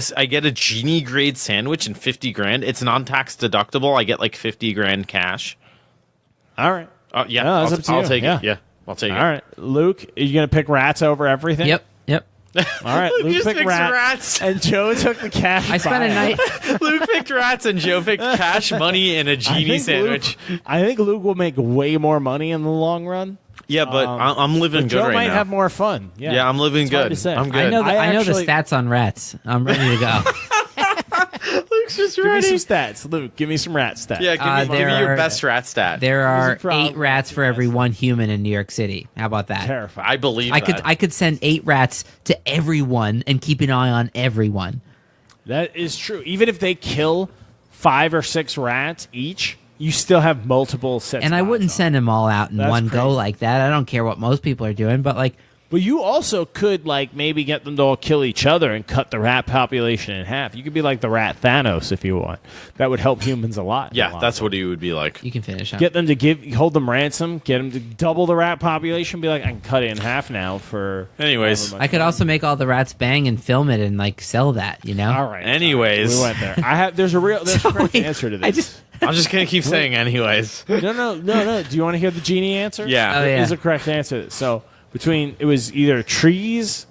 a genie grade sandwich and 50 grand. It's non-tax deductible. I get like 50 grand cash.
All right.
Yeah,
No, that's up to
I'll
you.
take
Yeah.
it. Yeah, I'll take it.
All right, Luke, are you gonna pick rats over everything?
Yep.
All right, Luke
just
picked
picks
rats,
rats.
and Joe took the cash.
I spent a
buyout.
night.
Luke picked rats and Joe picked cash, money, and a
I
genie
think
sandwich.
I think Luke will make way more money in the long run.
Yeah, but I'm living
But
good
Joe
right
might
now.
have more fun. Yeah,
Yeah, I'm living
It's hard
good.
to say.
I'm good.
I know. I know the
actually-
stats on rats. I'm ready to go.
Luke's just
Give me some stats, Luke. Give me some rat stats.
Yeah, give me
there
your
are-
best rat stat.
There are
problem.
8 rats for every 1 human in New York City. How about that?
Terrifying.
I believe
I could send 8 rats to everyone and keep an eye on everyone.
That is true. Even if they kill 5 or 6 rats each, you still have multiple sets.
And
of
I
eyes
wouldn't
on
send them all out in
That's
one go
crazy.
like that. I don't care what most people are doing, but like,
But you also could like maybe get them to all kill each other and cut the rat population in half. You could be like the rat Thanos if you want. That would help humans a lot. in the
Yeah,
long
that's
run.
what he would be like.
you can finish up.
Get them to hold them ransom. Get them to double the rat population. Be like, I can cut it in half now for.
Anyways.
however much
I could also make all the rats bang and film it and like sell that, you know?
All right.
Anyways.
we went there. There's a correct
Wait,
answer to this.
I just-
I'm just gonna keep saying anyways.
No. Do you want to hear the genie answer?
Yeah.
Oh,
There
yeah.
is a correct answer. So it was either trees,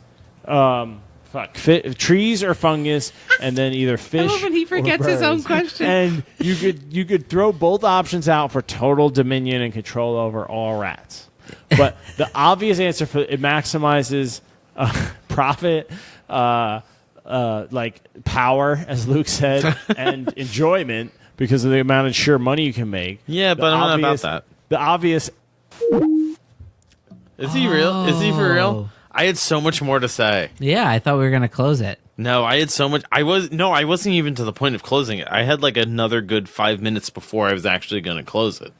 trees or fungus, and then either fish.
love when he
or
forgets his own
birds.
question.
And you could throw both options out for total dominion and control over all rats. But the obvious answer for it maximizes profit. Like power, as Luke said, and enjoyment because of the amount of sheer money you can make.
Yeah,
The
but I'm not about
obvious-
that.
The obvious.
Is he real? Is he for
Oh.
real? I had so much more to say.
Yeah, I thought we were going to close it.
No, I had so much. I wasn't even to the point of closing it. I had like another good 5 minutes before I was actually going to close it.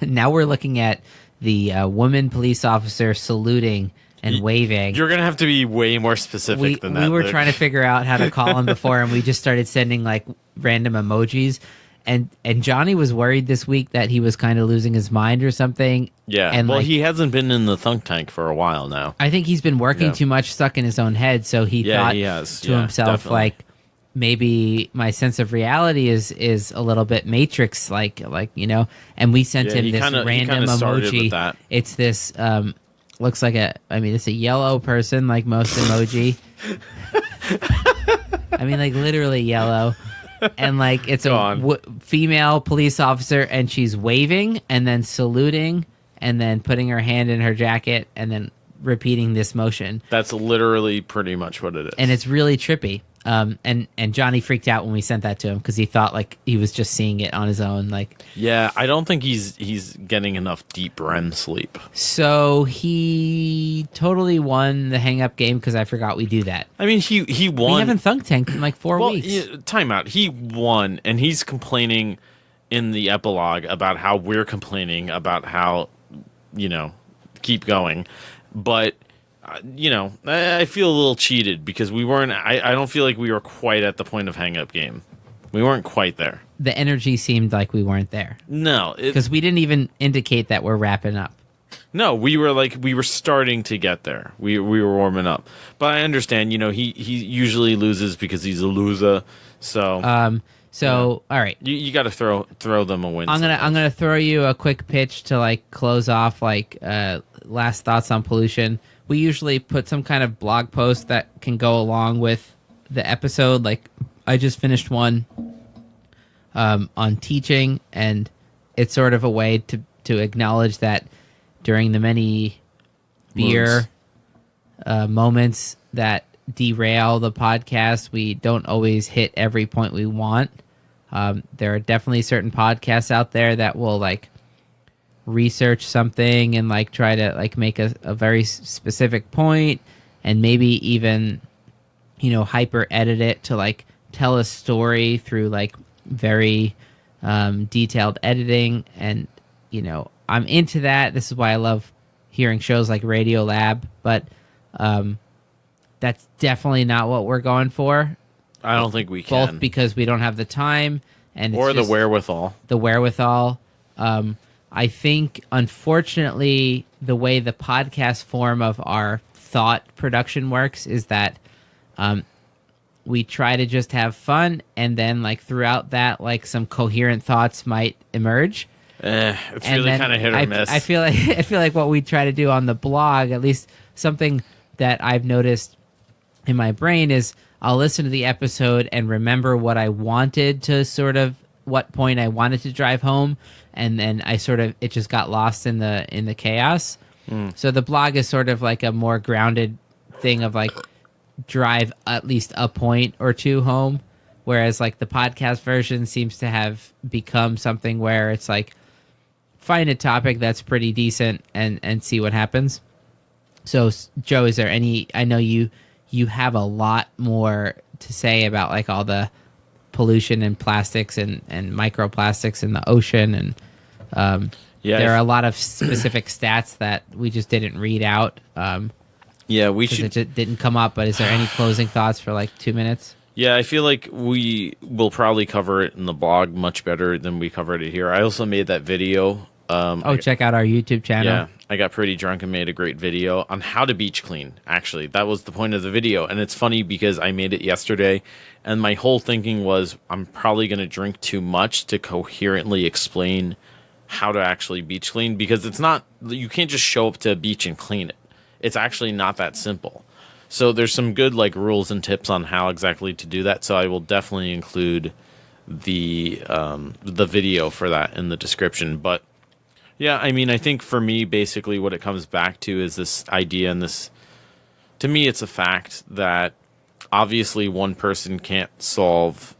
Now we're looking at the woman police officer saluting and waving.
You're gonna have to be way more specific than that.
We were
Luke.
trying to figure out how to call him before, and we just started sending like random emojis. And Johnny was worried this week that he was kind of losing his mind or something.
Yeah,
and
well,
like,
he hasn't been in the think tank for a while now.
I think he's been working too much, stuck in his own head. So he thought
he has.
to himself,
definitely.
like, maybe my sense of reality is a little bit Matrix, like And we sent him this random
started
emoji.
with that.
It's this looks like it's a yellow person, like most emoji. I mean, like literally yellow. And like it's female police officer, and she's waving and then saluting and then putting her hand in her jacket and then repeating this motion.
That's literally pretty much what it is.
And it's really trippy. And Johnny freaked out when we sent that to him because he thought like he was just seeing it on his own. Like,
yeah, I don't think he's getting enough deep REM sleep.
So he totally won the hang up game because I forgot we do that.
I mean, he won.
We haven't thunk tanked in like 4 weeks.
Yeah, time out. He won, and he's complaining in the epilogue about how we're complaining about how, keep going. But, I feel a little cheated because we weren't, I don't feel like we were quite at the point of hang up game. We weren't quite there.
The energy seemed like we weren't there.
No.
Because we didn't even indicate that we're wrapping up.
No, we were starting to get there. We were warming up. But I understand, he usually loses because he's a loser. So
all right.
You got to throw them a win.
I'm gonna throw you a quick pitch to like close off like last thoughts on pollution. We usually put some kind of blog post that can go along with the episode. Like I just finished one on teaching, and it's sort of a way to acknowledge that during the many beer moments that derail the podcast, we don't always hit every point we want. There are definitely certain podcasts out there that will like research something and like try to like make a very specific point, and maybe even hyper edit it to like tell a story through like very detailed editing. And I'm into that. This is why I love hearing shows like Radio Lab, but that's definitely not what we're going for.
I don't think we can.
Both because we don't have the time and
or the wherewithal.
I think, unfortunately, the way the podcast form of our thought production works is that we try to just have fun, and then like throughout that, like some coherent thoughts might emerge.
It's really kind of hit or miss.
I feel like what we try to do on the blog, at least something that I've noticed in my brain, is I'll listen to the episode and remember what I wanted to what point I wanted to drive home, and then it just got lost in the chaos. So the blog is sort of like a more grounded thing of like drive at least a point or two home, whereas like the podcast version seems to have become something where it's like find a topic that's pretty decent and see what happens. So Joe, is there any? I know you have a lot more to say about like all the pollution and plastics and microplastics in the ocean, and there are a lot of specific stats that we just didn't read out.
We should.
It didn't come up. But is there any closing thoughts for like 2 minutes?
Yeah, I feel like we will probably cover it in the blog much better than we covered it here. I also made that video.
Check out our YouTube channel.
Yeah, I got pretty drunk and made a great video on how to beach clean. Actually, that was the point of the video. And it's funny because I made it yesterday, and my whole thinking was I'm probably going to drink too much to coherently explain how to actually beach clean, because it's not, you can't just show up to a beach and clean it. It's actually not that simple. So there's some good like rules and tips on how exactly to do that. So I will definitely include the video for that in the description. But yeah, I mean, I think for me, basically what it comes back to is this idea, and this, to me, it's a fact that obviously one person can't solve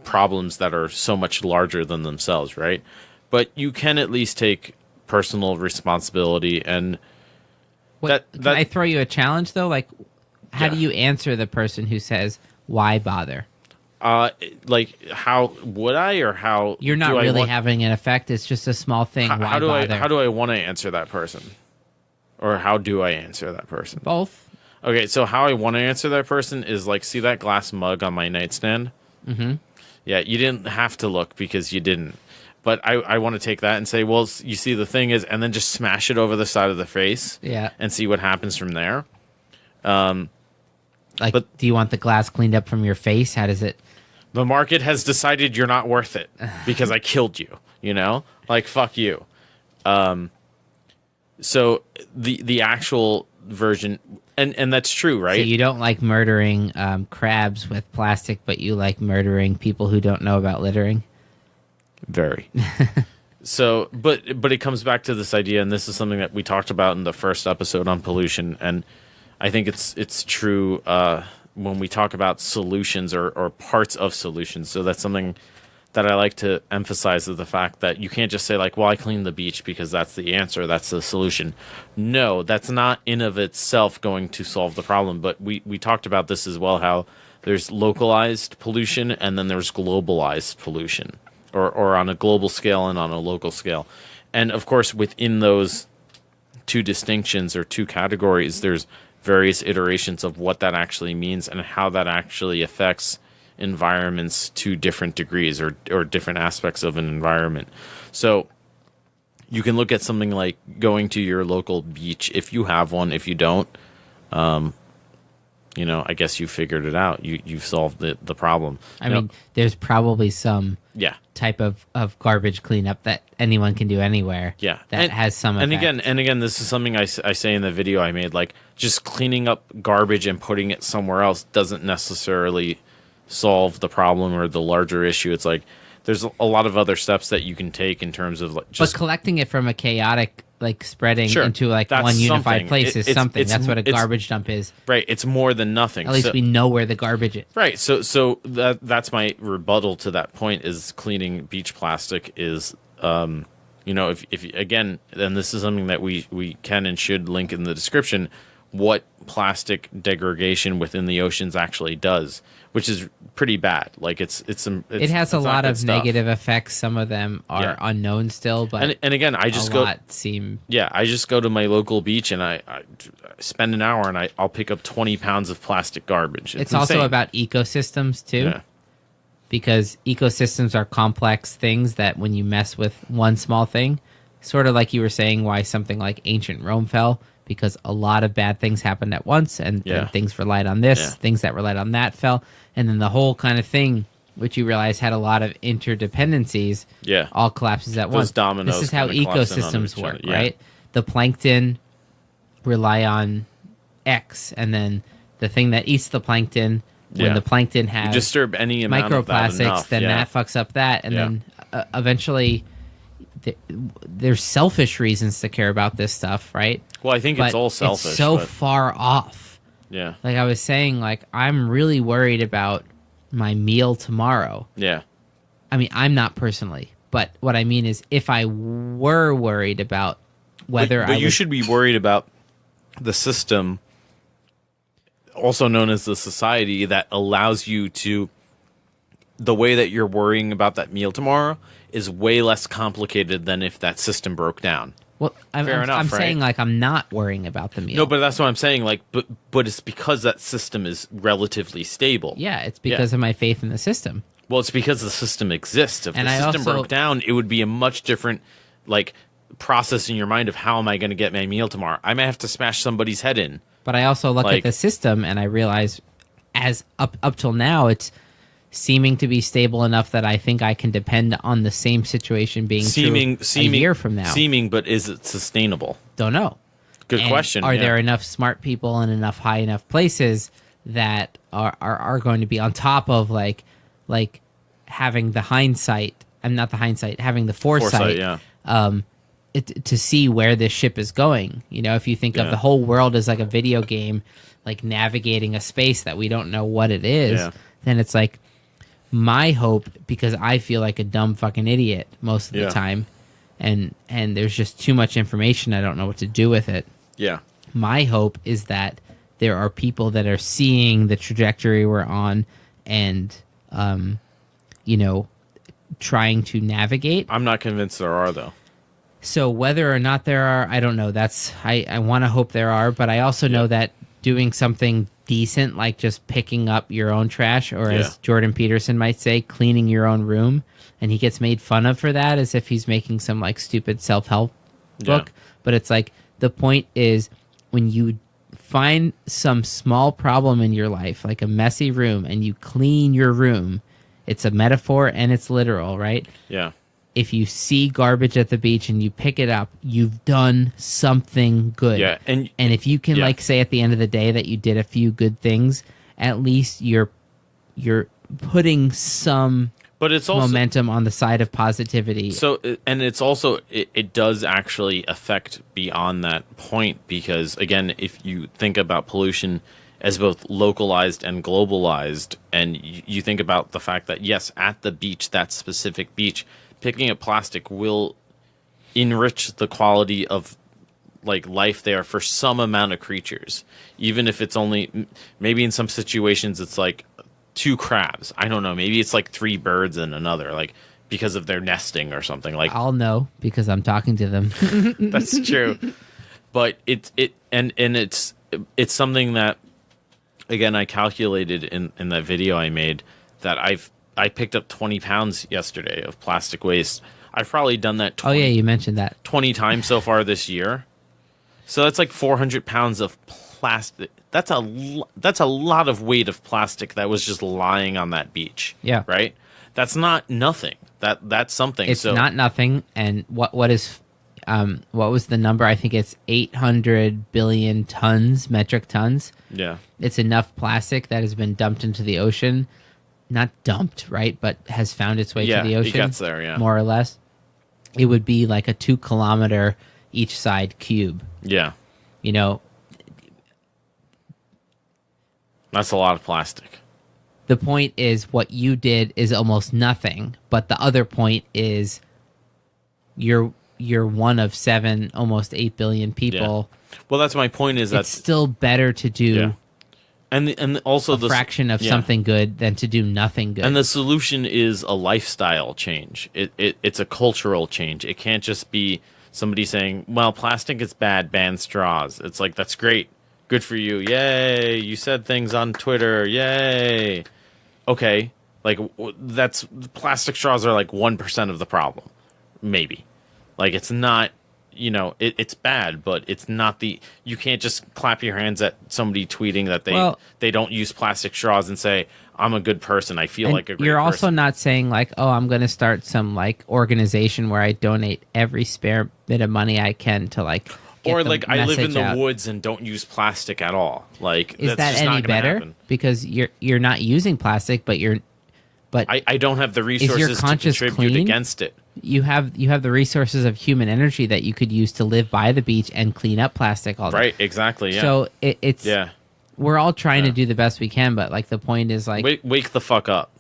problems that are so much larger than themselves, right? But you can at least take personal responsibility. And
can I throw you a challenge though? Like, how do you answer the person who says, "Why bother"?
Like, how would I, or how
you're not really having an effect? It's just a small thing.
How do I want to answer that person? Or how do I answer that person?
Both.
Okay, so how I want to answer that person is like, see that glass mug on my nightstand?
Mm-hmm.
Yeah, you didn't have to look because you didn't. But I want to take that and say, well, you see, the thing is, and then just smash it over the side of the face.
Yeah.
And see what happens from there.
Like, do you want the glass cleaned up from your face? How does it?
The market has decided you're not worth it because I killed you, you know? Like, fuck you. So the actual version, and that's true, right?
So you don't like murdering crabs with plastic, but you like murdering people who don't know about littering?
Very. So, but it comes back to this idea, and this is something that we talked about in the first episode on pollution, and I think it's true when we talk about solutions or parts of solutions. So that's something that I like to emphasize, is the fact that you can't just say like, well, I cleaned the beach because that's the answer, that's the solution. No, that's not in of itself going to solve the problem. But we talked about this as well, how there's localized pollution and then there's globalized pollution, or on a global scale and on a local scale. And of course, within those two distinctions or two categories, there's various iterations of what that actually means and how that actually affects environments to different degrees or different aspects of an environment. So you can look at something like going to your local beach, if you have one. If you don't, I guess you figured it out. You've solved the problem.
I mean, there's probably some
yeah
type of garbage cleanup that anyone can do anywhere.
Yeah,
that has some effect.
And again, this is something I say in the video I made. Like, just cleaning up garbage and putting it somewhere else doesn't necessarily solve the problem or the larger issue. It's like there's a lot of other steps that you can take in terms of like just
but collecting it from a chaotic, like, spreading
Sure,
into like
that's
one unified
something.
place is something. That's what a
it's-
garbage dump is.
right. It's more than nothing.
At least we know where the garbage is.
Right. So that's my rebuttal to that point, is cleaning beach plastic is, if again, and this is something that we can and should link in the description, what plastic degradation within the oceans actually does, which is pretty bad. Like it
has a lot of negative effects. Some of them are unknown still, but
and again, I just I just go to my local beach and I spend an hour and I'll pick up 20 pounds of plastic garbage.
It's also about ecosystems too.
Yeah.
Because ecosystems are complex things that when you mess with one small thing, sort of like you were saying why something like ancient Rome fell, because a lot of bad things happened at once, and then things relied on this, things that relied on that fell, and then the whole kind of thing, which you realize had a lot of interdependencies, all collapses at once.
Dominoes.
This is how ecosystems work, right? The plankton rely on X, and then the thing that eats the plankton, when the plankton has
you disturb any amount of that
microplastics,
enough,
then that fucks up that, and then eventually there's selfish reasons to care about this stuff, right?
Well, I think it's all selfish.
It's so far off.
Yeah.
Like I was saying, like, I'm really worried about my meal tomorrow.
Yeah.
I mean, I'm not personally, but what I mean is, if I were worried about whether
but you should be worried about the system, also known as the society, that allows you to, the way that you're worrying about that meal tomorrow is way less complicated than if that system broke down.
Well, I'm saying, like, I'm not worrying about the meal.
No, but that's what I'm saying. Like, but it's because that system is relatively stable.
Yeah, it's because of my faith in the system.
Well, it's because the system exists. If the system broke down, it would be a much different, like, process in your mind of how am I going to get my meal tomorrow. I may have to smash somebody's head in.
But I also look at the system and I realize, as up till now, it's seeming to be stable enough that I think I can depend on the same situation being true a year from now.
But is it sustainable?
Don't know.
Good question.
Are there enough smart people in enough high enough places that are going to be on top of like having the hindsight? I'm not the hindsight, having the foresight. To see where this ship is going. You know, if you think of the whole world as like a video game, like navigating a space that we don't know what it is, then it's like, my hope, because I feel like a dumb fucking idiot most of the time, and there's just too much information, I don't know what to do with it.
Yeah.
My hope is that there are people that are seeing the trajectory we're on and, trying to navigate.
I'm not convinced there are, though.
So whether or not there are, I don't know. I want to hope there are, but I also know that doing something decent, like just picking up your own trash, or as Jordan Peterson might say, cleaning your own room, and he gets made fun of for that as if he's making some like stupid self-help book. But it's like, the point is, when you find some small problem in your life, like a messy room, and you clean your room, it's a metaphor and it's literal, right?
Yeah.
If you see garbage at the beach and you pick it up, you've done something good.
Yeah, and
if you can like say at the end of the day that you did a few good things, at least you're putting some
but it's also
momentum on the side of positivity.
So, and it's also, it does actually affect beyond that point, because again, if you think about pollution as both localized and globalized, and you think about the fact that yes, at the beach, that specific beach, picking up plastic will enrich the quality of like life there for some amount of creatures, even if it's only, maybe in some situations it's like 2 crabs. I don't know. Maybe it's like 3 birds in another, like because of their nesting or something. Like,
I'll know because I'm talking to them.
That's true. But it's something that, again, I calculated in that video I made, that I picked up 20 pounds yesterday of plastic waste. I've probably done that 20,
you mentioned that
20 times so far this year. So that's like 400 pounds of plastic. That's a lot of weight of plastic that was just lying on that beach.
Yeah.
Right? That's not nothing. That's something.
It's not nothing. And what was the number? I think it's 800 billion metric tons.
Yeah.
It's enough plastic that has been dumped into the ocean. Not dumped, right? But has found its way to the ocean.
It gets there, yeah.
More or less. It would be like a 2-kilometer each side cube.
Yeah.
You know,
that's a lot of plastic.
the point is what you did is almost nothing, but the other point is you're one of 7, almost 8 billion people.
Yeah. Well, that's my point. Is
it's still better to do
and also
a fraction of something good than to do nothing good.
And the solution is a lifestyle change. It's a cultural change. It can't just be somebody saying, well, plastic is bad, ban straws. It's like, that's great. Good for you. Yay. You said things on Twitter. Yay. Okay. Like, that's plastic straws are like 1% of the problem. Maybe. Like, it's not, you know, it's bad, but it's not you can't just clap your hands at somebody tweeting that they don't use plastic straws and say, I'm a good person. I feel like a great person.
You're also not saying like, oh, I'm going to start some like organization where I donate every spare bit of money I can to like,
or like I live in the woods and don't use plastic at all. Like,
is
that's
that
just
any
not gonna
better?
happen.
Because you're not using plastic, but
I don't have the resources to contribute
clean?
against it.
You have the resources of human energy that you could use to live by the beach and clean up plastic all day.
Right, exactly, yeah.
So it's we're all trying to do the best we can, but like the point is like
wake the fuck up.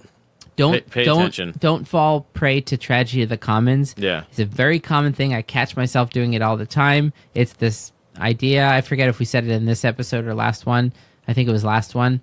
Pay attention.
Don't fall prey to tragedy of the commons.
Yeah.
It's a very common thing. I catch myself doing it all the time. It's this idea, I forget if we said it in this episode or last one. I think it was last one,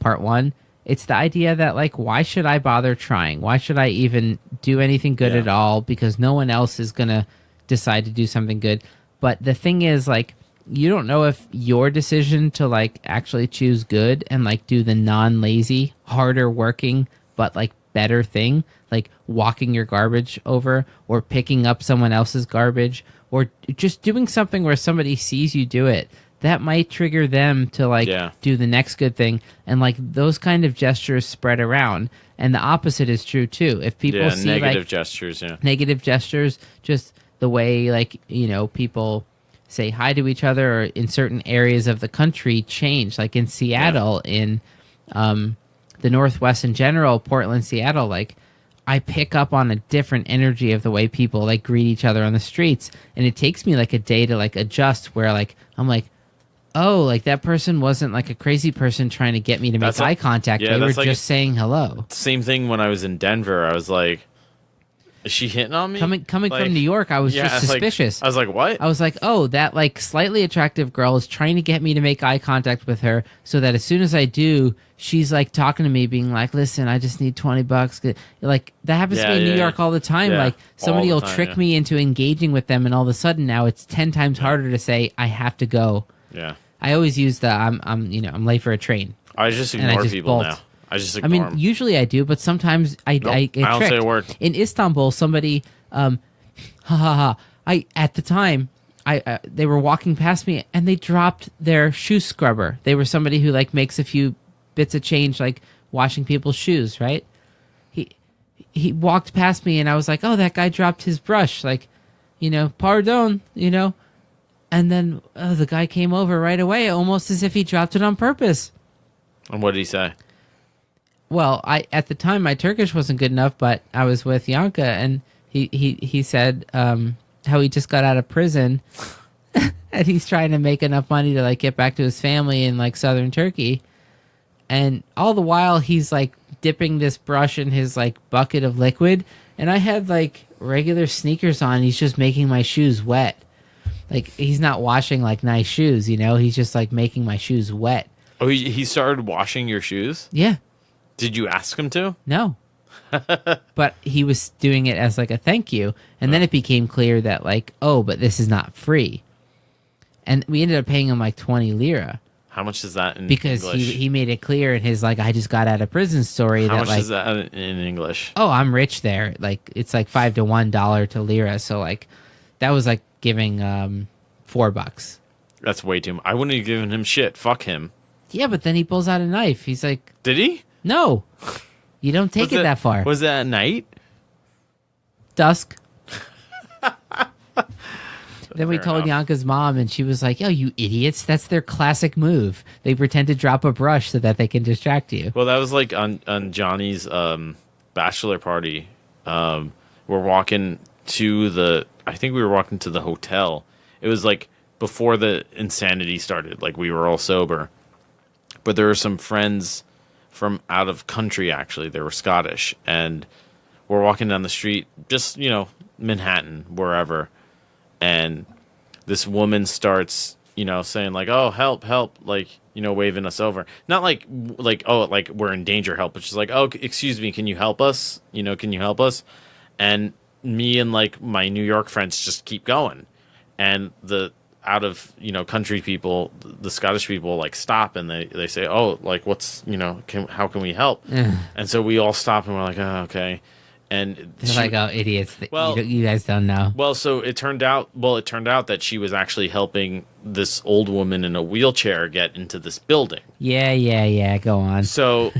part 1. It's the idea that, like, why should I bother trying? Why should I even do anything good at all? Because no one else is going to decide to do something good. But the thing is, like, you don't know if your decision to, like, actually choose good and, like, do the non-lazy, harder working, but, like, better thing, like walking your garbage over or picking up someone else's garbage or just doing something where somebody sees you do it, that might trigger them to like do the next good thing. And like those kind of gestures spread around. And the opposite is true too. If people see
negative
like
negative
gestures, just the way like, you know, people say hi to each other or in certain areas of the country change, like in Seattle, in the Northwest in general, Portland, Seattle, like I pick up on a different energy of the way people like greet each other on the streets. And it takes me like a day to like adjust where like, I'm like, oh, like that person wasn't like a crazy person trying to get me to make eye contact. They were just saying hello.
Same thing when I was in Denver. I was like, Is she hitting on me?
Coming
Like,
from New York, I was
yeah,
just suspicious.
I was like, what?
I was like, oh, that like slightly attractive girl is trying to get me to make eye contact with her so that as soon as I do, she's like talking to me being like, listen, I just need $20. Like that happens to me in New York all the time.
Yeah,
Like somebody
all
will
the time,
trick
yeah.
me into engaging with them and all of a sudden now it's 10 times harder to say I have to go.
Yeah.
I always use the I'm late for a train.
I just
And I
ignore
just
people
bolt.
now. I just
I
ignore
mean,
them.
usually I do, but sometimes I get
I don't say
tricked.
a word.
In Istanbul, somebody, at the time, they were walking past me and they dropped their shoe scrubber. They were somebody who like makes a few bits of change, like washing people's shoes, right? He walked past me and I was like, oh, that guy dropped his brush, like, pardon, and then the guy came over right away, almost as if he dropped it on purpose.
And what did he say?
Well, at the time my Turkish wasn't good enough, but I was with Yanka, and he said how he just got out of prison, and he's trying to make enough money to like get back to his family in like southern Turkey, and all the while he's like dipping this brush in his like bucket of liquid, and I had like regular sneakers on. He's just making my shoes wet. Like he's not washing like nice shoes, He's just like making my shoes wet.
Oh, he started washing your shoes?
Yeah.
Did you ask him to?
No. But he was doing it as like a thank you. And then it became clear that like, oh, but this is not free. And we ended up paying him like 20 lira.
How much is that in
Because
English?
he made it clear in his like, I just got out of prison story
How
that
much
like,
is that in English?
oh, I'm rich there. Like it's like $5 to $1 to lira. So like that was like giving $4.
That's way too much. I wouldn't have given him shit. Fuck him.
Yeah, but then he pulls out a knife. He's like,
Did he?
no, you don't take it that far.
Was that at night?
Dusk. Then we
Fair
told
enough.
Yanka's mom, and she was like, "Yo, you idiots! That's their classic move. They pretend to drop a brush so that they can distract you."
Well, that was like on Johnny's bachelor party. We're walking to I think we were walking to the hotel. It was like before the insanity started. Like we were all sober, but there were some friends from out of country. Actually, they were Scottish, and we're walking down the street, just Manhattan, wherever, and this woman starts saying like, oh, help, like waving us over, not like oh, like we're in danger, help, but she's like, oh, excuse me, can you help us, can you help us? And me and like my New York friends just keep going, and the out of country people, the Scottish people, like stop and they say, oh, like what's how can we help? And so we all stop and we're like, oh, okay. And
They're like, "Oh, idiots!
Well-
You guys don't know."
well, so it turned out that she was actually helping this old woman in a wheelchair get into this building.
Yeah. Go on.
So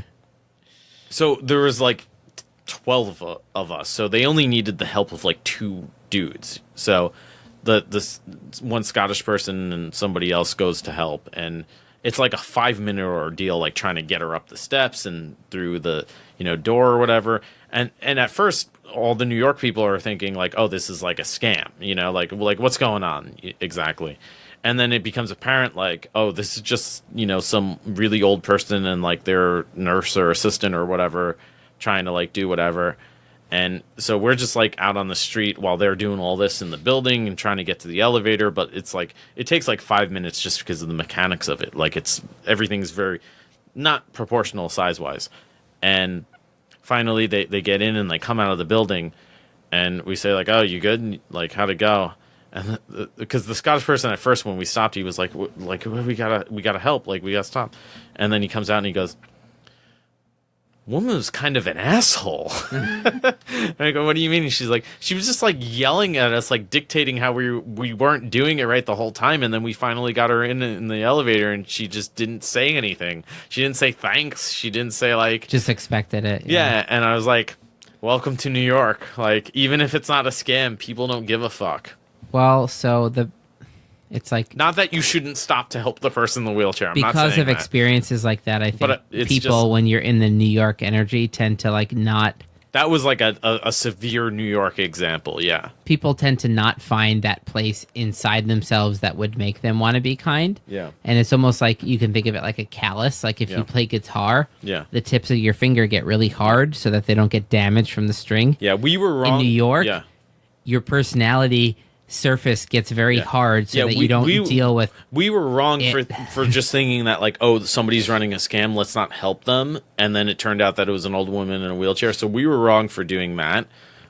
there was like 12 of us. So they only needed the help of like 2 dudes. So this one Scottish person and somebody else goes to help, and it's like a 5-minute ordeal, like trying to get her up the steps and through the door or whatever. And at first, all the New York people are thinking like, oh, this is like a scam, like what's going on exactly. And then it becomes apparent like, oh, this is just some really old person and like their nurse or assistant or whatever trying to like do whatever. And so we're just like out on the street while they're doing all this in the building and trying to get to the elevator. But it's like, it takes like 5 minutes just because of the mechanics of it. Like everything's very not proportional size wise. And finally they get in and they come out of the building and we say like, oh, you good? And, like, how'd it go? And because the Scottish person at first, when we stopped, he was like, we gotta help. Like we gotta stop. And then he comes out and he goes, woman was kind of an asshole. And I go, what do you mean? And she's like, she was just like yelling at us, like dictating how we weren't doing it right the whole time. And then we finally got her in the elevator and she just didn't say anything. She didn't say thanks. She didn't say like,
Just expected it.
yeah. And I was like, welcome to New York. Like, even if it's not a scam, people don't give a fuck.
Well, so it's like
Not that you shouldn't stop to help the person in the wheelchair. I'm not
because
saying
of
that.
experiences like that, I think
But it's
people,
just-
when you're in the New York energy, tend to like not
That was like a severe New York example. Yeah.
People tend to not find that place inside themselves that would make them want to be kind.
Yeah.
And it's almost like you can think of it like a callus. Like if you play guitar, the tips of your finger get really hard so that they don't get damaged from the string.
Yeah, we were wrong.
In New York,
yeah.
your personality surface gets very hard so that you don't deal with.
We were wrong for just thinking that, like, oh, somebody's running a scam, let's not help them. And then it turned out that it was an old woman in a wheelchair. So we were wrong for doing that.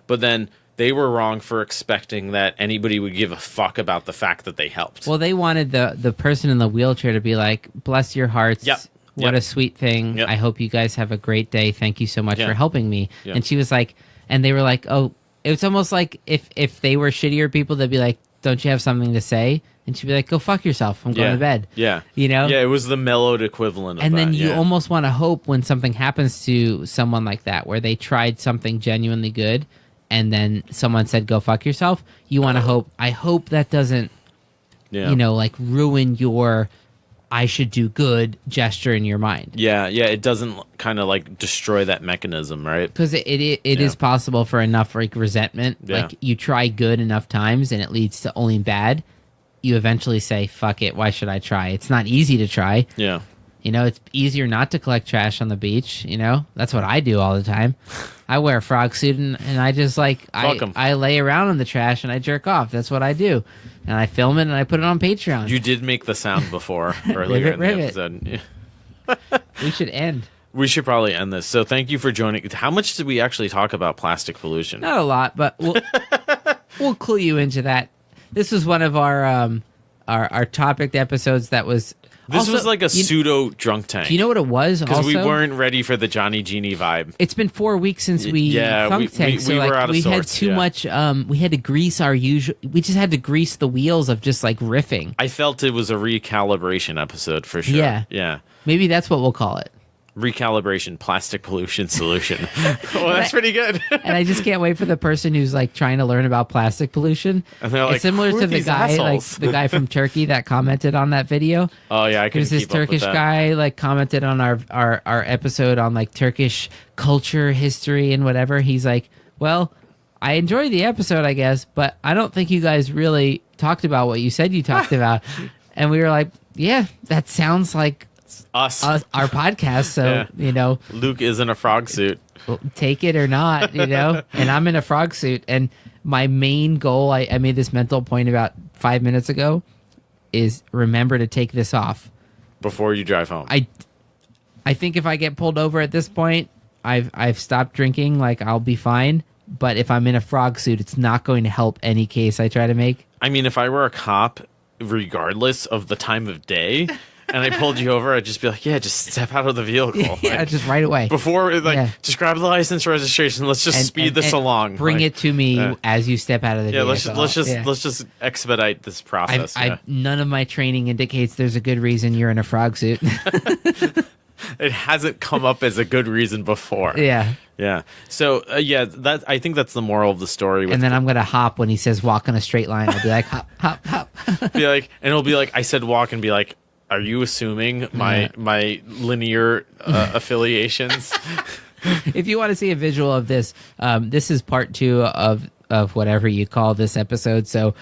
But then they were wrong for expecting that anybody would give a fuck about the fact that they helped.
Well, they wanted the person in the wheelchair to be like, bless your hearts.
Yep.
What a sweet thing.
Yep.
I hope you guys have a great day. Thank you so much for helping me.
Yeah.
And she was like, and they were like, oh, it was almost like if they were shittier people, they'd be like, don't you have something to say? And she'd be like, go fuck yourself. I'm going to bed.
Yeah.
You know?
Yeah, it was the mellowed equivalent of
and
that.
then you
yeah.
almost want to hope when something happens to someone like that, where they tried something genuinely good, and then someone said, go fuck yourself. You want to hope, I hope that doesn't, you know, like ruin your I should do good gesture in your mind.
Yeah, it doesn't kind of like destroy that mechanism, right?
Because it is possible for enough like resentment.
Yeah.
Like you try good enough times and it leads to only bad. You eventually say, fuck it, why should I try? It's not easy to try.
Yeah.
You know, it's easier not to collect trash on the beach, you know? That's what I do all the time. I wear a frog suit and I just like, I lay around in the trash and I jerk off. That's what I do. And I film it and I put it on Patreon.
You did make the sound before earlier in the episode. Yeah.
We should end.
We should probably end this. So thank you for joining. How much did we actually talk about plastic pollution?
Not a lot, but we'll clue you into that. This was one of our topic episodes that was...
This was like a pseudo drunk tank.
Do you know what it was?
Because we weren't ready for the Johnny Genie vibe.
It's been 4 weeks since we funk tanked, so
were out of
we
sorts,
had too much. We had to grease our usual. We just had to grease the wheels of just like riffing.
I felt it was a recalibration episode for sure. Yeah.
Maybe that's what we'll call it.
Recalibration, plastic pollution solution. Well, that's pretty good.
And I just can't wait for the person who's like trying to learn about plastic pollution.
And they're like,
it's similar
"Who
to
are
the
these
guy,
assholes?"
like the guy from Turkey that commented on that video.
Oh yeah, I couldn't
There's this
keep up with
Turkish
that.
guy like commented on our episode on like Turkish culture, history, and whatever. He's like, well, I enjoyed the episode, I guess, but I don't think you guys really talked about what you said you talked about. And we were like, yeah, that sounds like
Us,
our podcast. So, you know,
Luke is in a frog suit.
take it or not, you know, and I'm in a frog suit. And my main goal, I made this mental point about 5 minutes ago, is remember to take this off
Before you drive home.
I think if I get pulled over at this point, I've stopped drinking, like I'll be fine. But if I'm in a frog suit, it's not going to help any case I try to make.
I mean, if I were a cop, regardless of the time of day, and I pulled you over, I'd just be like, yeah, just step out of the vehicle.
Yeah,
Like,
just right away.
Before, just grab the license registration. Let's just speed this along.
Bring
Like,
it to me as you step out of the vehicle.
Let's just expedite this process.
None of my training indicates there's a good reason you're in a frog suit.
It hasn't come up as a good reason before.
Yeah.
So that I think that's the moral of the story.
And then I'm gonna hop when he says walk in a straight line. I'll be like hop, hop, hop.
Be like, and it'll be like I said walk, and be like, are you assuming my linear affiliations?
If you want to see a visual of this, this is part 2 of whatever you call this episode. So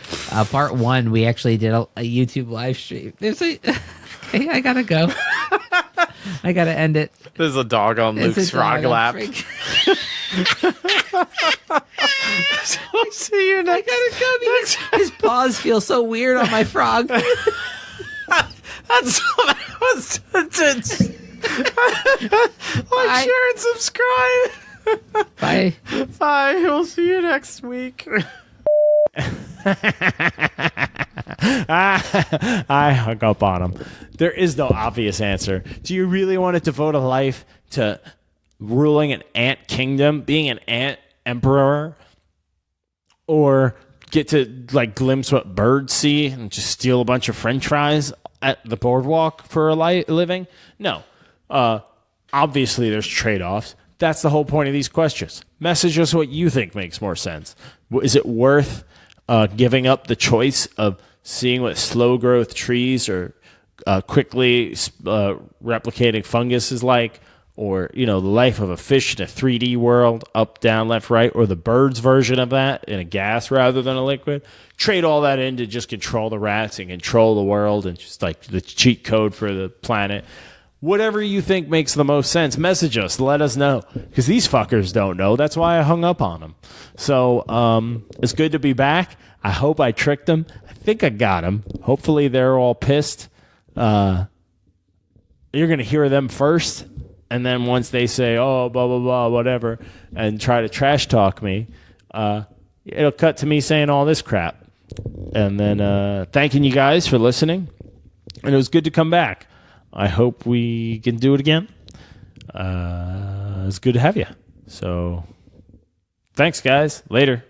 part 1, we actually did a YouTube live stream. Okay, I gotta go. I gotta end it.
There's a dog on Luke's frog lap. See you next.
I gotta go. His paws feel so weird on my frog.
That's like, share, and subscribe.
Bye.
Bye. We'll see you next week.
I hung up on him. There is no obvious answer. Do you really want to devote a life to ruling an ant kingdom, being an ant emperor, or get to like glimpse what birds see and just steal a bunch of French fries at the boardwalk for a living? No. Obviously, there's trade-offs. That's the whole point of these questions. Message us what you think makes more sense. Is it worth giving up the choice of seeing what slow-growth trees or quickly replicating fungus is like, or, the life of a fish in a 3D world, up, down, left, right, or the Birds version of that in a gas rather than a liquid. Trade all that in to just control the rats and control the world and just like the cheat code for the planet. Whatever you think makes the most sense, message us. Let us know. Because these fuckers don't know. That's why I hung up on them. So it's good to be back. I hope I tricked them. I think I got them. Hopefully they're all pissed. You're going to hear them first. And then once they say, oh, blah, blah, blah, whatever, and try to trash talk me, it'll cut to me saying all this crap. And then thanking you guys for listening. And it was good to come back. I hope we can do it again. It's good to have you. So, thanks, guys. Later.